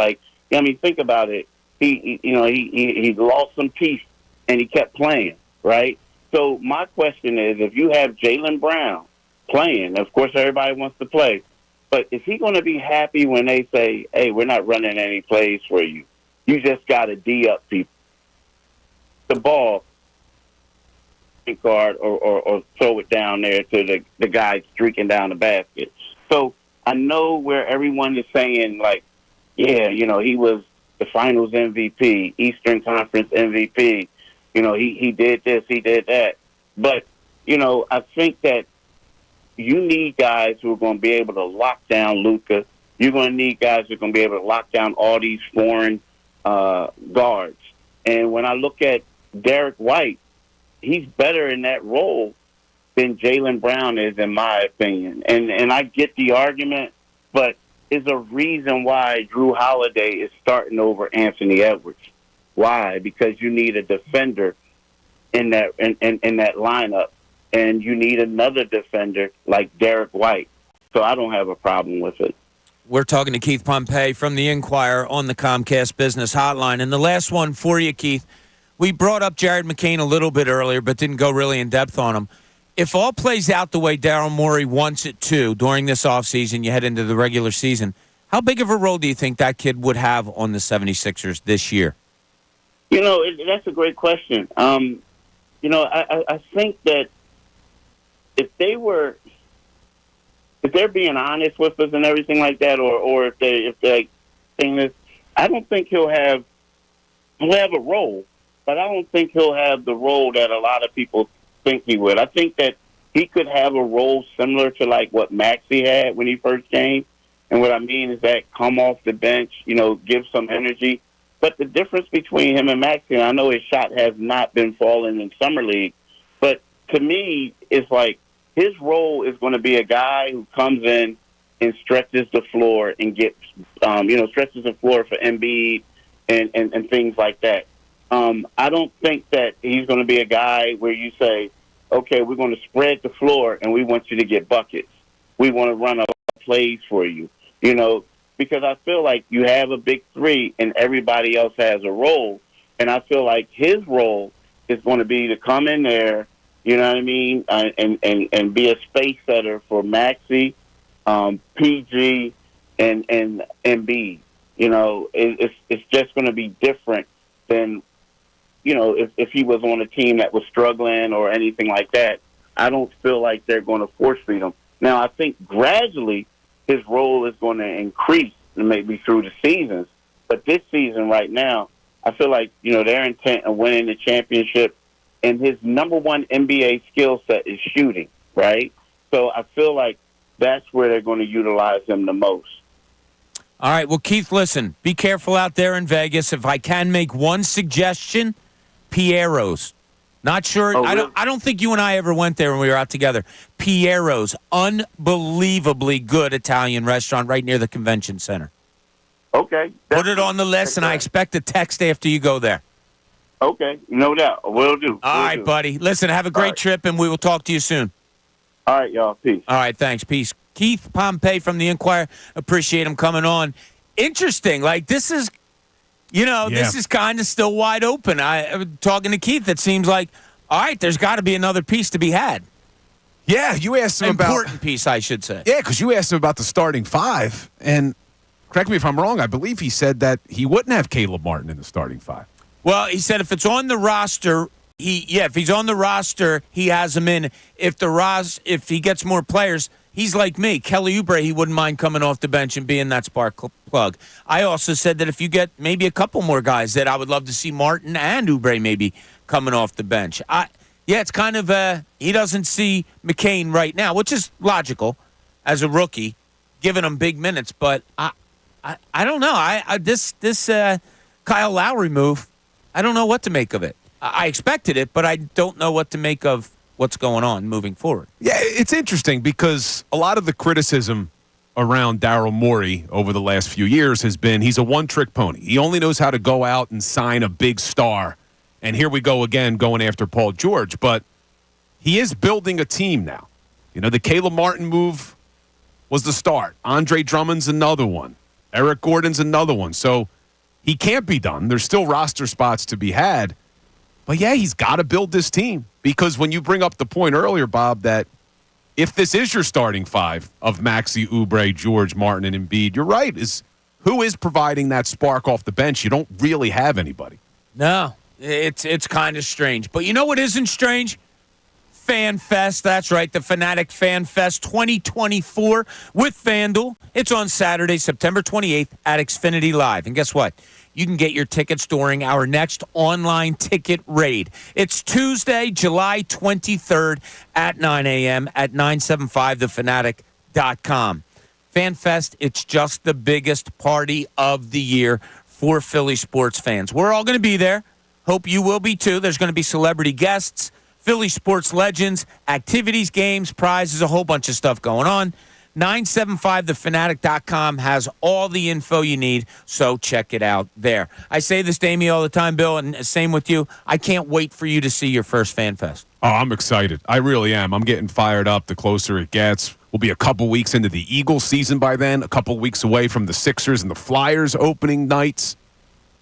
Think about it. He lost some teeth and he kept playing, right? So my question is, if you have Jaylen Brown playing, of course everybody wants to play, but is he going to be happy when they say, "Hey, we're not running any plays for you. You just got to D up people the ball guard or throw it down there to the guy streaking down the basket." So I know where everyone is saying, he was the finals MVP, Eastern Conference MVP. He did this, he did that. But, I think that you need guys who are going to be able to lock down Luka. You're going to need guys who are going to be able to lock down all these foreign guards. And when I look at Derek White, he's better in that role than Jaylen Brown is, in my opinion. And I get the argument, but there's a reason why Drew Holiday is starting over Anthony Edwards. Why? Because you need a defender in that in that lineup, and you need another defender like Derek White. So I don't have a problem with it. We're talking to Keith Pompei from the Inquirer on the Comcast Business Hotline. And the last one for you, Keith, we brought up Jared McCain a little bit earlier, but didn't go really in depth on him. If all plays out the way Daryl Morey wants it to during this offseason, you head into the regular season, how big of a role do you think that kid would have on the 76ers this year? That's a great question. I think that if they're being honest with us and everything like that, or if they're saying this, I don't think he'll have a role, but I don't think he'll have the role that a lot of people think he would. I think that he could have a role similar to what Maxey had when he first came. And what I mean is that come off the bench, give some energy. But the difference between him and Maxey, and I know his shot has not been falling in Summer League, but to me, it's his role is going to be a guy who comes in and stretches the floor and gets, stretches the floor for Embiid and things like that. I don't think that he's going to be a guy where you say, okay, we're going to spread the floor and we want you to get buckets. We want to run a lot of plays for you, because I feel like you have a big three and everybody else has a role. And I feel like his role is going to be to come in there, you know what I mean, and be a space setter for Maxey, PG, and Embiid. It's just going to be different than, if he was on a team that was struggling or anything like that. I don't feel like they're going to force feed him. Now, I think gradually his role is going to increase maybe through the seasons. But this season right now, I feel like, their intent of winning the championship and his number one NBA skill set is shooting, right? So I feel like that's where they're going to utilize him the most. All right. Well, Keith, listen, be careful out there in Vegas. If I can make one suggestion, Piero's. Not sure. Oh, really? I don't think you and I ever went there when we were out together. Piero's, unbelievably good Italian restaurant right near the convention center. Okay. Put it on the list, and I expect a text after you go there. Okay. No doubt. Will do. All right, buddy. Listen, have a great trip, and we will talk to you soon. All right, y'all. Peace. All right, thanks. Peace. Keith Pompei from the Inquirer. Appreciate him coming on. Interesting. Like, this is, this is kind of still wide open. Talking to Keith, it seems like, all right, there's got to be another piece to be had. Yeah, you asked him about... Important piece, I should say. Yeah, because you asked him about the starting five, and correct me if I'm wrong, I believe he said that he wouldn't have Caleb Martin in the starting five. Well, he said if it's on the roster... if he's on the roster, he has him in. If he gets more players, he's like me. Kelly Oubre, he wouldn't mind coming off the bench and being that spark plug. I also said that if you get maybe a couple more guys, that I would love to see Martin and Oubre maybe coming off the bench. It's kind of he doesn't see McCain right now, which is logical as a rookie, giving him big minutes. But I don't know. This Kyle Lowry move, I don't know what to make of it. I expected it, but I don't know what to make of what's going on moving forward. Yeah, it's interesting because a lot of the criticism around Daryl Morey over the last few years has been he's a one-trick pony. He only knows how to go out and sign a big star. And here we go again going after Paul George. But he is building a team now. The Caleb Martin move was the start. Andre Drummond's another one. Eric Gordon's another one. So he can't be done. There's still roster spots to be had. But, yeah, he's got to build this team because when you bring up the point earlier, Bob, that if this is your starting five of Maxey, Oubre, George, Martin, and Embiid, you're right. Who is providing that spark off the bench? You don't really have anybody. No, it's kind of strange. But you know what isn't strange? FanFest. That's right, the Fanatic FanFest 2024 with FanDuel. It's on Saturday, September 28th at Xfinity Live. And guess what? You can get your tickets during our next online ticket raid. It's Tuesday, July 23rd at 9 a.m. at 975thefanatic.com. FanFest, it's just the biggest party of the year for Philly sports fans. We're all going to be there. Hope you will be too. There's going to be celebrity guests, Philly sports legends, activities, games, prizes, a whole bunch of stuff going on. 975thefanatic.com has all the info you need, so check it out there. I say this to Amy all the time, Bill, and same with you. I can't wait for you to see your first FanFest. Oh, I'm excited. I really am. I'm getting fired up the closer it gets. We'll be a couple weeks into the Eagles season by then, a couple weeks away from the Sixers and the Flyers opening nights.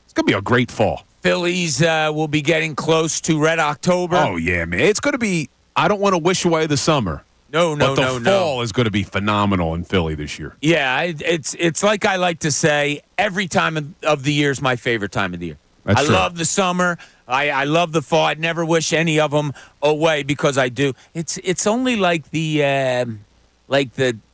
It's going to be a great fall. Phillies will be getting close to Red October. Oh, yeah, man. It's going to be, I don't want to wish away the summer. No. But the fall is going to be phenomenal in Philly this year. Yeah, it's like I like to say, every time of the year is my favorite time of the year. That's true. Love the summer. I love the fall. I'd never wish any of them away because I do. It's only like the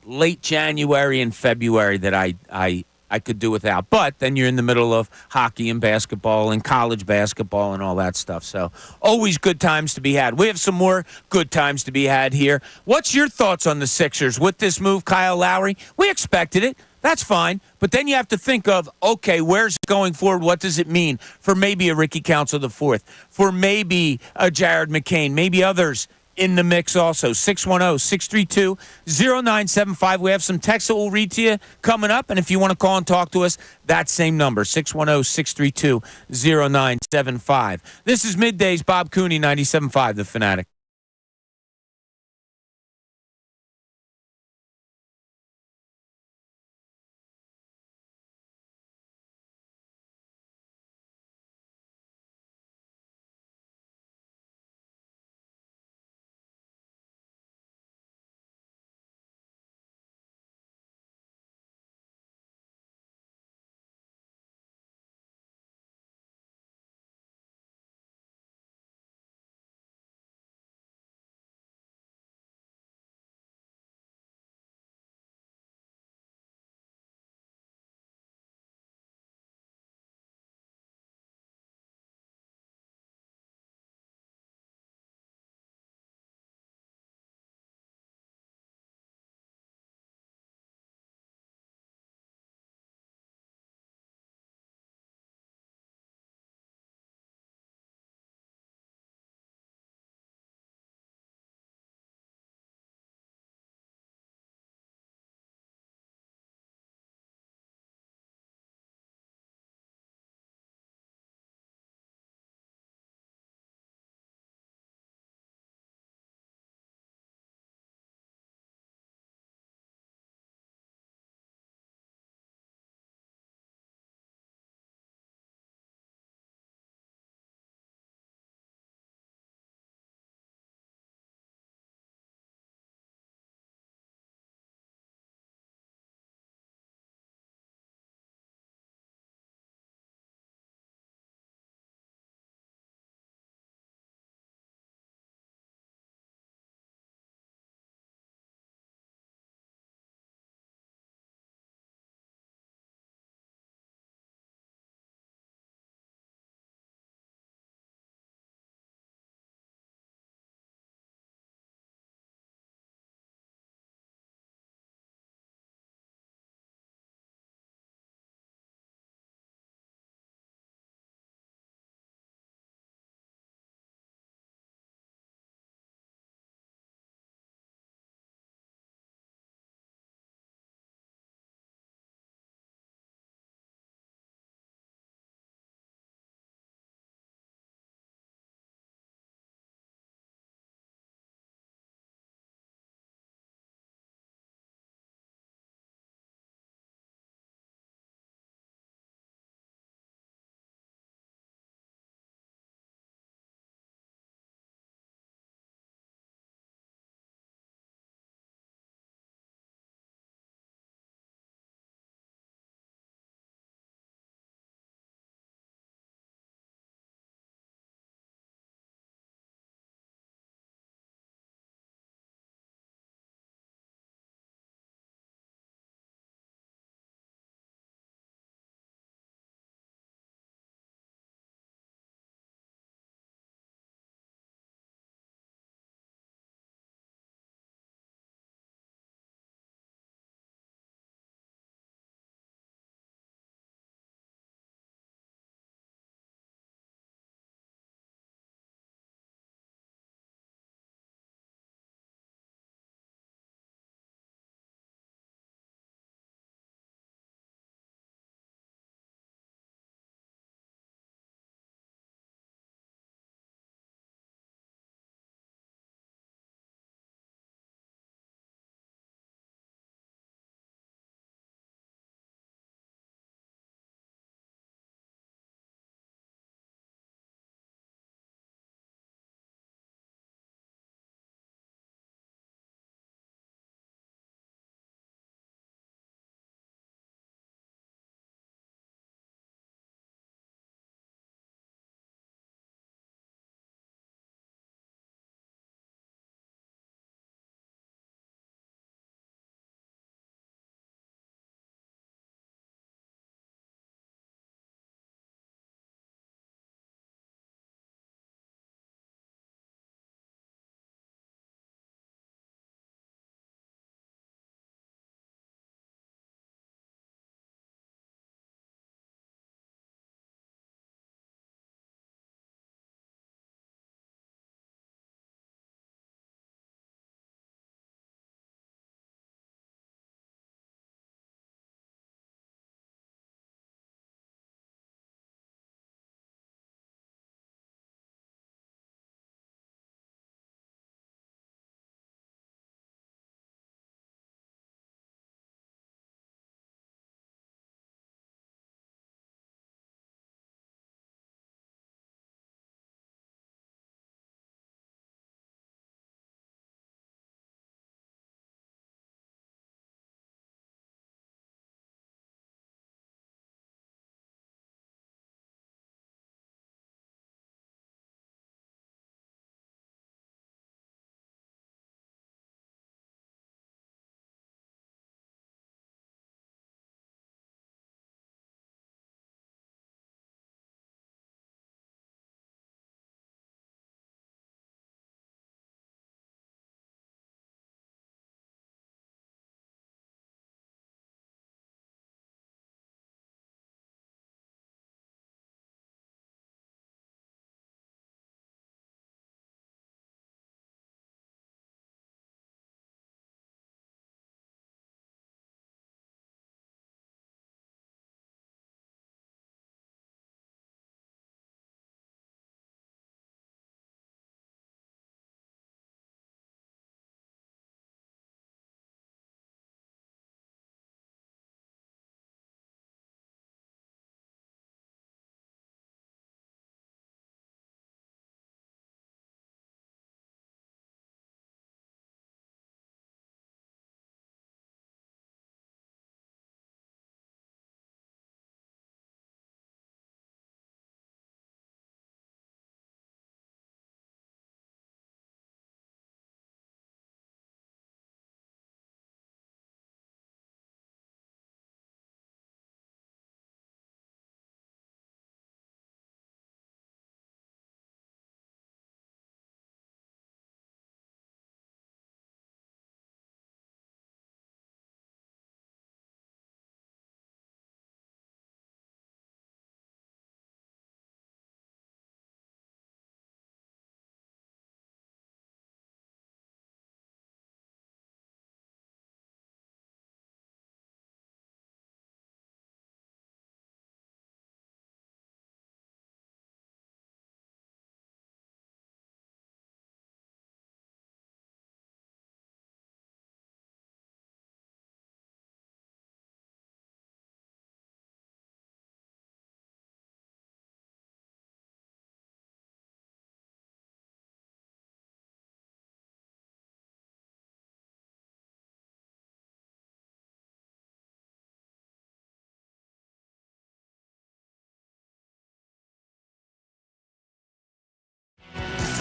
late January and February that I could do without. But then you're in the middle of hockey and basketball and college basketball and all that stuff. So always good times to be had. We have some more good times to be had here. What's your thoughts on the Sixers with this move, Kyle Lowry? We expected it. That's fine. But then you have to think of, okay, where's it going forward? What does it mean for maybe a Ricky Council IV, for maybe a Jared McCain, maybe others in the mix also. 610-632-0975. We have some texts that we'll read to you coming up. And if you want to call and talk to us, that same number, 610-632-0975. This is Middays, Bob Cooney, 97.5, The Fanatic.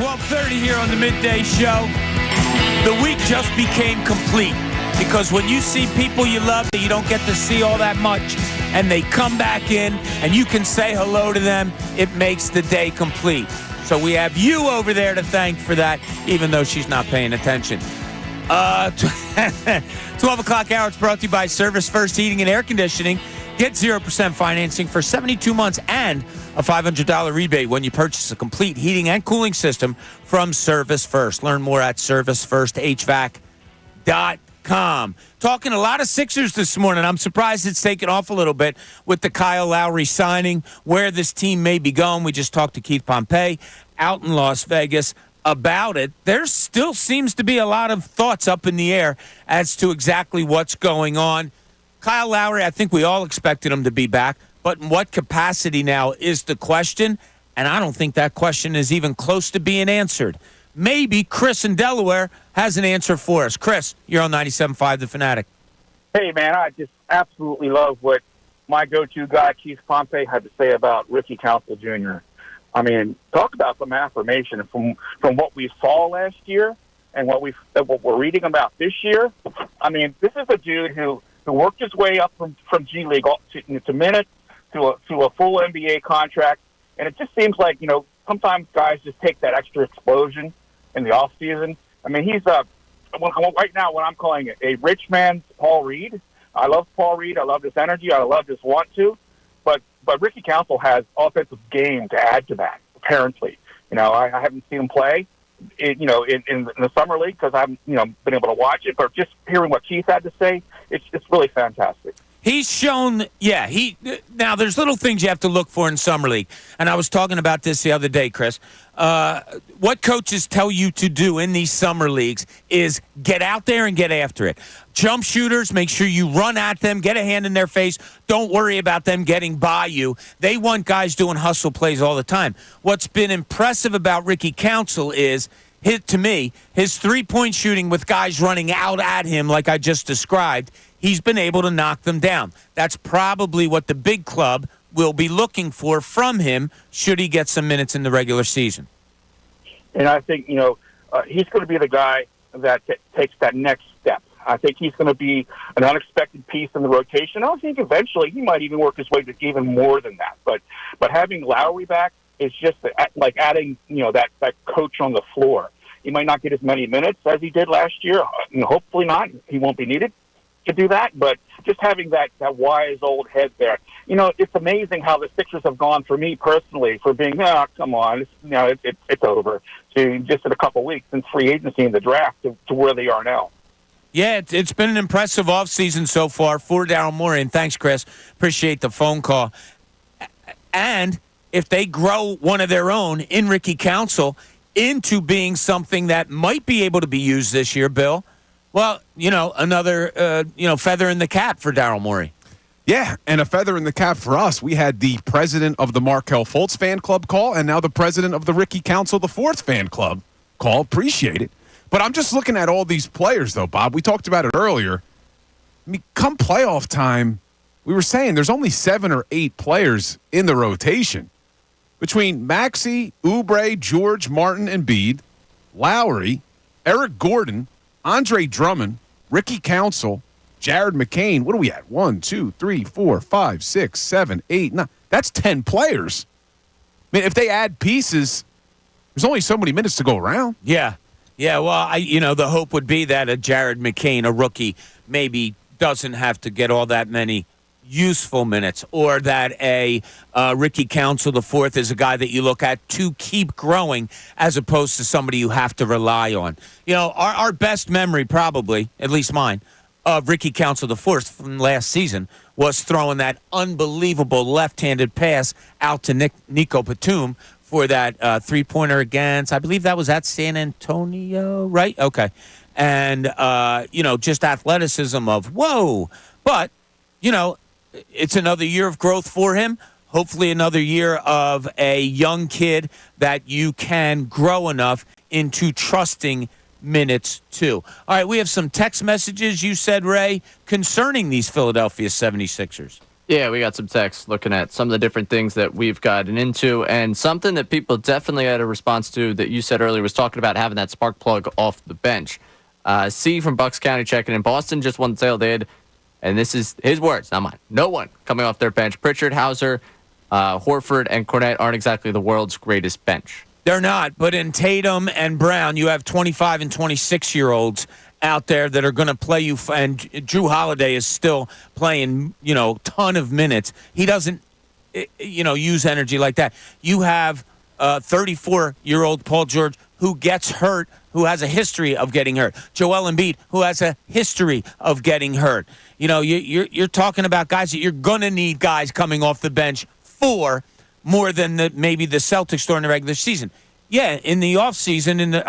12:30 here on the Midday Show. The week just became complete because when you see people you love that you don't get to see all that much and they come back in and you can say hello to them, it makes the day complete. So we have you over there to thank for that, even though she's not paying attention. 12 o'clock hour, it's brought to you by Service First Heating and Air Conditioning. Get 0% financing for 72 months and a $500 rebate when you purchase a complete heating and cooling system from Service First. Learn more at servicefirsthvac.com. Talking a lot of Sixers this morning. I'm surprised it's taken off a little bit with the Kyle Lowry signing, where this team may be going. We just talked to Keith Pompei out in Las Vegas about it. There still seems to be a lot of thoughts up in the air as to exactly what's going on. Kyle Lowry, I think we all expected him to be back, but in what capacity now is the question, and I don't think that question is even close to being answered. Maybe Chris in Delaware has an answer for us. Chris, you're on 97.5 The Fanatic. Hey, man, I just absolutely love what my go-to guy, Keith Pompei, had to say about Ricky Council Jr. I mean, talk about some affirmation from what we saw last year and what we're reading about this year. I mean, this is a dude who worked his way up from G League to minutes to a full NBA contract, and it just seems like, you know, sometimes guys just take that extra explosion in the off season. I mean, he's right now what I'm calling a rich man's Paul Reed. I love Paul Reed. I love his energy. I love his want to, but Ricky Council has offensive game to add to that. Apparently, you know, I haven't seen him play, in the summer league because I haven't, been able to watch it. But just hearing what Keith had to say, it's really fantastic. He's shown, now there's little things you have to look for in Summer League. And I was talking about this the other day, Chris. What coaches tell you to do in these Summer Leagues is get out there and get after it. Jump shooters, make sure you run at them, get a hand in their face. Don't worry about them getting by you. They want guys doing hustle plays all the time. What's been impressive about Ricky Council is, to me, his three-point shooting with guys running out at him like I just described. He's been able to knock them down. That's probably what the big club will be looking for from him should he get some minutes in the regular season. And I think, he's going to be the guy that takes that next step. I think he's going to be an unexpected piece in the rotation. I think eventually he might even work his way to even more than that. But having Lowry back is just like adding, that coach on the floor. He might not get as many minutes as he did last year. Hopefully not. He won't be needed to do that, but just having that wise old head there. It's amazing how the Sixers have gone for me personally for being, come on, it's over, to just in a couple of weeks since free agency and the draft to where they are now. Yeah, it's been an impressive offseason so far for Daryl Morey, and thanks, Chris. Appreciate the phone call. And if they grow one of their own in Ricky Council into being something that might be able to be used this year, Bill, well, another, feather in the cap for Daryl Morey. Yeah, and a feather in the cap for us. We had the president of the Markelle Fultz fan club call, and now the president of the Ricky Council the Fourth fan club call. Appreciate it. But I'm just looking at all these players, though, Bob. We talked about it earlier. I mean, come playoff time, we were saying there's only 7 or 8 players in the rotation. Between Maxey, Oubre, George, Martin, and Embiid, Lowry, Eric Gordon, Andre Drummond, Ricky Council, Jared McCain. What are we at? 1, 2, 3, 4, 5, 6, 7, 8, 9. That's 10 players. I mean, if they add pieces, there's only so many minutes to go around. Yeah. Yeah, well, the hope would be that a Jared McCain, a rookie, maybe doesn't have to get all that many useful minutes, or that a Ricky Council the Fourth is a guy that you look at to keep growing as opposed to somebody you have to rely on. Our best memory, probably, at least mine, of Ricky Council the Fourth from last season was throwing that unbelievable left-handed pass out to Nico Batum for that three-pointer against, I believe that was at San Antonio, right? Okay. And, just athleticism of, whoa. But, it's another year of growth for him. Hopefully another year of a young kid that you can grow enough into trusting minutes too. All right, we have some text messages, you said, Ray, concerning these Philadelphia 76ers. Yeah, we got some text looking at some of the different things that we've gotten into, and something that people definitely had a response to that you said earlier was talking about having that spark plug off the bench. C from Bucks County checking in. Boston just won the sale. They had, and this is his words, not mine, no one coming off their bench. Pritchard, Hauser, Horford, and Cornette aren't exactly the world's greatest bench. They're not, but in Tatum and Brown, you have 25 and 26-year-olds out there that are going to play you, and Drew Holiday is still playing, ton of minutes. He doesn't, use energy like that. You have 34-year-old Paul George who gets hurt, who has a history of getting hurt. Joel Embiid, who has a history of getting hurt. You're talking about guys that you're going to need guys coming off the bench for more than maybe the Celtics during the regular season. Yeah, in the offseason, in the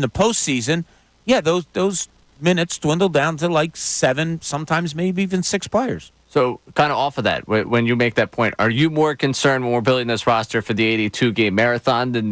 postseason, yeah, those minutes dwindle down to like 7, sometimes maybe even 6 players. So kind of off of that, when you make that point, are you more concerned when we're building this roster for the 82-game marathon than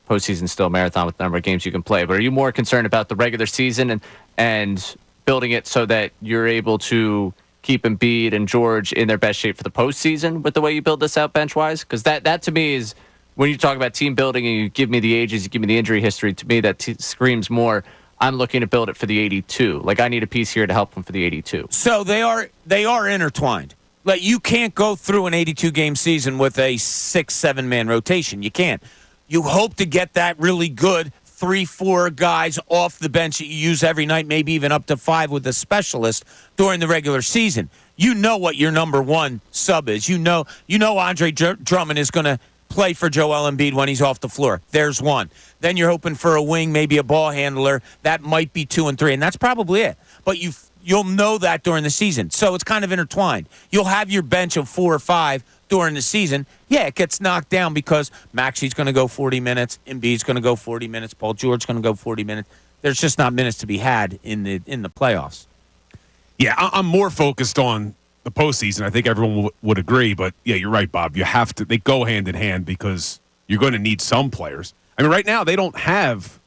postseason's still a marathon with the number of games you can play, but are you more concerned about the regular season and building it so that you're able to keep Embiid and George in their best shape for the postseason with the way you build this out bench-wise? Because that to me is, when you talk about team building and you give me the ages, you give me the injury history, to me that screams more, I'm looking to build it for the 82. Like, I need a piece here to help them for the 82. So they are intertwined. Like, you can't go through an 82-game season with a 6-7 man rotation. You can't. You hope to get that really good 3-4 guys off the bench that you use every night, maybe even up to 5 with a specialist during the regular season. You know what your number one sub is. You know Andre Drummond is going to play for Joel Embiid when he's off the floor. There's one. Then you're hoping for a wing, maybe a ball handler. That might be 2 and 3, and that's probably it. But you'll know that during the season. So it's kind of intertwined. You'll have your bench of 4 or 5 during the season. Yeah, it gets knocked down because Maxi's going to go 40 minutes, Embiid's going to go 40 minutes, Paul George's going to go 40 minutes. There's just not minutes to be had in the playoffs. Yeah, I'm more focused on the postseason. I think everyone would agree, but yeah, you're right, Bob. They go hand in hand because you're going to need some players. I mean, right now they don't have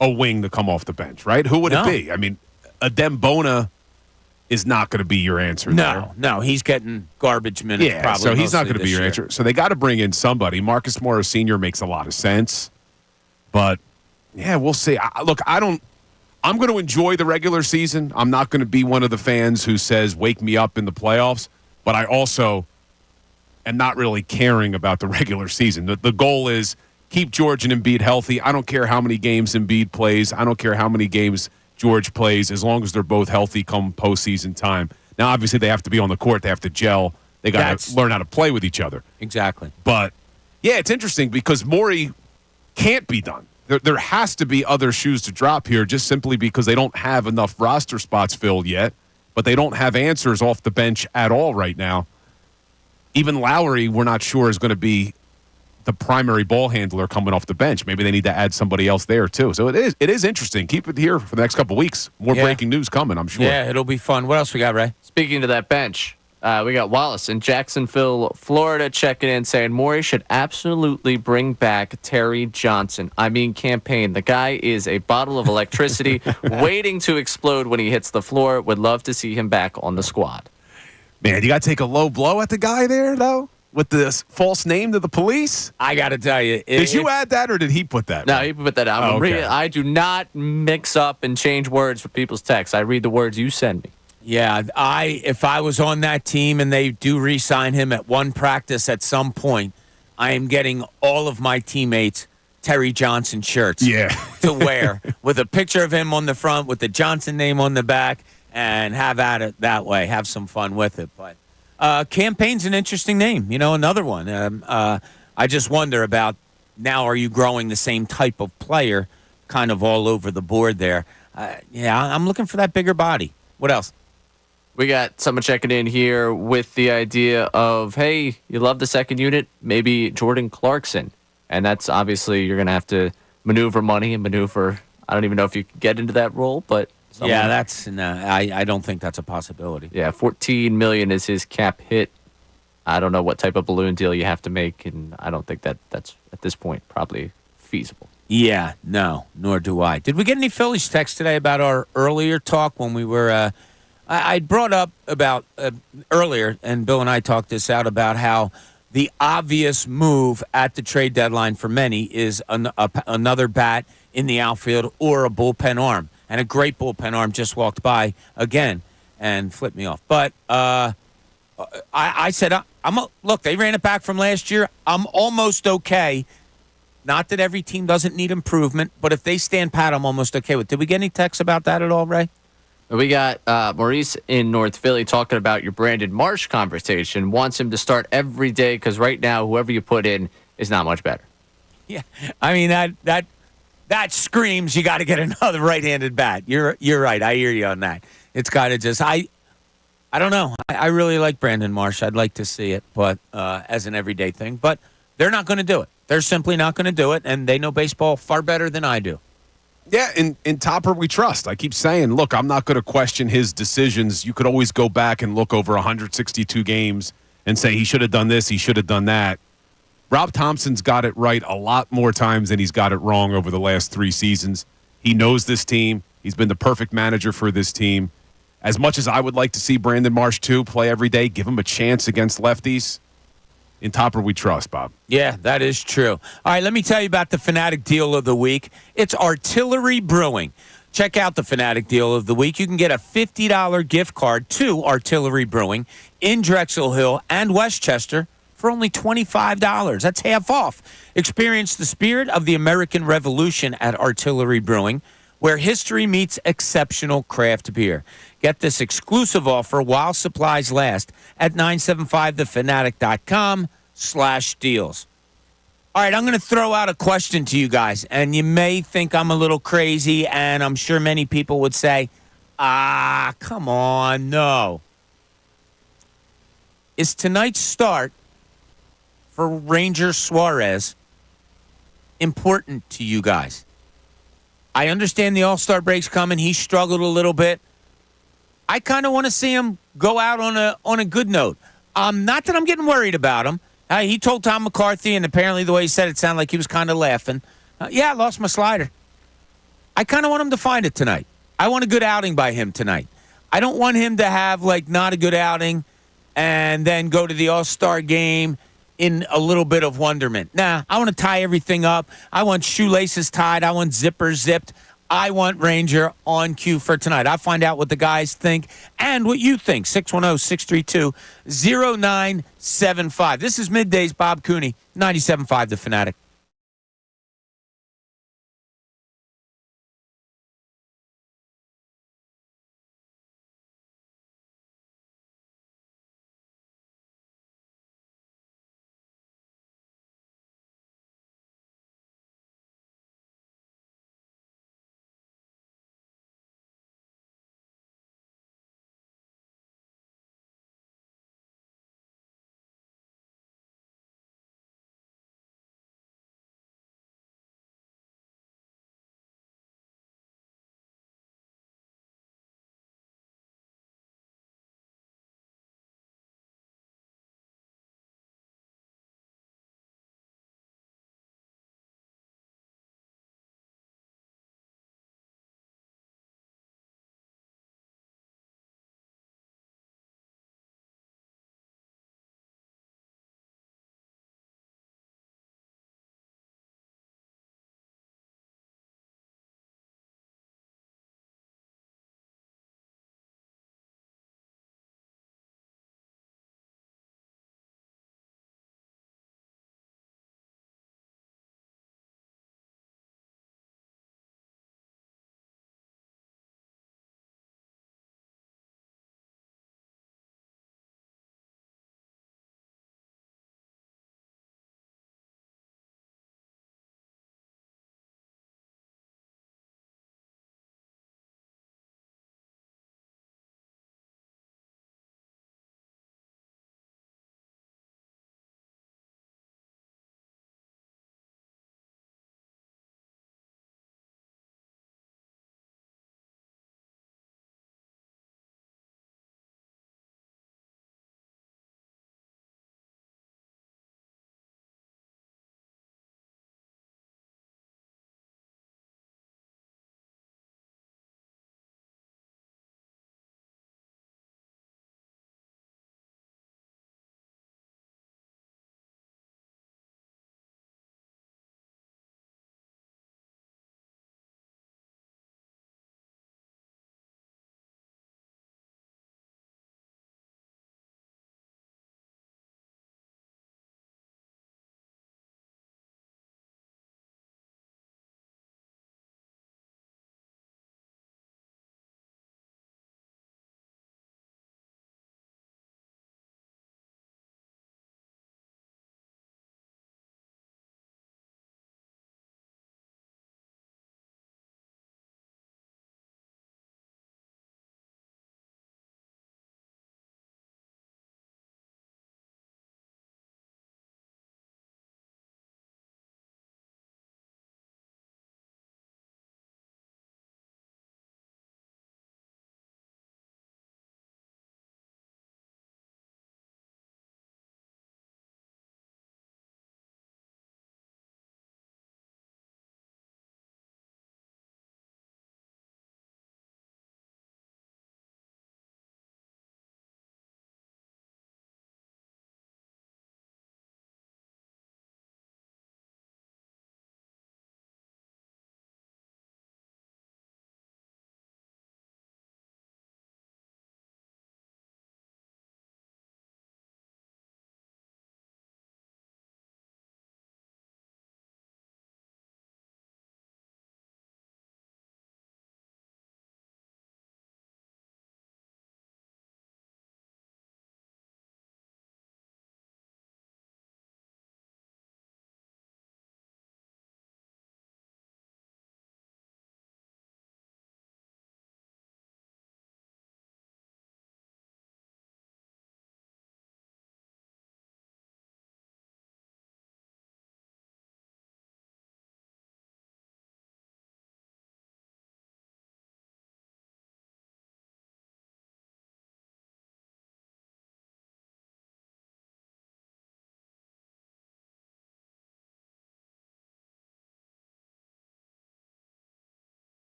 a wing to come off the bench, right? Who would it be? I mean, Adem Bona is not going to be your answer. No, he's getting garbage minutes. Yeah, probably so he's not going to be your year. answer. So they got to bring in somebody. Marcus Morris Sr. makes a lot of sense, but yeah, we'll see. I'm going to enjoy the regular season. I'm not going to be one of the fans who says, wake me up in the playoffs. But I also am not really caring about the regular season. The goal is keep George and Embiid healthy. I don't care how many games Embiid plays. I don't care how many games George plays, as long as they're both healthy come postseason time. Now, obviously, they have to be on the court. They have to gel. They got to learn how to play with each other. Exactly. But, yeah, it's interesting because Morey can't be done. There has to be other shoes to drop here just simply because they don't have enough roster spots filled yet, but they don't have answers off the bench at all right now. Even Lowry, we're not sure, is going to be the primary ball handler coming off the bench. Maybe they need to add somebody else there, too. So it is interesting. Keep it here for the next couple of weeks. More breaking news coming, I'm sure. Yeah, it'll be fun. What else we got, Ray? Speaking to that bench, we got Wallace in Jacksonville, Florida, checking in, saying Morey should absolutely bring back Terry Johnson. I mean, campaign. The guy is a bottle of electricity waiting to explode when he hits the floor. Would love to see him back on the squad. Man, you got to take a low blow at the guy there, though? With this false name to the police? I got to tell you. Did you add that or did he put that? No, he put that out. Okay. I do not mix up and change words for people's texts. I read the words you send me. Yeah, if I was on that team and they do re-sign him at one practice at some point, I am getting all of my teammates Terry Johnson shirts to wear with a picture of him on the front with the Johnson name on the back and have at it that way. Have some fun with it. But campaign's an interesting name. Another one. I just wonder about now, are you growing the same type of player kind of all over the board there? I'm looking for that bigger body. What else? We got someone checking in here with the idea of, hey, you love the second unit, maybe Jordan Clarkson. And that's obviously you're going to have to maneuver money and maneuver. I don't even know if you can get into that role, but. Yeah, I don't think that's a possibility. Yeah, $14 million is his cap hit. I don't know what type of balloon deal you have to make, and I don't think that's, at this point, probably feasible. Yeah, no, nor do I. Did we get any Phillies text today about our earlier talk when we were I brought up about earlier, and Bill and I talked this out about how the obvious move at the trade deadline for many is another bat in the outfield or a bullpen arm. And a great bullpen arm just walked by again and flipped me off. But I said, look, they ran it back from last year. I'm almost okay. Not that every team doesn't need improvement, but if they stand pat, I'm almost okay with. Did we get any texts about that at all, Ray? We got Maurice in North Philly talking about your Brandon Marsh conversation. Wants him to start every day because right now, whoever you put in is not much better. Yeah, I mean that screams you got to get another right-handed bat. You're right. I hear you on that. It's got to just I don't know. I really like Brandon Marsh. I'd like to see it, but as an everyday thing. But they're not going to do it. They're simply not going to do it, and they know baseball far better than I do. Yeah, in Topper we trust. I keep saying, look, I'm not going to question his decisions. You could always go back and look over 162 games and say he should have done this, he should have done that. Rob Thompson's got it right a lot more times than he's got it wrong over the last 3 seasons. He knows this team. He's been the perfect manager for this team. As much as I would like to see Brandon Marsh, too, play every day, give him a chance against lefties, in Topper we trust, Bob. Yeah, that is true. All right, let me tell you about the Fanatic Deal of the Week. It's Artillery Brewing. Check out the Fanatic Deal of the Week. You can get a $50 gift card to Artillery Brewing in Drexel Hill and Westchester for only $25. That's half off. Experience the spirit of the American Revolution at Artillery Brewing, where history meets exceptional craft beer. Get this exclusive offer while supplies last at 975thefanatic.com/deals. All right, I'm going to throw out a question to you guys, and you may think I'm a little crazy, and I'm sure many people would say, come on, no. Is tonight's start for Ranger Suarez important to you guys? I understand the All-Star break's coming. He struggled a little bit. I kind of want to see him go out on a good note. Not that I'm getting worried about him. He told Tom McCarthy, and apparently the way he said it sounded like he was kind of laughing. Yeah, I lost my slider. I kind of want him to find it tonight. I want a good outing by him tonight. I don't want him to have, not a good outing and then go to the All-Star game in a little bit of wonderment. Nah, I want to tie everything up. I want shoelaces tied. I want zippers zipped. I want Ranger on cue for tonight. I'll find out what the guys think and what you think. 610-632-0975. This is Middays, Bob Cooney, 97.5 The Fanatic.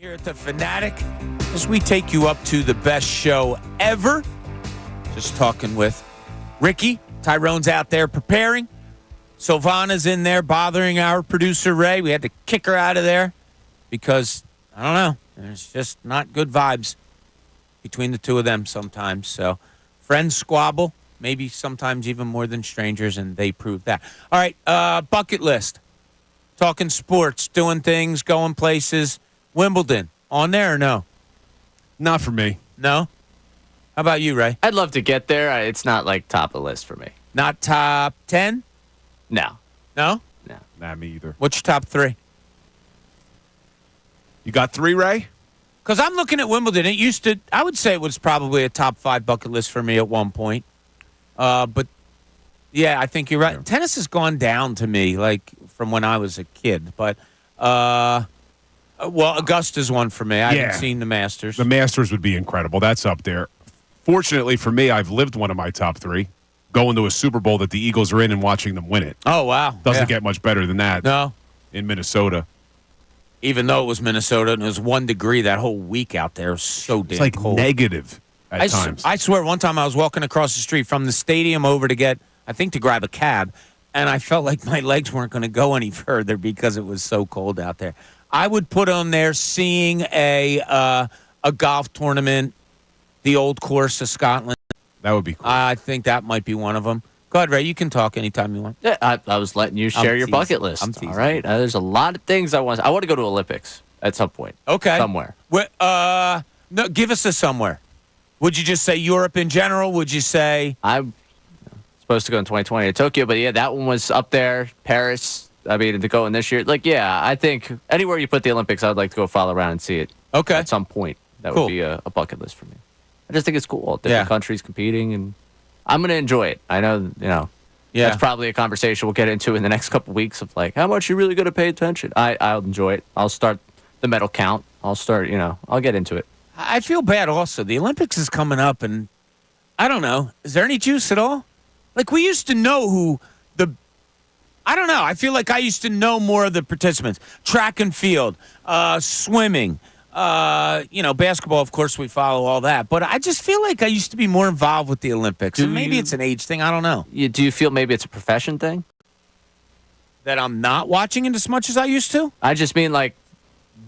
Here at the Fanatic, as we take you up to the best show ever. Just talking with Ricky. Tyrone's out there preparing. Sylvana's in there bothering our producer, Ray. We had to kick her out of there because, I don't know, there's just not good vibes between the two of them sometimes. So friends squabble, maybe sometimes even more than strangers, and they prove that. All right, bucket list. Talking sports, doing things, going places. Wimbledon, on there or no? Not for me. No? How about you, Ray? I'd love to get there. It's not like top of the list for me. Not top 10? No. No? No. Nah, me either. What's your top 3? You got 3, Ray? Because I'm looking at Wimbledon. It used to, I would say it was probably a top 5 bucket list for me at one point. But, yeah, I think you're right. Yeah. Tennis has gone down to me, like, from when I was a kid. But, well, Augusta's one for me. I haven't seen the Masters. The Masters would be incredible. That's up there. Fortunately for me, I've lived one of my top 3, going to a Super Bowl that the Eagles are in and watching them win it. Oh, wow. Doesn't get much better than that. No. In Minnesota. Even though it was Minnesota and it was 1 degree that whole week out there. It was so damn it's like cold. Negative at times. I swear, one time I was walking across the street from the stadium over to get, I think, to grab a cab, and I felt like my legs weren't going to go any further because it was so cold out there. I would put on there seeing a golf tournament, the Old Course of Scotland. That would be cool. I think that might be one of them. Go ahead, Ray. You can talk anytime you want. Yeah, I was letting you share your bucket list. I'm teasing. All right. There's a lot of things I want to go to Olympics at some point. Okay. Somewhere. No, give us a somewhere. Would you just say Europe in general? Would you say? I'm supposed to go in 2020 to Tokyo, but yeah, that one was up there. Paris. I mean, to go in this year. Like, yeah, I think anywhere you put the Olympics, I'd like to go follow around and see it. Okay. At some point. That Cool. would be a bucket list for me. I just think it's cool. Different countries competing, and I'm going to enjoy it. I know, that's probably a conversation we'll get into in the next couple of weeks of like, how much you really going to pay attention? I'll enjoy it. I'll start the medal count. I'll get into it. I feel bad also. The Olympics is coming up, and I don't know. Is there any juice at all? Like, we used to know who I don't know. I feel like I used to know more of the participants. Track and field, swimming, basketball, of course, we follow all that. But I just feel like I used to be more involved with the Olympics. And maybe it's an age thing. I don't know. Do you feel maybe it's a profession thing? That I'm not watching it as much as I used to? I just mean like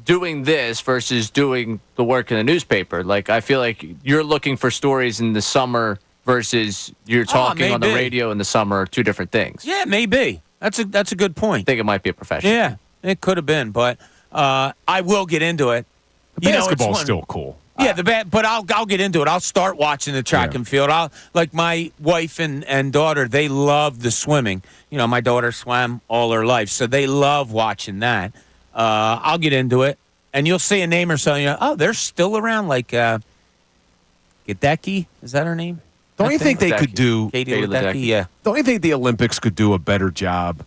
doing this versus doing the work in the newspaper. Like, I feel like you're looking for stories in the summer versus you're talking on the radio in the summer, 2 different things. Yeah, maybe. That's a good point. I think it might be a profession. Yeah, it could have been, but I will get into it. Basketball's still cool. Yeah, but I'll get into it. I'll start watching the track and field. Like my wife and daughter, they love the swimming. My daughter swam all her life, so they love watching that. I'll get into it, and you'll see a name or something. Oh, they're still around. Like Gedecki, is that her name? Don't you think they could do? Katie Ledecky, yeah. Don't you think the Olympics could do a better job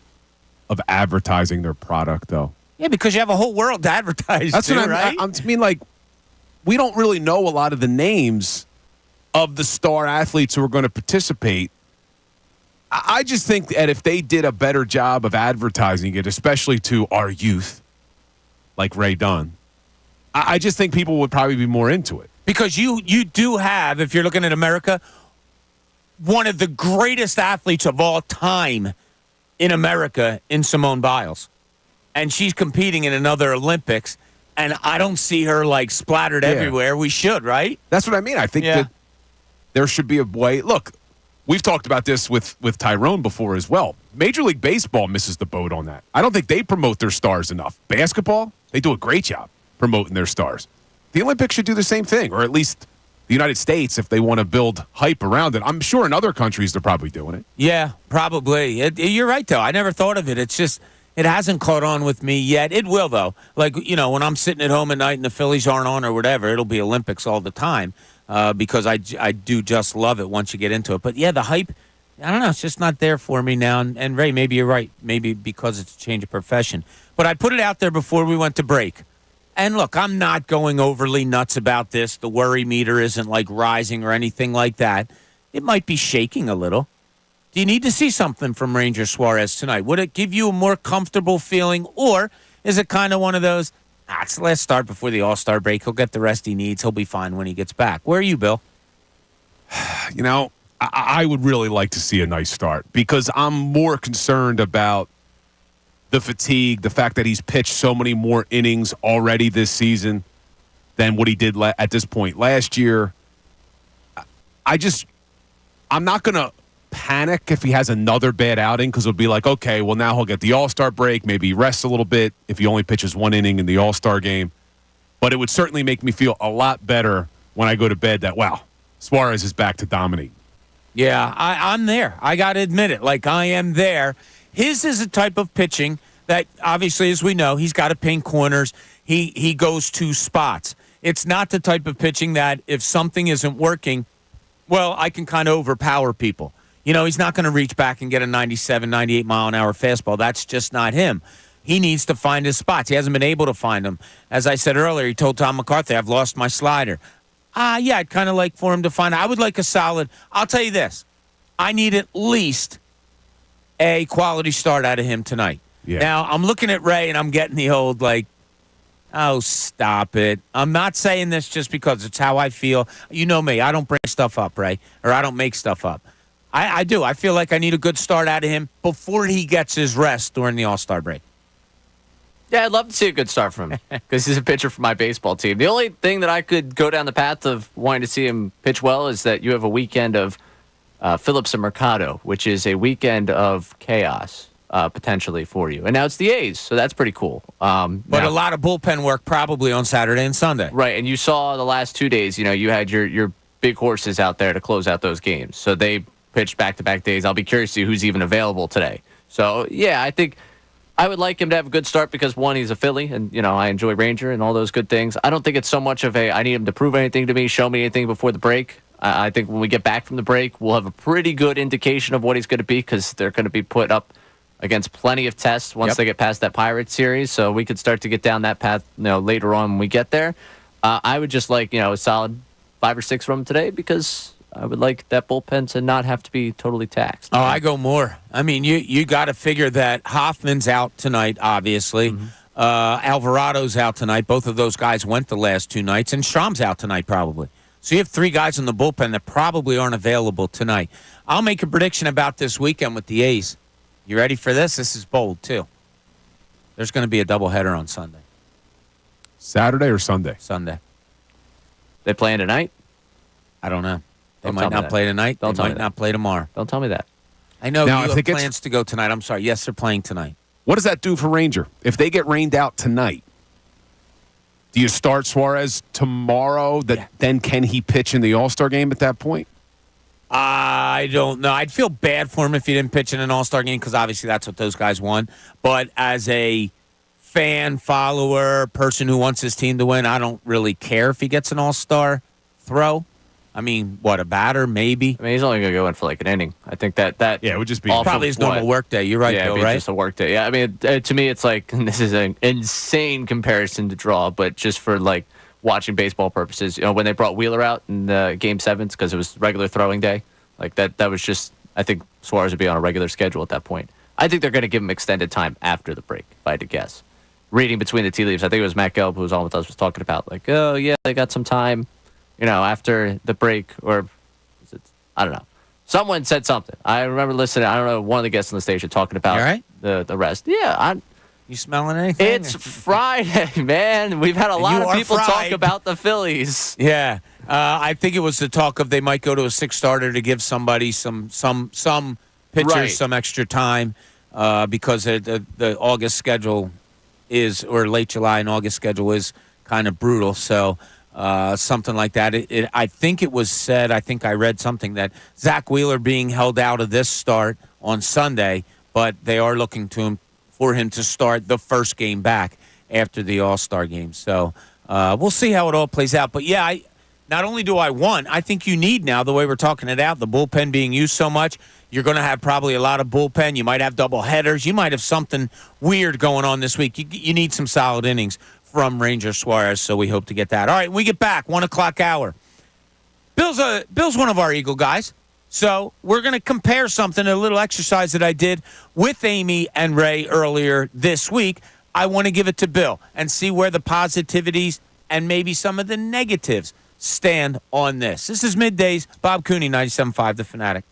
of advertising their product, though? Yeah, because you have a whole world to advertise. That's what I mean. Like, we don't really know a lot of the names of the star athletes who are going to participate. I just think that if they did a better job of advertising it, especially to our youth, like Ray Dunn, I just think people would probably be more into it. Because you do have, if you're looking at America, one of the greatest athletes of all time in America in Simone Biles. And she's competing in another Olympics, and I don't see her, like, splattered everywhere. We should, right? That's what I mean. I think that there should be a way. Look, we've talked about this with Tyrone before as well. Major League Baseball misses the boat on that. I don't think they promote their stars enough. Basketball, they do a great job promoting their stars. The Olympics should do the same thing, or at least the United States, if they want to build hype around it. I'm sure in other countries they're probably doing it. Yeah, probably. You're right, though. I never thought of it. It's just it hasn't caught on with me yet. It will, though. Like, when I'm sitting at home at night and the Phillies aren't on or whatever, it'll be Olympics all the time because I do just love it once you get into it. But, yeah, the hype, I don't know. It's just not there for me now. And Ray, maybe you're right. Maybe because it's a change of profession. But I put it out there before we went to break. And look, I'm not going overly nuts about this. The worry meter isn't like rising or anything like that. It might be shaking a little. Do you need to see something from Ranger Suarez tonight? Would it give you a more comfortable feeling, or is it kind of one of those, It's the last start before the All-Star break. He'll get the rest he needs. He'll be fine when he gets back. Where are you, Bill? You know, I would really like to see a nice start because I'm more concerned about the fatigue, the fact that he's pitched so many more innings already this season than what he did at this point last year. I'm not going to panic if he has another bad outing because it'll be like, okay, well, now he'll get the All-Star break, maybe rest a little bit if he only pitches one inning in the All-Star game. But it would certainly make me feel a lot better when I go to bed that, wow, Suarez is back to dominate. Yeah, I'm there. I got to admit it. Like, I am there. His is a type of pitching that, obviously, as we know, he's got to paint corners. He goes to spots. It's not the type of pitching that if something isn't working, well, I can kind of overpower people. You know, he's not going to reach back and get a 97, 98-mile-an-hour fastball. That's just not him. He needs to find his spots. He hasn't been able to find them. As I said earlier, he told Tom McCarthy, I've lost my slider. Yeah, I'd kind of like for him to find. I would like a solid. I'll tell you this. I need at least a quality start out of him tonight. Yeah. Now, I'm looking at Ray, and I'm getting the old, like, oh, stop it. I'm not saying this just because it's how I feel. You know me. I don't bring stuff up, Ray, or I don't make stuff up. I do. I feel like I need a good start out of him before he gets his rest during the All-Star break. Yeah, I'd love to see a good start from him because he's a pitcher for my baseball team. The only thing that I could go down the path of wanting to see him pitch well is that you have a weekend of Phillips and Mercado, which is a weekend of chaos potentially for you. And now it's the A's, so that's pretty cool. But a lot of bullpen work probably on Saturday and Sunday. Right, and you saw the last 2 days, you had your big horses out there to close out those games. So they pitched back-to-back days. I'll be curious to see who's even available today. So, yeah, I think I would like him to have a good start because, one, he's a Philly, and, I enjoy Ranger and all those good things. I don't think it's so much of I need him to prove anything to me, show me anything before the break. I think when we get back from the break, we'll have a pretty good indication of what he's going to be because they're going to be put up against plenty of tests once they get past that Pirates series. So we could start to get down that path later on when we get there. I would just like a solid 5 or 6 from him today because I would like that bullpen to not have to be totally taxed. Oh, I go more. I mean, you got to figure that Hoffman's out tonight, obviously. Mm-hmm. Alvarado's out tonight. Both of those guys went the last 2 nights. And Strom's out tonight probably. So you have 3 guys in the bullpen that probably aren't available tonight. I'll make a prediction about this weekend with the A's. You ready for this? This is bold, too. There's going to be a doubleheader on Sunday. Saturday or Sunday? Sunday. They playing tonight? I don't know. They might not play tonight. They might not play tomorrow. Don't tell me that. I know you have plans to go tonight. I'm sorry. Yes, they're playing tonight. What does that do for Ranger? If they get rained out tonight, do you start Suarez tomorrow? Then can he pitch in the All-Star game at that point? I don't know. I'd feel bad for him if he didn't pitch in an All-Star game because obviously that's what those guys won. But as a fan, follower, person who wants his team to win, I don't really care if he gets an All-Star throw. I mean, what, a batter, maybe? I mean, he's only going to go in for like an inning. I think that it would just be probably his normal work day. You're right, Bill, right? Just a work day. Yeah, I mean, to me, it's like, and this is an insane comparison to draw, but just for like watching baseball purposes, when they brought Wheeler out in the Game 7s because it was regular throwing day, like that was just, I think Suarez would be on a regular schedule at that point. I think they're going to give him extended time after the break, if I had to guess. Reading between the tea leaves, I think it was Matt Gelb who was on with us was talking about like, oh yeah, they got some time. After the break, or I don't know. Someone said something. I remember listening. I don't know, one of the guests on the station talking about the rest. Yeah. You smelling anything? It's Friday, man. We've had a lot of people talk about the Phillies. Yeah. I think it was the talk of they might go to a 6-starter to give somebody some pitchers some extra time because the August schedule is, or late July and August schedule is kind of brutal. So something like that. I think it was said, I think I read something that Zach Wheeler being held out of this start on Sunday, but they are looking for him to start the first game back after the All-Star game. So we'll see how it all plays out. But, yeah, not only do I want, I think you need now, the way we're talking it out, the bullpen being used so much, you're going to have probably a lot of bullpen. You might have double headers. You might have something weird going on this week. You need some solid innings from Ranger Suarez, so we hope to get that. All right, when we get back, 1 o'clock hour. Bill's one of our Eagle guys, so we're going to compare something, a little exercise that I did with Amy and Ray earlier this week. I want to give it to Bill and see where the positivities and maybe some of the negatives stand on this. This is Middays. Bob Cooney, 97.5 The Fanatic.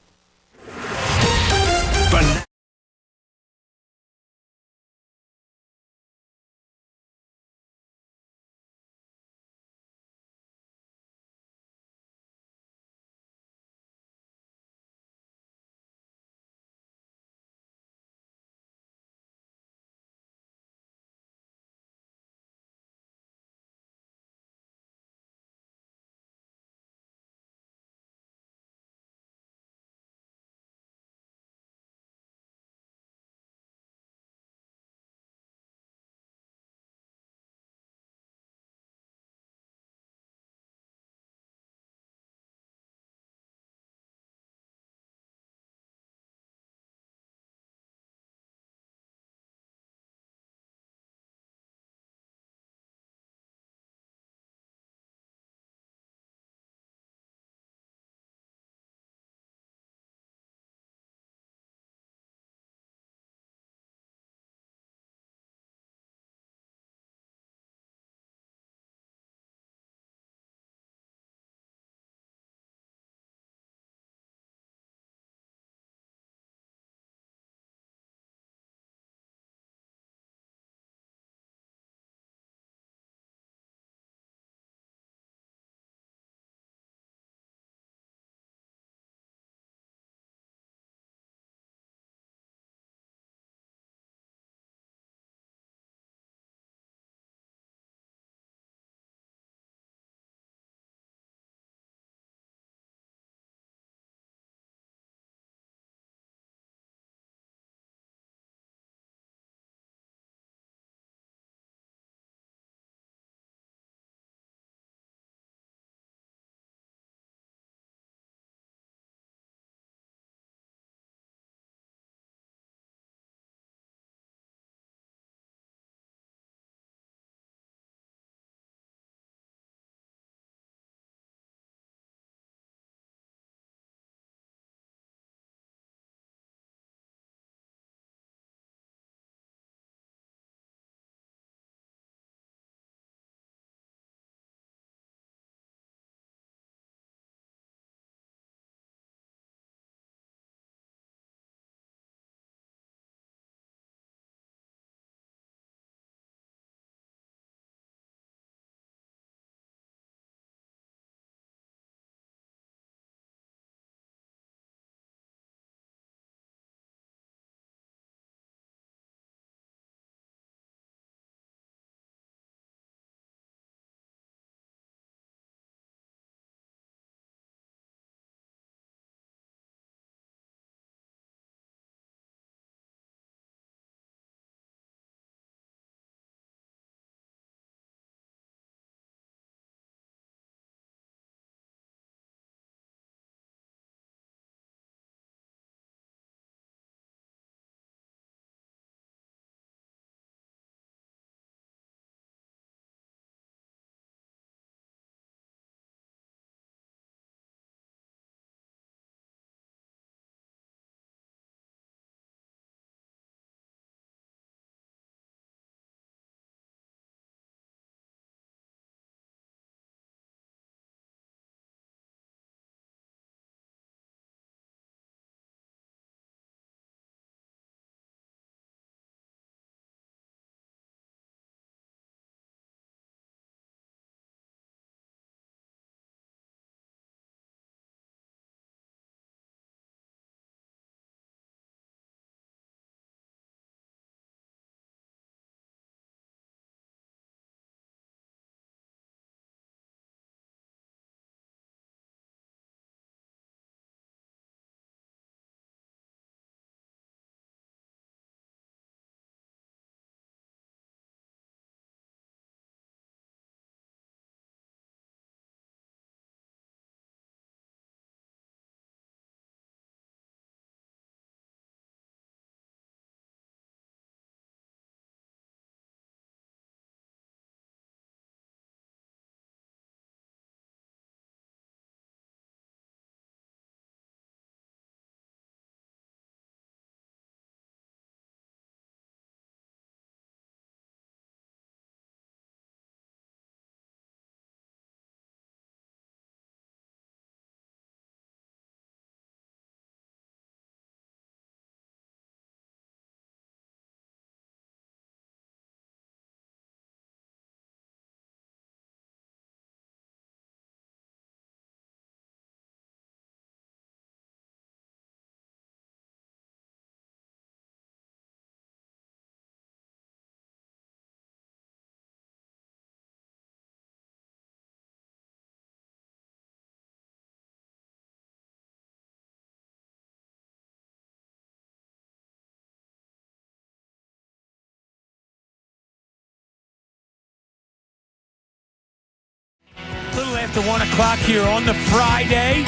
little after 1 o'clock here on the Friday.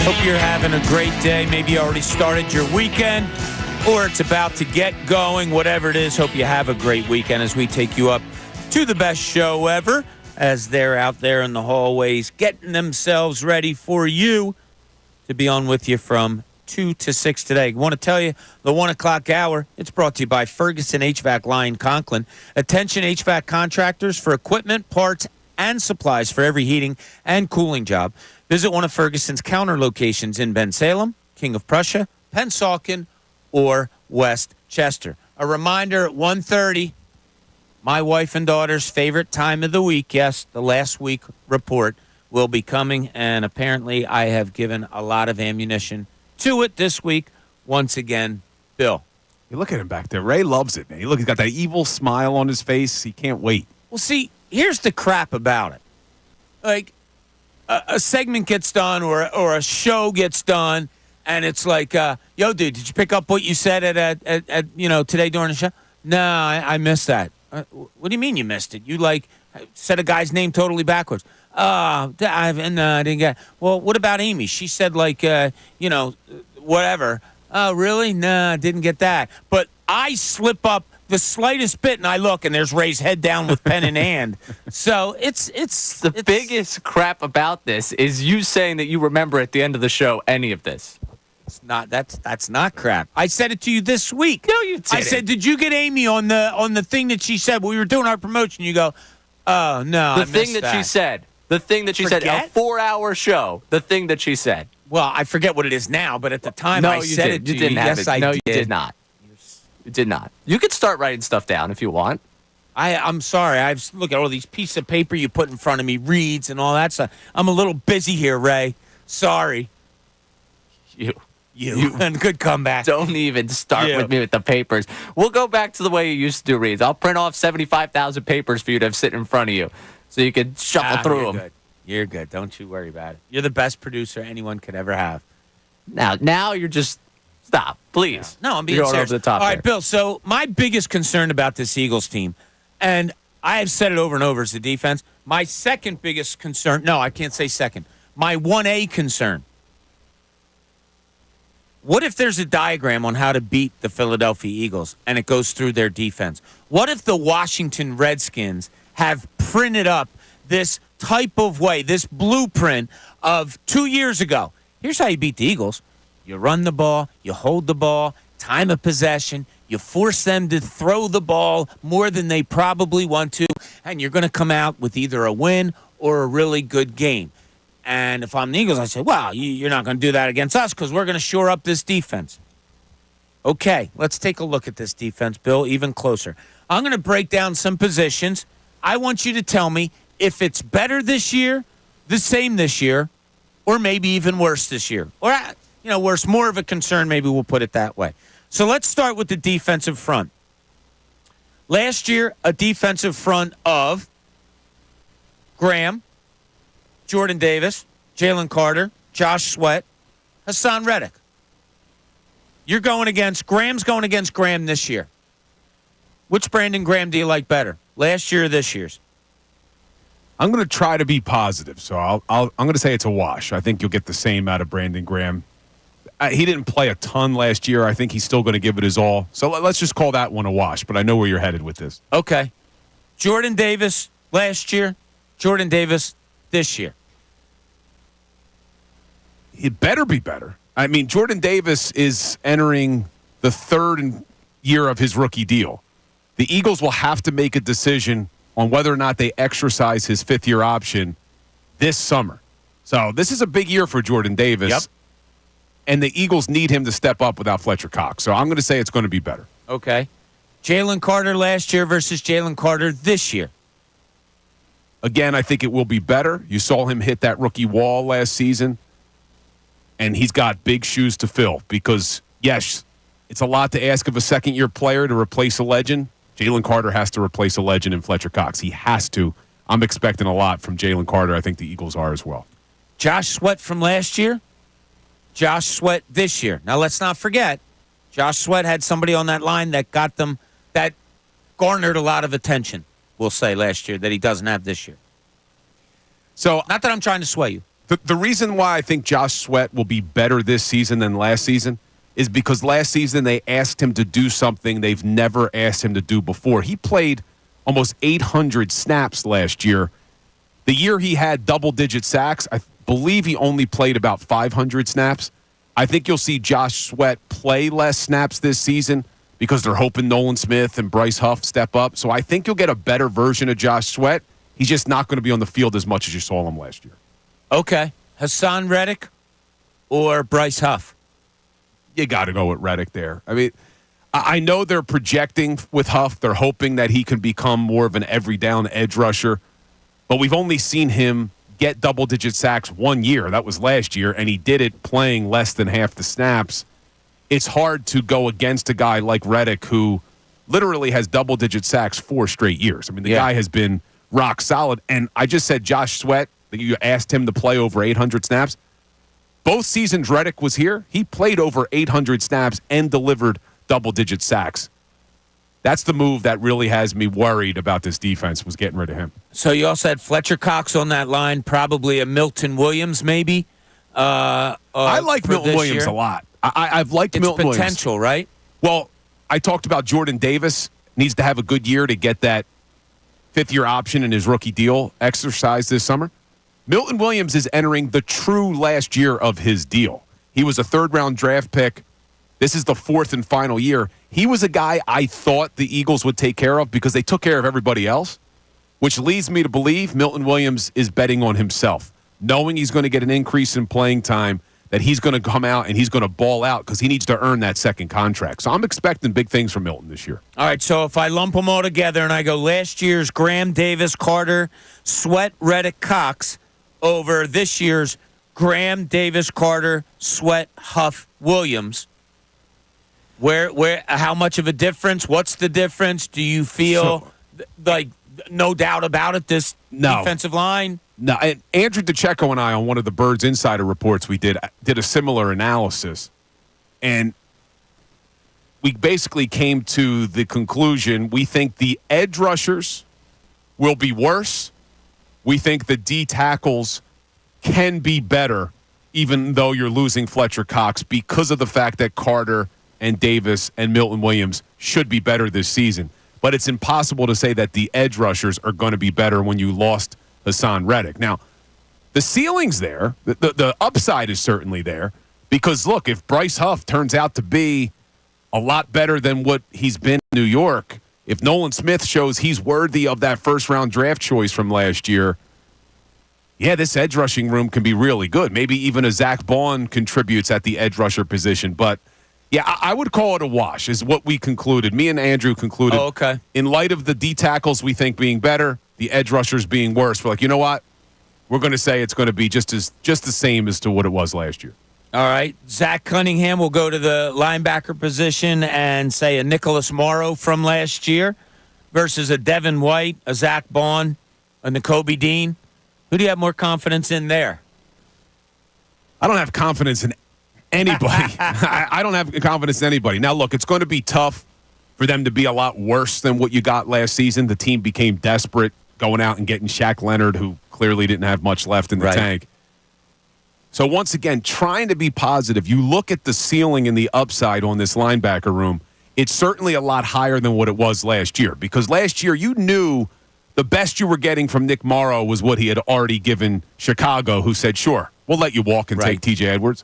Hope you're having a great day. Maybe you already started your weekend or it's about to get going. Whatever it is, hope you have a great weekend as we take you up to the best show ever as they're out there in the hallways getting themselves ready for you to be on with you from 2 to 6 today. I want to tell you the 1 o'clock hour, it's brought to you by Ferguson HVAC Line Conklin. Attention HVAC contractors for equipment, parts, and supplies for every heating and cooling job. Visit one of Ferguson's counter locations in Bensalem, King of Prussia, Pennsauken, or West Chester. A reminder at 1:30, my wife and daughter's favorite time of the week. Yes, the last week report will be coming, and apparently I have given a lot of ammunition to it this week. Once again, Bill. You look at him back there. Ray loves it, man. He's got that evil smile on his face. He can't wait. Well, see, here's the crap about it. Like, a segment gets done or a show gets done, and it's like, yo, dude, did you pick up what you said at today during the show? No, I missed that. What do you mean you missed it? You, said a guy's name totally backwards. I didn't get it. Well, what about Amy? She said, whatever. Oh, really? No, didn't get that. But I slip up the slightest bit, and I look, and there's Ray's head down with pen in hand. So it's the biggest crap about this is you saying that you remember at the end of the show any of this. It's not that's not crap. I said it to you this week. No, you didn't. I said, did you get Amy on the thing that she said when we were doing our promotion? You go, oh no, the thing that she said. The thing that she said, a 4-hour show. The thing that she said. Well, I forget what it is now, but at the time I said it to you. Didn't have yes, it. I no, did. You did not. You did not. You could start writing stuff down if you want. I'm sorry. Look at all these pieces of paper you put in front of me, reads and all that stuff. I'm a little busy here, Ray. Sorry. You. And good comeback. Don't even start with me with the papers. We'll go back to the way you used to do reads. I'll print off 75,000 papers for you to have sitting in front of you so you can shuffle through them. Good. You're good. Don't you worry about it. You're the best producer anyone could ever have. Now you're just stop, please. No, I'm being You're going serious. over the top. All right, Bill. So my biggest concern about this Eagles team, and I have said it over and over, is the defense. My second biggest concern. No, I can't say second. My 1A concern. What if there's a diagram on how to beat the Philadelphia Eagles and it goes through their defense? What if the Washington Redskins have printed up this type of way, this blueprint of 2 years ago? Here's how you beat the Eagles. You run the ball, you hold the ball, time of possession, you force them to throw the ball more than they probably want to, and you're going to come out with either a win or a really good game. And if I'm the Eagles, I say, well, you're not going to do that against us because we're going to shore up this defense. Okay, let's take a look at this defense, Bill, even closer. I'm going to break down some positions. I want you to tell me if it's better this year, the same this year, or maybe even worse this year. Or, worse, more of a concern, maybe we'll put it that way. So let's start with the defensive front. Last year, a defensive front of Graham, Jordan Davis, Jalen Carter, Josh Sweat, Hassan Reddick. Graham's going against Graham this year. Which Brandon Graham do you like better, last year or this year's? I'm going to try to be positive, so I'm going to say it's a wash. I think you'll get the same out of Brandon Graham. He didn't play a ton last year. I think he's still going to give it his all. So let's just call that one a wash, but I know where you're headed with this. Okay. Jordan Davis last year, Jordan Davis this year. It better be better. I mean, Jordan Davis is entering the third year of his rookie deal. The Eagles will have to make a decision on whether or not they exercise his fifth-year option this summer. So this is a big year for Jordan Davis. Yep. And the Eagles need him to step up without Fletcher Cox. So I'm going to say it's going to be better. Okay. Jalen Carter last year versus Jalen Carter this year. Again, I think it will be better. You saw him hit that rookie wall last season. And he's got big shoes to fill because, yes, it's a lot to ask of a second-year player to replace a legend. Jalen Carter has to replace a legend in Fletcher Cox. He has to. I'm expecting a lot from Jalen Carter. I think the Eagles are as well. Josh Sweat from last year, Josh Sweat this year. Now, let's not forget, Josh Sweat had somebody on that line that garnered a lot of attention, we'll say, last year that he doesn't have this year. So not that I'm trying to sway you. The reason why I think Josh Sweat will be better this season than last season is because last season they asked him to do something they've never asked him to do before. He played almost 800 snaps last year. The year he had double-digit sacks, I believe he only played about 500 snaps. I think you'll see Josh Sweat play less snaps this season because they're hoping Nolan Smith and Bryce Huff step up. So I think you'll get a better version of Josh Sweat. He's just not going to be on the field as much as you saw him last year. Okay. Hassan Reddick or Bryce Huff? You got to go with Reddick there. I mean, I know they're projecting with Huff. They're hoping that he can become more of an every down edge rusher. But we've only seen him get double-digit sacks 1 year. That was last year, and he did it playing less than half the snaps. It's hard to go against a guy like Reddick who literally has double-digit sacks 4 straight years. I mean, the guy has been rock solid. And I just said Josh Sweat, that you asked him to play over 800 snaps. Both seasons Reddick was here, he played over 800 snaps and delivered double-digit sacks. That's the move that really has me worried about this defense, was getting rid of him. So you also had Fletcher Cox on that line, probably a Milton Williams maybe. I like Milton Williams a lot. I've liked Milton Williams. It's potential, right? Well, I talked about Jordan Davis. Needs to have a good year to get that fifth-year option in his rookie deal exercised this summer. Milton Williams is entering the true last year of his deal. He was a third-round draft pick. This is the 4th and final year. He was a guy I thought the Eagles would take care of because they took care of everybody else, which leads me to believe Milton Williams is betting on himself, knowing he's going to get an increase in playing time, that he's going to come out and he's going to ball out because he needs to earn that second contract. So I'm expecting big things from Milton this year. All right, so if I lump them all together and I go last year's Graham, Davis, Carter, Sweat, Reddick, Cox over this year's Graham, Davis, Carter, Sweat, Huff, Williams, how much of a difference? What's the difference? Do you feel like no doubt about it, this defensive line? No, and Andrew DeCecco and I, on one of the Birds Insider reports we did a similar analysis. And we basically came to the conclusion we think the edge rushers will be worse. We think the D tackles can be better, even though you're losing Fletcher Cox, because of the fact that Carter and Davis and Milton Williams should be better this season. But it's impossible to say that the edge rushers are going to be better when you lost Hassan Reddick. Now, the ceiling's there. The upside is certainly there because, look, if Bryce Huff turns out to be a lot better than what he's been in New York, if Nolan Smith shows he's worthy of that first-round draft choice from last year, yeah, this edge rushing room can be really good. Maybe even a Zach Bond contributes at the edge rusher position. But, yeah, I would call it a wash is what we concluded. Me and Andrew concluded. Oh, okay. In light of the D tackles we think being better, the edge rushers being worse, we're like, you know what? We're going to say it's going to be just the same as to what it was last year. All right. Zach Cunningham will go to the linebacker position and say a Nicholas Morrow from last year versus a Devin White, a Zach Bond, a Nakobe Dean. Who do you have more confidence in there? I don't have confidence in anybody. I don't have confidence in anybody. Now, look, it's going to be tough for them to be a lot worse than what you got last season. The team became desperate going out and getting Shaq Leonard, who clearly didn't have much left in the tank. So once again, trying to be positive, you look at the ceiling and the upside on this linebacker room, it's certainly a lot higher than what it was last year. Because last year you knew the best you were getting from Nick Morrow was what he had already given Chicago, who said, sure, we'll let you walk and take TJ Edwards.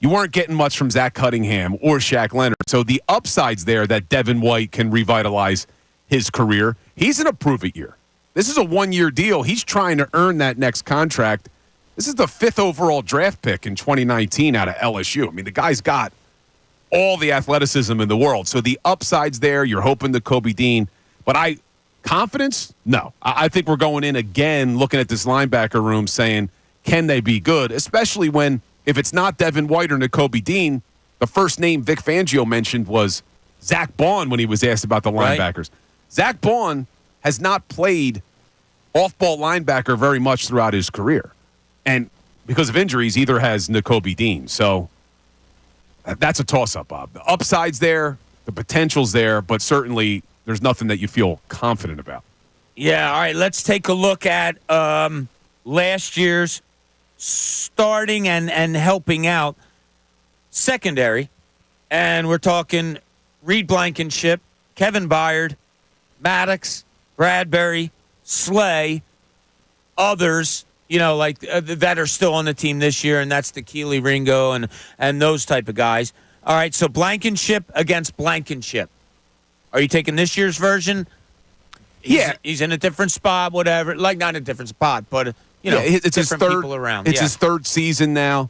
You weren't getting much from Zach Cunningham or Shaq Leonard. So the upside's there that Devin White can revitalize his career. He's in a prove-it year. This is a one-year deal. He's trying to earn that next contract. This is the 5th overall draft pick in 2019 out of LSU. I mean, the guy's got all the athleticism in the world. So the upside's there. You're hoping to Kobe Dean. But confidence? No. I think we're going in again looking at this linebacker room saying, can they be good? Especially when, if it's not Devin White or Nakobe Dean, the first name Vic Fangio mentioned was Zach Bond when he was asked about the linebackers. Zach Bond has not played off-ball linebacker very much throughout his career. And because of injuries, either has Nakobe Dean. So that's a toss-up, Bob. The upside's there, the potential's there, but certainly there's nothing that you feel confident about. Yeah, all right, let's take a look at last year's starting and helping out secondary. And we're talking Reed Blankenship, Kevin Byard, Maddox, Bradbury, Slay, others, like that are still on the team this year, and that's the Keely Ringo and those type of guys. All right, so Blankenship against Blankenship. Are you taking this year's version? He's in a different spot, whatever. Like, not a different spot, but, it's his third, people around. It's his third season now.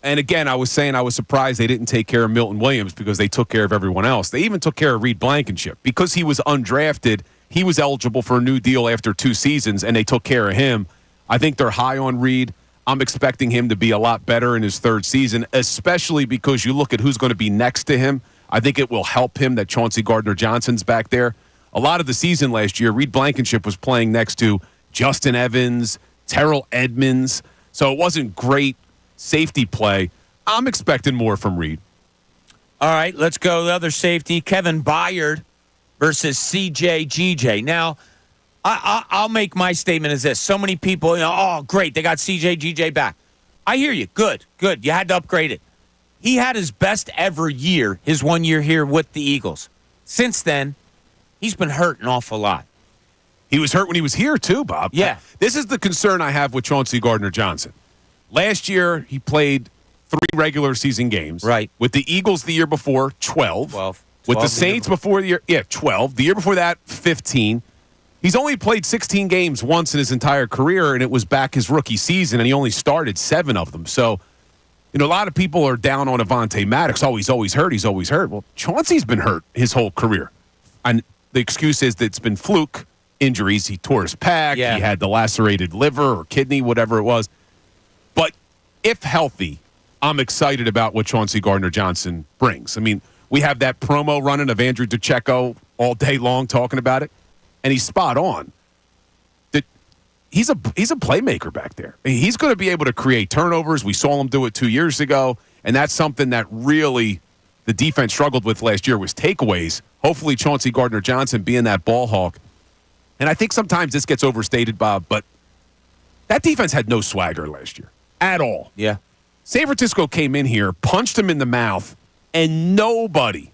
And again, I was saying I was surprised they didn't take care of Milton Williams because they took care of everyone else. They even took care of Reed Blankenship. Because he was undrafted, he was eligible for a new deal after 2 seasons, and they took care of him. I think they're high on Reed. I'm expecting him to be a lot better in his third season, especially because you look at who's going to be next to him. I think it will help him that Chauncey Gardner-Johnson's back there. A lot of the season last year, Reed Blankenship was playing next to Justin Evans, Terrell Edmonds, so it wasn't great safety play. I'm expecting more from Reed. All right, let's go the other safety, Kevin Byard versus C.J. G.J. Now, I'll make my statement as this. So many people, oh, great, they got C.J. G.J. back. I hear you. Good. You had to upgrade it. He had his best ever year, his 1 year here with the Eagles. Since then, he's been hurt an awful lot. He was hurt when he was here, too, Bob. Yeah. This is the concern I have with Chauncey Gardner-Johnson. Last year, he played 3 regular season games. Right. With the Eagles the year before, 12. With the Saints before the year, 12. The year before that, 15. He's only played 16 games once in his entire career, and it was back his rookie season, and he only started 7 of them. So, a lot of people are down on Avonte Maddox. Oh, he's always hurt. Well, Chauncey's been hurt his whole career. And the excuse is that it's been fluke injuries. He tore his pec. Yeah. He had the lacerated liver or kidney, whatever it was. But if healthy, I'm excited about what Chauncey Gardner-Johnson brings. I mean, we have that promo running of Andrew DeCecco all day long talking about it, and he's spot on. He's a playmaker back there. He's going to be able to create turnovers. We saw him do it 2 years ago, and that's something that really the defense struggled with last year was takeaways. Hopefully Chauncey Gardner-Johnson being that ball hawk. And I think sometimes this gets overstated, Bob, but that defense had no swagger last year at all. Yeah. San Francisco came in here, punched him in the mouth, and nobody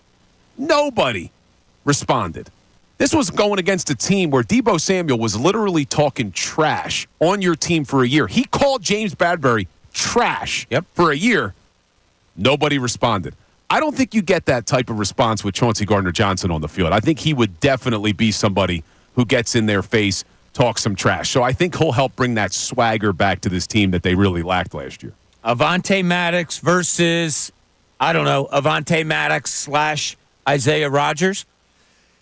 responded. This was going against a team where Deebo Samuel was literally talking trash on your team for a year. He called James Bradbury trash for a year. Nobody responded. I don't think you get that type of response with Chauncey Gardner-Johnson on the field. I think he would definitely be somebody who gets in their face, talks some trash. So I think he'll help bring that swagger back to this team that they really lacked last year. Avonte Maddox versus, Avonte Maddox / Isaiah Rodgers.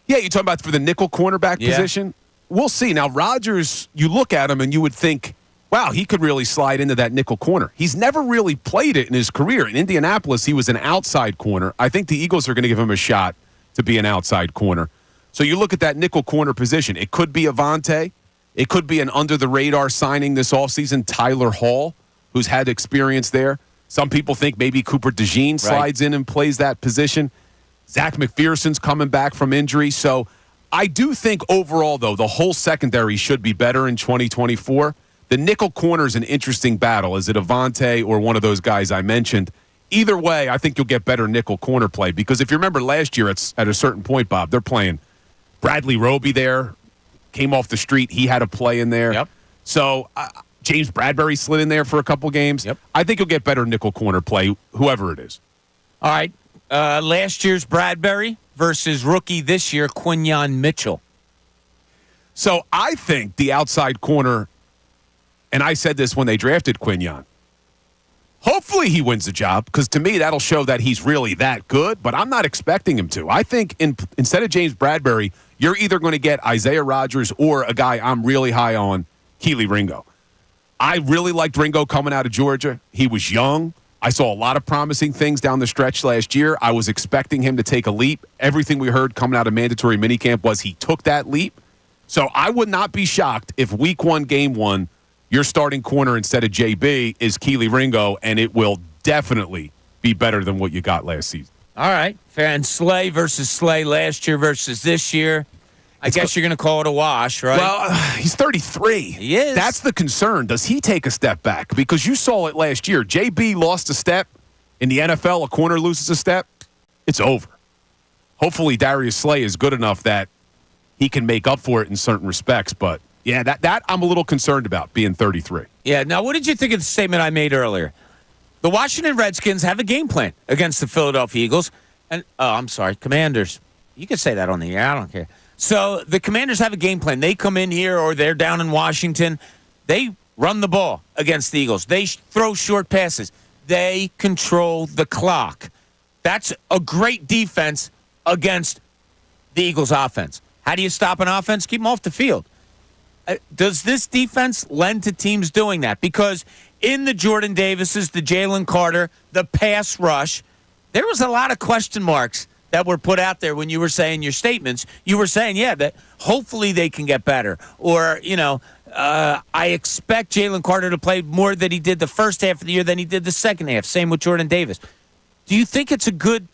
Yeah, you're talking about for the nickel cornerback position? We'll see. Now, Rodgers, you look at him and you would think, wow, he could really slide into that nickel corner. He's never really played it in his career. In Indianapolis, he was an outside corner. I think the Eagles are going to give him a shot to be an outside corner. So you look at that nickel corner position. It could be Avonte. It could be an under-the-radar signing this offseason, Tyler Hall, who's had experience there. Some people think maybe Cooper DeJean slides in and plays that position. Zach McPherson's coming back from injury. So I do think overall, though, the whole secondary should be better in 2024. The nickel corner is an interesting battle. Is it Avonte or one of those guys I mentioned? Either way, I think you'll get better nickel corner play because if you remember last year at a certain point, Bob, they're playing Bradley Roby there, came off the street. He had a play in there. Yep. So James Bradbury slid in there for a couple games. Yep. I think you'll get better nickel corner play, whoever it is. All right. Last year's Bradbury versus rookie this year, Quinyon Mitchell. So I think the outside corner, and I said this when they drafted Quinyon, hopefully he wins the job because to me that'll show that he's really that good, but I'm not expecting him to. I think instead of James Bradbury, you're either going to get Isaiah Rodgers or a guy I'm really high on, Keely Ringo. I really liked Ringo coming out of Georgia. He was young. I saw a lot of promising things down the stretch last year. I was expecting him to take a leap. Everything we heard coming out of mandatory minicamp was he took that leap. So I would not be shocked if week 1, game 1, your starting corner instead of JB is Keely Ringo, and it will definitely be better than what you got last season. All right. Fair. And Slay versus Slay last year versus this year. I guess you're going to call it a wash, right? Well, he's 33. He is. That's the concern. Does he take a step back? Because you saw it last year. JB lost a step. In the NFL, a corner loses a step. It's over. Hopefully, Darius Slay is good enough that he can make up for it in certain respects. But, yeah, that I'm a little concerned about, being 33. Yeah. Now, what did you think of the statement I made earlier? The Washington Redskins have a game plan against the Philadelphia Eagles. And, Commanders. You can say that on the air. I don't care. So the Commanders have a game plan. They come in here or they're down in Washington. They run the ball against the Eagles. They throw short passes. They control the clock. That's a great defense against the Eagles' offense. How do you stop an offense? Keep them off the field. Does this defense lend to teams doing that? Because in the Jordan Davises, the Jalen Carter, the pass rush, there was a lot of question marks that were put out there when you were saying your statements. You were saying, that hopefully they can get better. Or, I expect Jalen Carter to play more than he did the first half of the year than he did the second half. Same with Jordan Davis. Do you think it's a good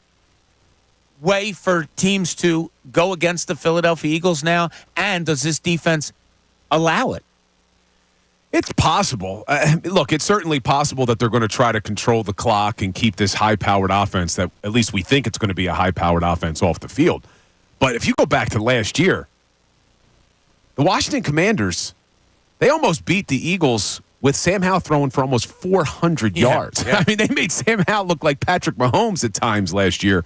way for teams to go against the Philadelphia Eagles now? And does this defense allow it? It's possible. Look, it's certainly possible that they're going to try to control the clock and keep this high-powered offense that at least we think it's going to be a high-powered offense off the field. But if you go back to last year, the Washington Commanders, they almost beat the Eagles with Sam Howell throwing for almost 400 yards. Yeah. I mean, they made Sam Howell look like Patrick Mahomes at times last year.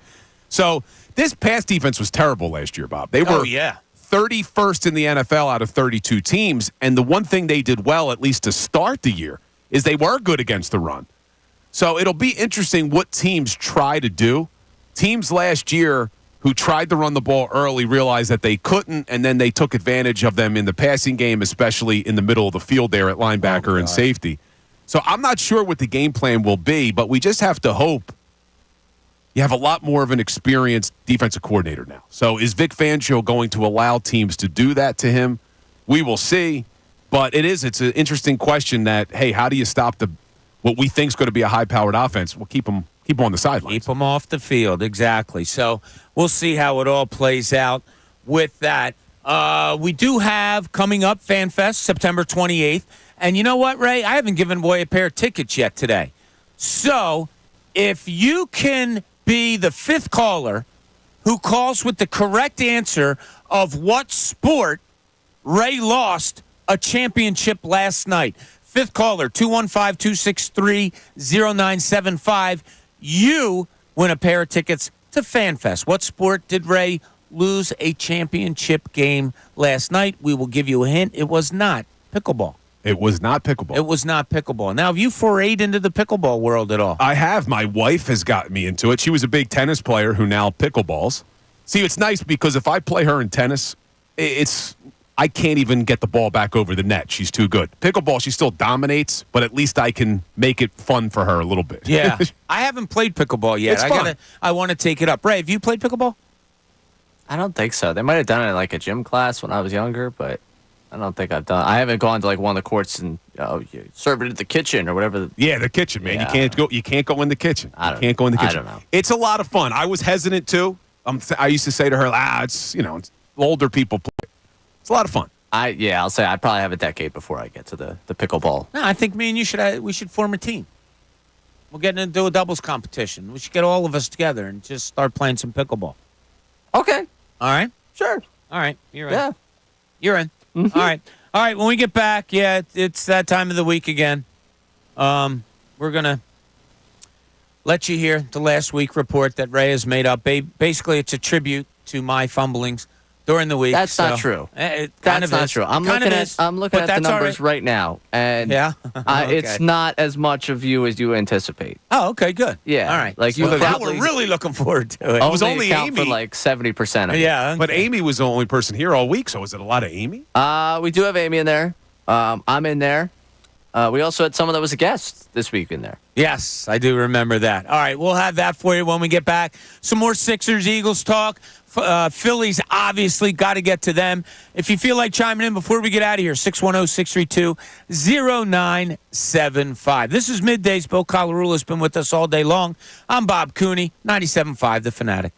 So this pass defense was terrible last year, Bob. They were 31st in the NFL out of 32 teams, and the one thing they did well, at least to start the year, is they were good against the run. So it'll be interesting what teams try to do. Teams last year who tried to run the ball early realized that they couldn't, and then they took advantage of them in the passing game, especially in the middle of the field there at linebacker and safety. So I'm not sure what the game plan will be, but we just have to hope you have a lot more of an experienced defensive coordinator now. So is Vic Fangio going to allow teams to do that to him? We will see. But it's an interesting question that, hey, how do you stop what we think is going to be a high-powered offense? We'll keep them on the sidelines. Keep them off the field, exactly. So we'll see how it all plays out with that. We do have coming up FanFest, September 28th. And you know what, Ray? I haven't given away a pair of tickets yet today. So if you can be the fifth caller who calls with the correct answer of what sport Ray lost a championship last night. Fifth caller, 215-263-0975. You win a pair of tickets to FanFest. What sport did Ray lose a championship game last night? We will give you a hint. It was not pickleball. It was not pickleball. It was not pickleball. Now, have you forayed into the pickleball world at all? I have. My wife has gotten me into it. She was a big tennis player who now pickleballs. See, it's nice because if I play her in tennis, I can't even get the ball back over the net. She's too good. Pickleball, she still dominates, but at least I can make it fun for her a little bit. Yeah. I haven't played pickleball yet. It's fun. I want to take it up. Ray, have you played pickleball? I don't think so. They might have done it in like a gym class when I was younger, but I don't think I've done. I haven't gone to like one of the courts and you serve it at the kitchen or whatever. The kitchen, man. Yeah. You can't go in the kitchen. I don't go in the kitchen. I don't know. It's a lot of fun. I was hesitant too. I used to say to her, it's older people play. It's a lot of fun. I'll say I probably have a decade before I get to the pickleball. No, I think me and you should form a team. We'll get into a doubles competition. We should get all of us together and just start playing some pickleball. Okay. All right? Sure. All right. You're in. Yeah. You're in. Mm-hmm. All right. All right. When we get back, it's that time of the week again. We're going to let you hear the last week report that Ray has made up. Basically, it's a tribute to my fumblings during the week. That's not true. That's not true. I'm looking at the numbers right now, and okay. It's not as much of you as you anticipate. Oh, okay, good. Yeah, all right. Like you we're really looking forward to it. It was only account Amy for like 70% of it. Yeah, but Amy was the only person here all week. So is it a lot of Amy? We do have Amy in there. I'm in there. We also had someone that was a guest this week in there. Yes, I do remember that. All right, we'll have that for you when we get back. Some more Sixers-Eagles talk. Phillies, obviously, got to get to them. If you feel like chiming in before we get out of here, 610-632-0975. This is Middays. Bill Colarulo has been with us all day long. I'm Bob Cooney, 97.5 The Fanatic.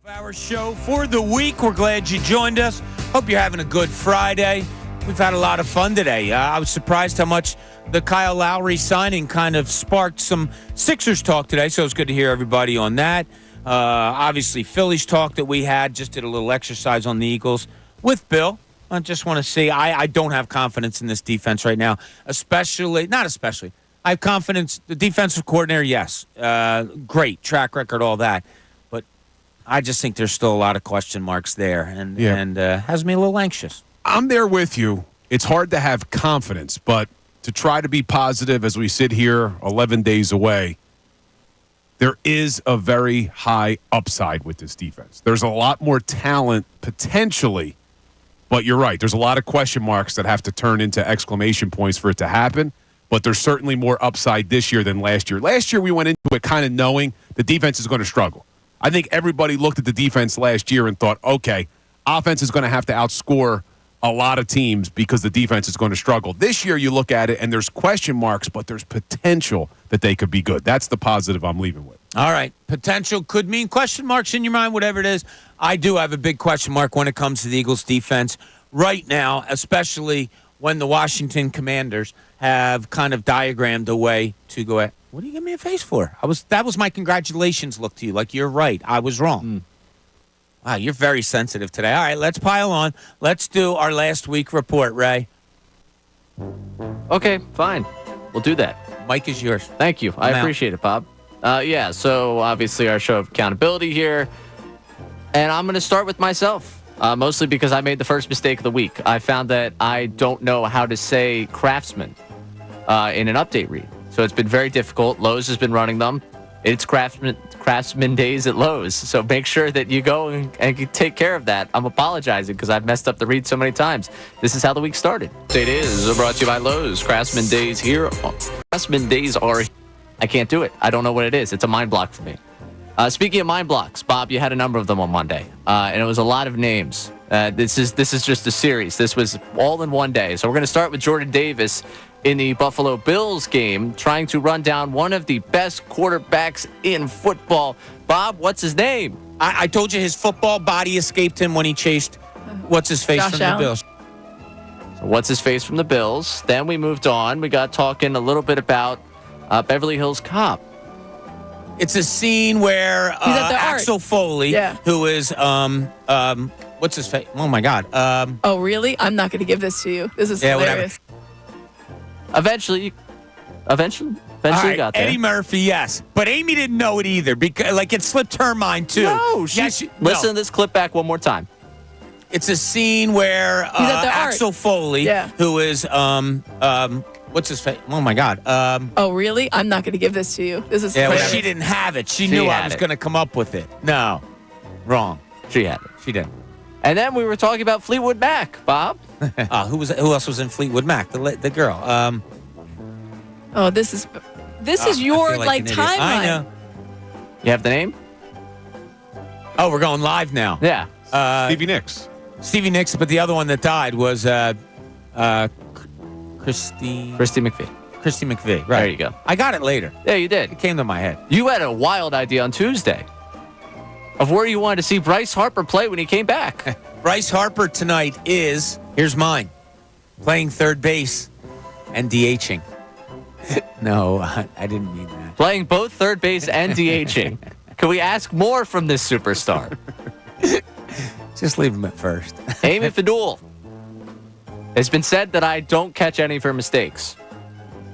Our show for the week. We're glad you joined us. Hope you're having a good Friday. We've had a lot of fun today. I was surprised how much the Kyle Lowry signing kind of sparked some Sixers talk today, so it's good to hear everybody on that. Obviously, Phillies talk that we had, just did a little exercise on the Eagles with Bill. I just want to say I don't have confidence in this defense right now, not especially. I have confidence. The defensive coordinator, yes. Great track record, all that. But I just think there's still a lot of question marks there, and has me a little anxious. I'm there with you. It's hard to have confidence, but to try to be positive as we sit here 11 days away, there is a very high upside with this defense. There's a lot more talent potentially, but you're right. There's a lot of question marks that have to turn into exclamation points for it to happen, but there's certainly more upside this year than last year. Last year we went into it kind of knowing the defense is going to struggle. I think everybody looked at the defense last year and thought, okay, offense is going to have to outscore a lot of teams because the defense is going to struggle. This year you look at it and there's question marks, but there's potential that they could be good. That's the positive I'm leaving with. All right. Potential could mean question marks in your mind, whatever it is. I do have a big question mark when it comes to the Eagles defense right now, especially when the Washington Commanders have kind of diagrammed a way to go at. What do you give me a face for? That was my congratulations look to you. Like, you're right. I was wrong. Wow, you're very sensitive today. All right, let's pile on. Let's do our last week report, Ray. Okay, fine. We'll do that. Mike is yours. Thank you. I appreciate it, Bob. So obviously our show of accountability here. And I'm going to start with myself, mostly because I made the first mistake of the week. I found that I don't know how to say craftsman in an update read. So it's been very difficult. Lowe's has been running them. It's craftsman days at Lowe's. So make sure that you go and take care of that. I'm apologizing because I've messed up the read so many times. This is how the week started. It is brought to you by Lowe's. Craftsman days here. Craftsman days are... I can't do it. I don't know what it is. It's a mind block for me. Speaking of mind blocks, Bob, you had a number of them on Monday. And it was a lot of names. This is just a series. This was all in one day. So we're going to start with Jordan Davis in the Buffalo Bills game, trying to run down one of the best quarterbacks in football. Bob, what's his name? I told you his football body escaped him when he chased what's-his-face from the Bills. So what's his face from the Bills? Then we moved on. We got talking a little bit about Beverly Hills Cop. It's a scene where Axel Foley, who is what's his face? Oh my God! Oh really? I'm not going to give this to you. This is hilarious. Eventually you got there. Eddie Murphy, yes, but Amy didn't know it either because it slipped her mind too. No, listen to this clip back one more time. It's a scene where Axel Foley, who is what's his face? Oh my God! Oh really? I'm not going to give this to you. This is hilarious. Well, she didn't have it. She knew I was going to come up with it. No, wrong. She had it. She didn't. And then we were talking about Fleetwood Mac, Bob. Who else was in Fleetwood Mac? The girl. This is your timeline. I know. You have the name? Oh, we're going live now. Yeah. Stevie Nicks. Stevie Nicks, but the other one that died was Christy McVie. Christy McVie. Right. There you go. I got it later. Yeah, you did. It came to my head. You had a wild idea on Tuesday of where you wanted to see Bryce Harper play when he came back. Bryce Harper tonight is, here's mine, playing third base and DHing. No, I didn't mean that. Playing both third base and DHing. Can we ask more from this superstar? Just leave him at first. Amy Fadul. It's been said that I don't catch any of her mistakes.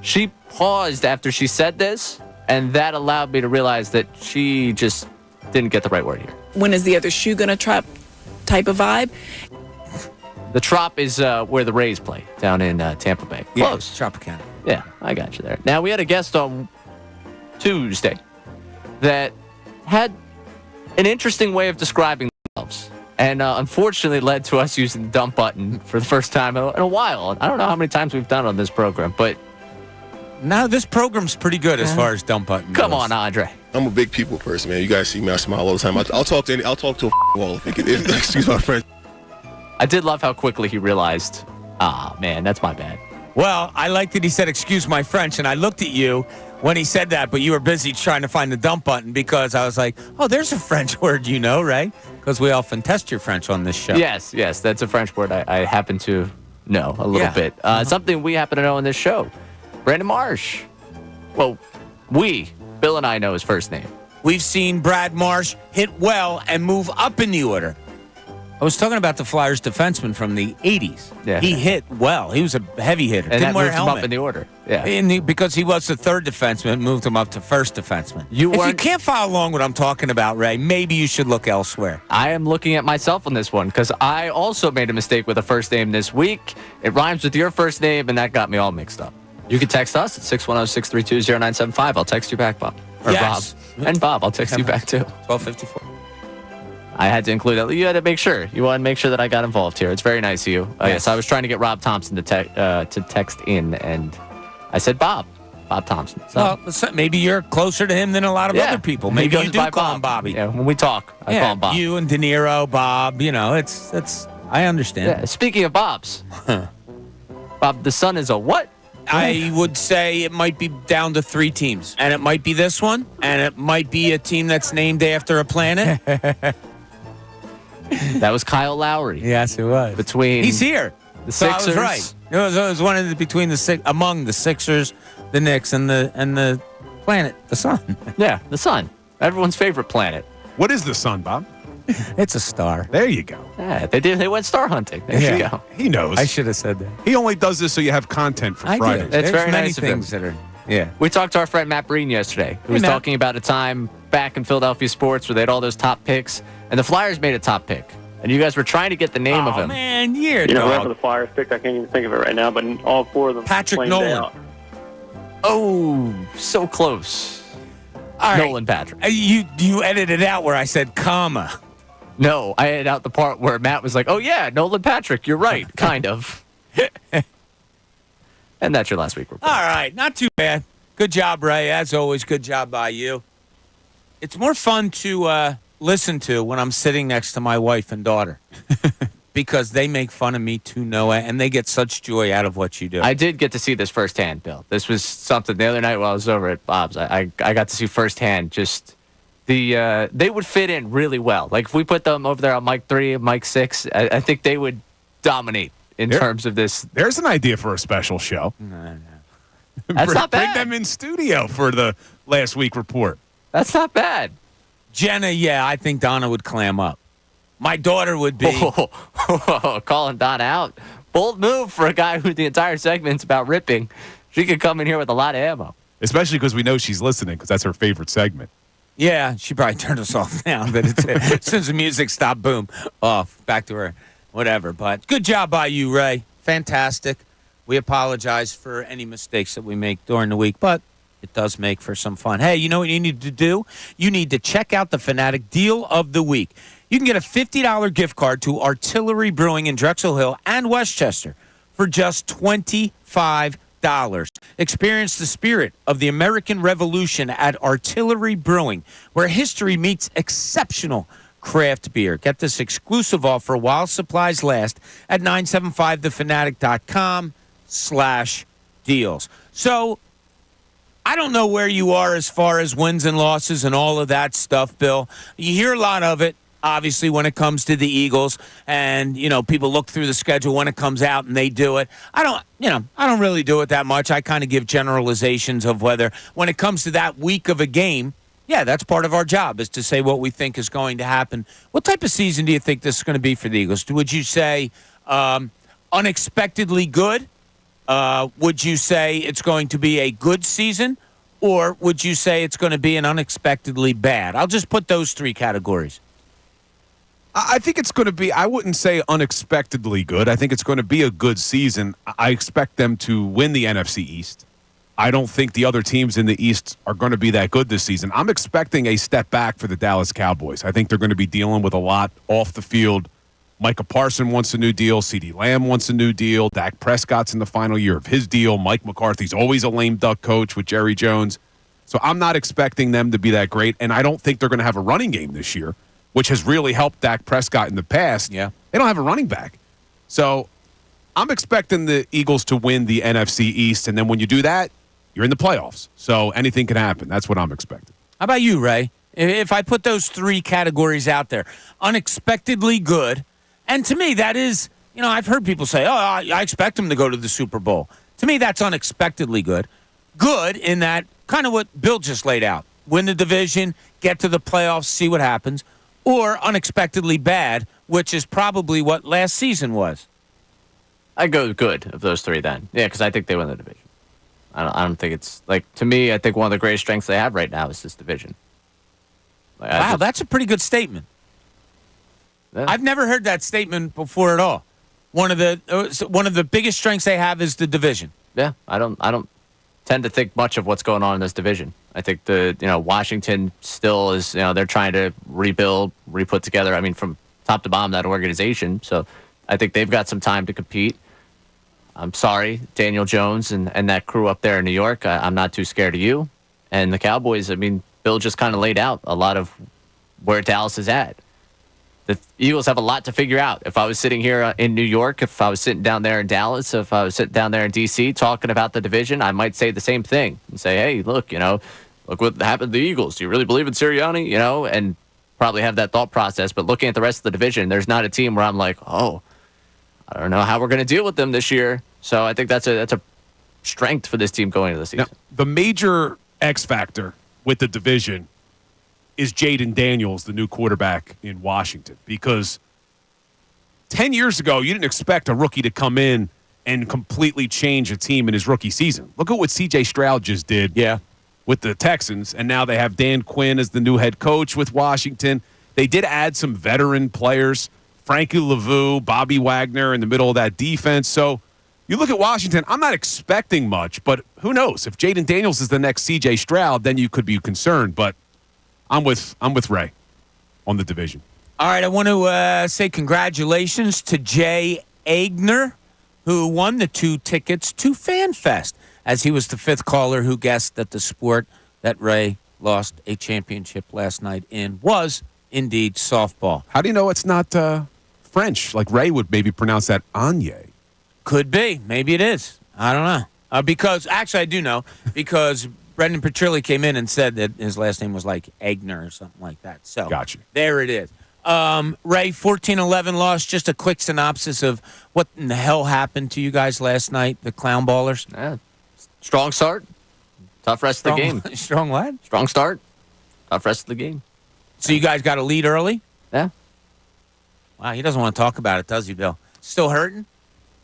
She paused after she said this, and that allowed me to realize that she just didn't get the right word here. When is the other shoe going to drop type of vibe? The Trop is where the Rays play, down in Tampa Bay. Close. Yeah, Tropicana. Yeah, I got you there. Now, we had a guest on Tuesday that had an interesting way of describing themselves. And unfortunately led to us using the dump button for the first time in a while. I don't know how many times we've done it on this program, but... No, this program's pretty good as far as dump button goes. Come on, Andre. I'm a big people person, man. You guys see me, I smile all the time. I'll talk to a wall if excuse my French. I did love how quickly he realized, man, that's my bad. Well, I liked that he said, excuse my French, and I looked at you when he said that, but you were busy trying to find the dump button because I was like, oh, there's a French word, right? Because we often test your French on this show. Yes, that's a French word I happen to know a little bit. Something we happen to know in this show. Brandon Marsh. Well, Bill and I know his first name. We've seen Brad Marsh hit well and move up in the order. I was talking about the Flyers defenseman from the 80s. Yeah. He hit well. He was a heavy hitter. And Didn't that wear a moved him helmet. up in the order. Yeah. Because he was the third defenseman, moved him up to first defenseman. If you can't follow along what I'm talking about, Ray, maybe you should look elsewhere. I am looking at myself on this one because I also made a mistake with a first name this week. It rhymes with your first name, and that got me all mixed up. You can text us at 610-632-0975. I'll text you back, Bob. Or yes. Bob. And Bob, I'll text you back, too. 1254. I had to include that. You had to make sure. You wanted to make sure that I got involved here. It's very nice of you. Yes, I was trying to get Rob Thompson to text in, and I said Bob Thompson. So. Well, maybe you're closer to him than a lot of other people. Maybe you do call him Bobby. Yeah, when we talk, I call him Bob. You and De Niro, Bob. it's. I understand. Yeah, speaking of Bobs, Bob, the Sun is a what? I would say it might be down to 3 teams, and it might be this one, and it might be a team that's named after a planet. That was Kyle Lowry. Yes, it was. He's here. The Sixers. Sixers. I was right. It was one of among the Sixers, the Knicks, and the planet, the sun. Yeah, the sun. Everyone's favorite planet. What is the sun, Bob? It's a star. There you go. Yeah, they went star hunting. There you go. He knows. I should have said that. He only does this so you have content for Fridays. It's very many nice of him. things that are. Yeah. We talked to our friend Matt Breen yesterday, who was talking about a time back in Philadelphia sports where they had all those top picks, and the Flyers made a top pick. And you guys were trying to get the name of him. Oh, man, you're whoever the Flyers picked, I can't even think of it right now, but all 4 of them. Patrick Nolan. Out. Oh, so close. All right. Nolan Patrick. You edited out where I said comma. No, I edited out the part where Matt was like, oh, yeah, Nolan Patrick, you're right, kind of. And that's your last week report. All right, not too bad. Good job, Ray. As always, good job by you. It's more fun to listen to when I'm sitting next to my wife and daughter because they make fun of me too, Noah, and they get such joy out of what you do. I did get to see this firsthand, Bill. This was something the other night while I was over at Bob's. I got to see firsthand just they would fit in really well. Like if we put them over there on mic 3 and mic 6, I think they would dominate in terms of this. There's an idea for a special show. No. That's not bad. Bring them in studio for the last week report. That's not bad. Jenna, I think Donna would clam up. My daughter would be. Calling Donna out. Bold move for a guy who the entire segment's about ripping. She could come in here with a lot of ammo. Especially because we know she's listening because that's her favorite segment. Yeah, she probably turned us off now. But as soon as the music stopped, boom, off. Back to her. Whatever. But good job by you, Ray. Fantastic. We apologize for any mistakes that we make during the week, but it does make for some fun. Hey, you know what you need to do? You need to check out the Fanatic Deal of the Week. You can get a $50 gift card to Artillery Brewing in Drexel Hill and Westchester for just $25. Experience the spirit of the American Revolution at Artillery Brewing, where history meets exceptional craft beer. Get this exclusive offer while supplies last at 975thefanatic.com/deals. So I don't know where you are as far as wins and losses and all of that stuff, Bill. You hear a lot of it, obviously, when it comes to the Eagles, and people look through the schedule when it comes out and they do it. I don't really do it that much. I kind of give generalizations of whether when it comes to that week of a game, that's part of our job is to say what we think is going to happen. What type of season do you think this is going to be for the Eagles? Would you say unexpectedly good? Would you say it's going to be a good season? Or would you say it's going to be an unexpectedly bad? I'll just put those 3 categories. I think it's going to be, I wouldn't say unexpectedly good. I think it's going to be a good season. I expect them to win the NFC East. I don't think the other teams in the East are going to be that good this season. I'm expecting a step back for the Dallas Cowboys. I think they're going to be dealing with a lot off the field. Micah Parsons wants a new deal. CeeDee Lamb wants a new deal. Dak Prescott's in the final year of his deal. Mike McCarthy's always a lame duck coach with Jerry Jones. So I'm not expecting them to be that great, and I don't think they're going to have a running game this year, which has really helped Dak Prescott in the past. Yeah. They don't have a running back. So I'm expecting the Eagles to win the NFC East, and then when you do that, you're in the playoffs. So anything can happen. That's what I'm expecting. How about you, Ray? If I put those three categories out there, unexpectedly good, and to me that is, I've heard people say, I expect them to go to the Super Bowl. To me, that's unexpectedly good. Good in that kind of what Bill just laid out. Win the division, get to the playoffs, see what happens. Or unexpectedly bad, which is probably what last season was. I go good of those three then. Yeah, because I think they win the division. I don't think it's, to me, I think one of the greatest strengths they have right now is this division. Wow, that's a pretty good statement. Yeah. I've never heard that statement before at all. One of the biggest strengths they have is the division. Yeah, I don't tend to think much of what's going on in this division. I think Washington still is, they're trying to rebuild, re-put together, from top to bottom, that organization. So I think they've got some time to compete. I'm sorry, Daniel Jones and that crew up there in New York. I'm not too scared of you. And the Cowboys, Bill just kind of laid out a lot of where Dallas is at. The Eagles have a lot to figure out. If I was sitting here in New York, if I was sitting down there in Dallas, if I was sitting down there in D.C. talking about the division, I might say the same thing and say, hey, look what happened to the Eagles. Do you really believe in Sirianni? And probably have that thought process. But looking at the rest of the division, there's not a team where I'm like, I don't know how we're going to deal with them this year. So I think that's a strength for this team going into the season. Now, the major X factor with the division is Jaden Daniels, the new quarterback in Washington. Because 10 years ago, you didn't expect a rookie to come in and completely change a team in his rookie season. Look at what C.J. Stroud just did with the Texans, and now they have Dan Quinn as the new head coach with Washington. They did add some veteran players, Frankie Laveau, Bobby Wagner in the middle of that defense. So you look at Washington, I'm not expecting much, but who knows? If Jaden Daniels is the next C.J. Stroud, then you could be concerned, but I'm with Ray on the division. All right, I want to say congratulations to Jay Agner, who won the 2 tickets to FanFest, as he was the 5th caller who guessed that the sport that Ray lost a championship last night in was indeed softball. How do you know it's not French? Like Ray would maybe pronounce that Anye. Could be. Maybe it is. I don't know. Because, actually, I do know, because Brendan Petrilli came in and said that his last name was like Agner or something like that. So gotcha. There it is. Ray, 14-11 loss. Just a quick synopsis of what in the hell happened to you guys last night, the Clown Ballers. Yeah. Strong start. Tough rest of the game. Strong what? Strong start. Tough rest of the game. So you guys got a lead early? Yeah. Wow, he doesn't want to talk about it, does he, Bill? Still hurting?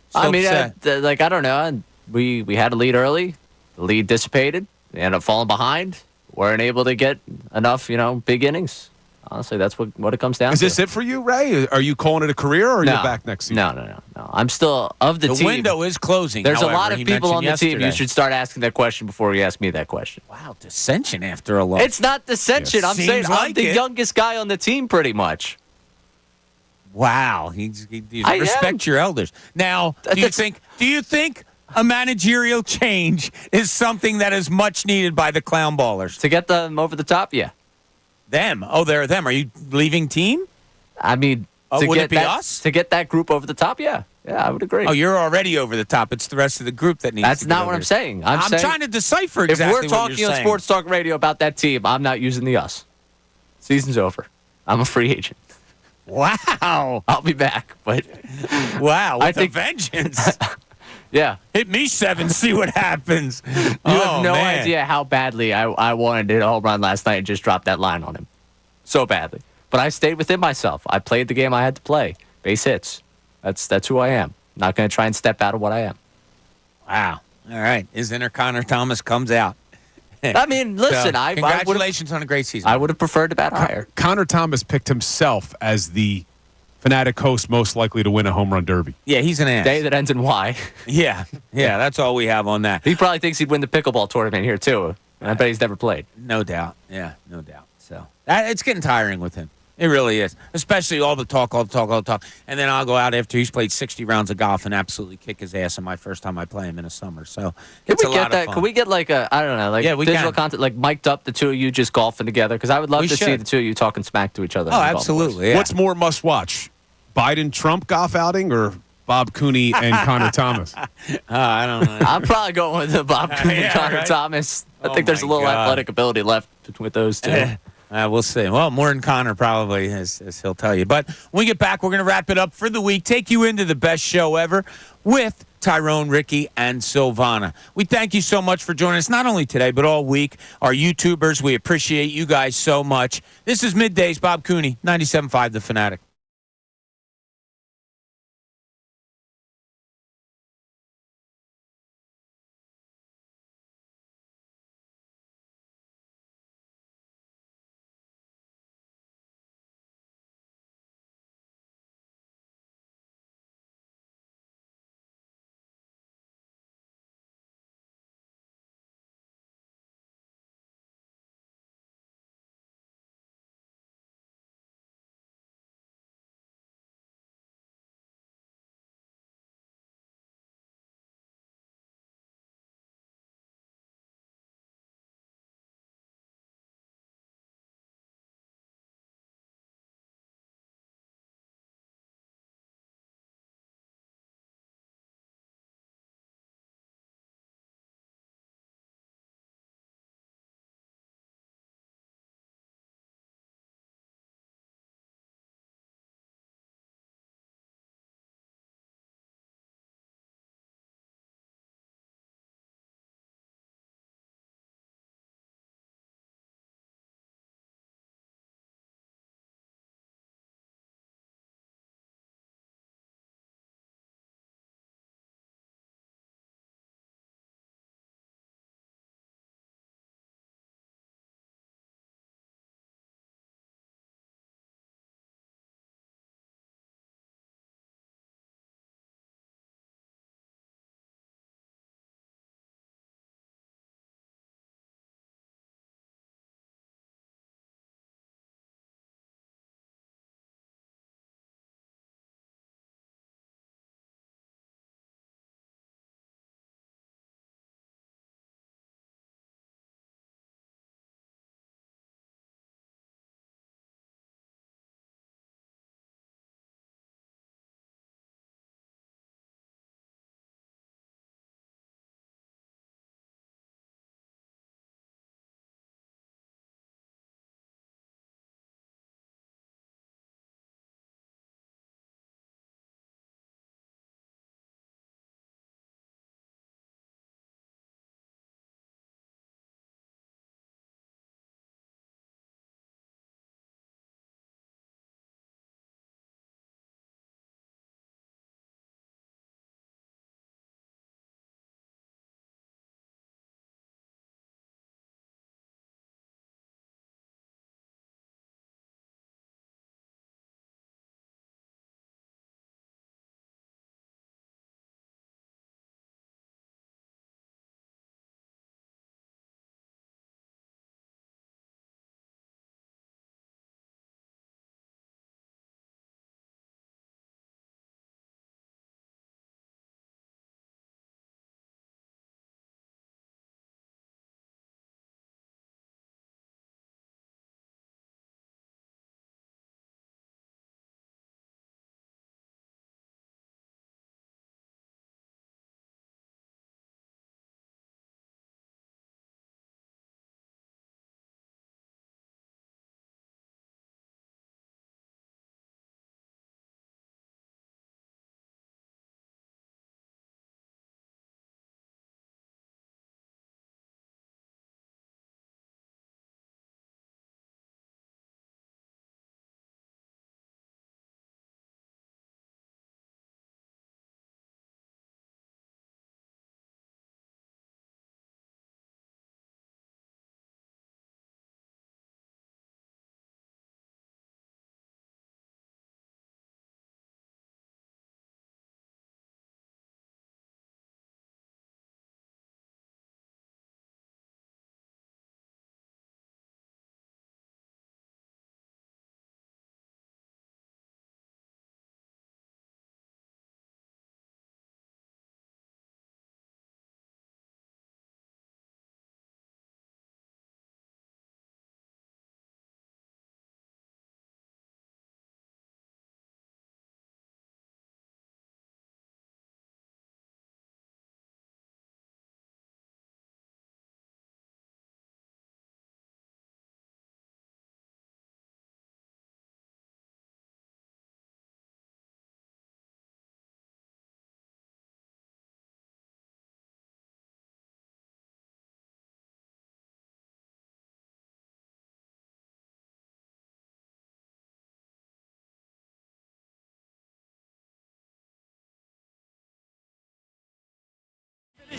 Still I don't know. We had a lead early. The lead dissipated. We ended up falling behind. Weren't able to get enough, big innings. Honestly, that's what it comes down to. Is this it for you, Ray? Are you calling it a career, or are you back next season? No. I'm still of the team. The window is closing. There's however, a lot of people on the team. yesterday. You should start asking that question before you ask me that question. Wow, dissension after a loss. It's not dissension. I'm saying I'm the youngest guy on the team pretty much. Wow. You respect your elders. Now, do you think a managerial change is something that is much needed by the Clown Ballers? To get them over the top, yeah. Them? Oh, they're them. Are you leaving team? Would it be us? To get that group over the top, yeah. Yeah, I would agree. Oh, you're already over the top. It's the rest of the group that needs That's to not what I'm saying. I'm saying, trying to decipher exactly if we're what you're talking on saying. Sports Talk Radio about that team, I'm not using the us. Season's over. I'm a free agent. Wow. I'll be back, but wow, with a vengeance. Yeah. Hit me 7, see what happens. You have no idea how badly I wanted to hit a home run last night and just drop that line on him. So badly. But I stayed within myself. I played the game I had to play. Base hits. That's who I am. Not going to try and step out of what I am. Wow. All right. His inner Connor Thomas comes out. I mean, listen, congratulations on a great season. I would have preferred to bat higher. Connor Thomas picked himself as the Fanatic host most likely to win a home run derby. Yeah, he's an ass. Day that ends in Y. Yeah, that's all we have on that. He probably thinks he'd win the pickleball tournament here, too. I bet he's never played. No doubt. Yeah, no doubt. So it's getting tiring with him. It really is. Especially all the talk. And then I'll go out after he's played 60 rounds of golf and absolutely kick his ass in my first time I play him in the summer. So it's a lot of fun. Can we get digital content, like mic'd up the two of you just golfing together? Because I would love to see the two of you talking smack to each other. Oh, absolutely. Yeah. What's more must watch? Biden-Trump golf outing or Bob Cooney and Connor Thomas? I don't know. I'm probably going with the Bob Cooney and Connor right? Thomas. I Oh think there's a my little God. athletic ability left with those two. We'll see. Well, more than Connor probably, as he'll tell you. But when we get back, we're going to wrap it up for the week, take you into the best show ever with Tyrone, Ricky, and Silvana. We thank you so much for joining us, not only today, but all week. Our YouTubers, we appreciate you guys so much. This is Middays, Bob Cooney, 97.5 The Fanatic.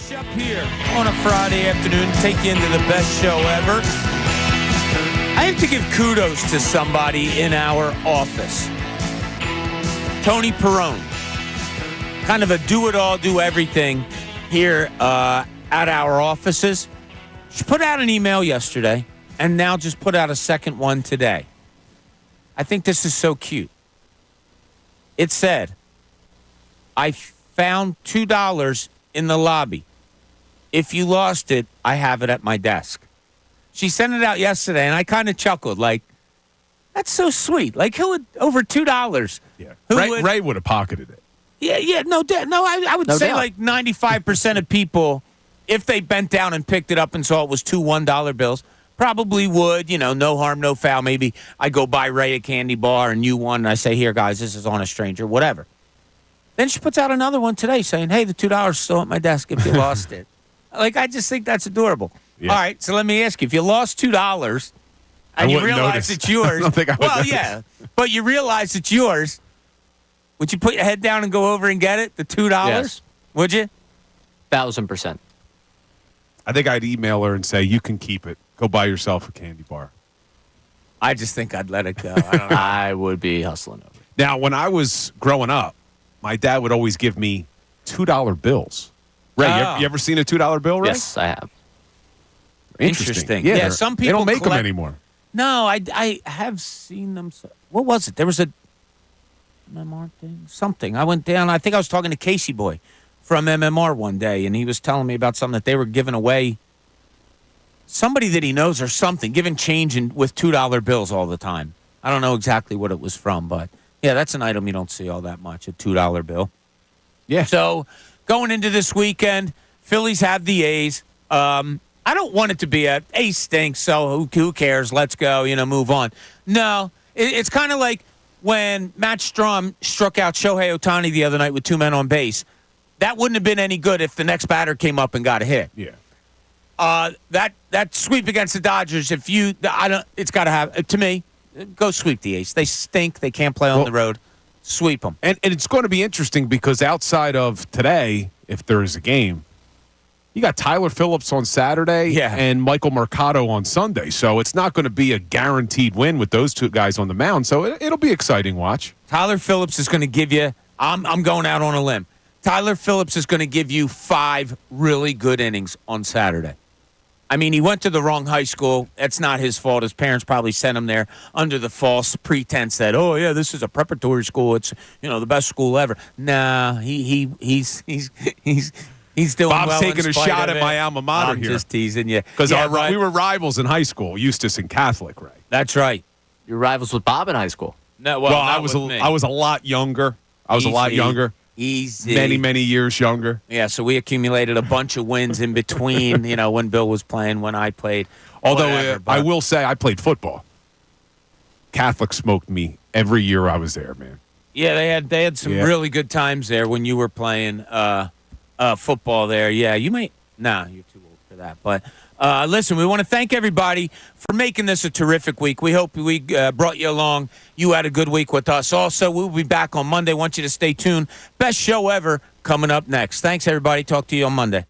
Finish up here on a Friday afternoon, take you into the best show ever. I have to give kudos to somebody in our office. Tony Perrone. Kind of a do-it-all, do-everything here at our offices. She put out an email yesterday and now just put out a second one today. I think this is so cute. It said, I found $2 in the lobby. If you lost it, I have it at my desk. She sent it out yesterday, and I kind of chuckled, like, that's so sweet. Like, who would, over $2? Yeah. Who Ray would have pocketed it. Yeah, no, I would say like 95% of people, if they bent down and picked it up and saw it was two $1 bills, probably would, no harm, no foul. Maybe I go buy Ray a candy bar and you one, and I say, here, guys, this is on a stranger, whatever. Then she puts out another one today saying, hey, the $2 is still at my desk if you lost it. Like, I just think that's adorable. Yeah. All right, so let me ask you, if you lost $2 and you realize it's yours, I don't think I would notice. Yeah, but you realize it's yours, would you put your head down and go over and get it, the $2? Yes. Would you? 1,000%. I think I'd email her and say, you can keep it. Go buy yourself a candy bar. I just think I'd let it go. I don't know. I would be hustling over it. Now, when I was growing up, my dad would always give me $2 bills. Ray, you ever seen a $2 bill, Ray? Yes, I have. Interesting. Yeah, some people they don't make them anymore. No, I have seen them. What was it? There was a MMR thing, something. I went down. I think I was talking to Casey Boy from MMR one day, and he was telling me about something that they were giving away. Somebody that he knows or something, giving change with $2 bills all the time. I don't know exactly what it was from, but yeah, that's an item you don't see all that much, a $2 bill. Yeah. So going into this weekend, Phillies have the A's. I don't want it to be a A's stinks, so who cares? Let's go, move on. No, it's kind of like when Matt Strom struck out Shohei Ohtani the other night with 2 men on base. That wouldn't have been any good if the next batter came up and got a hit. Yeah. That sweep against the Dodgers, it's got to have, to me, go sweep the A's. They stink. They can't play on the road. Sweep them. And it's going to be interesting because outside of today, if there is a game, you got Tyler Phillips on Saturday and Michael Mercado on Sunday. So it's not going to be a guaranteed win with those two guys on the mound. So it'll be exciting watch. Tyler Phillips is going to give you, I'm going out on a limb. Tyler Phillips is going to give you 5 really good innings on Saturday. I mean, he went to the wrong high school. That's not his fault. His parents probably sent him there under the false pretense that, oh, yeah, this is a preparatory school. It's, the best school ever. Nah, he's doing Bob's well. taking a shot at my alma mater I'm here. just teasing you. Because we were rivals in high school, Eustis and Catholic, right? That's right. You're rivals with Bob in high school. No, I was a lot younger. Easy. Many years younger. Yeah, so we accumulated a bunch of wins in between, when Bill was playing, when I played. Although I will say I played football. Catholic smoked me every year I was there, man. Yeah, they had some really good times there when you were playing football there. Yeah, you might. Nah, you're too old for that. But listen, we want to thank everybody for making this a terrific week. We hope we brought you along. You had a good week with us. Also, we'll be back on Monday. Want you to stay tuned. Best show ever coming up next. Thanks, everybody. Talk to you on Monday.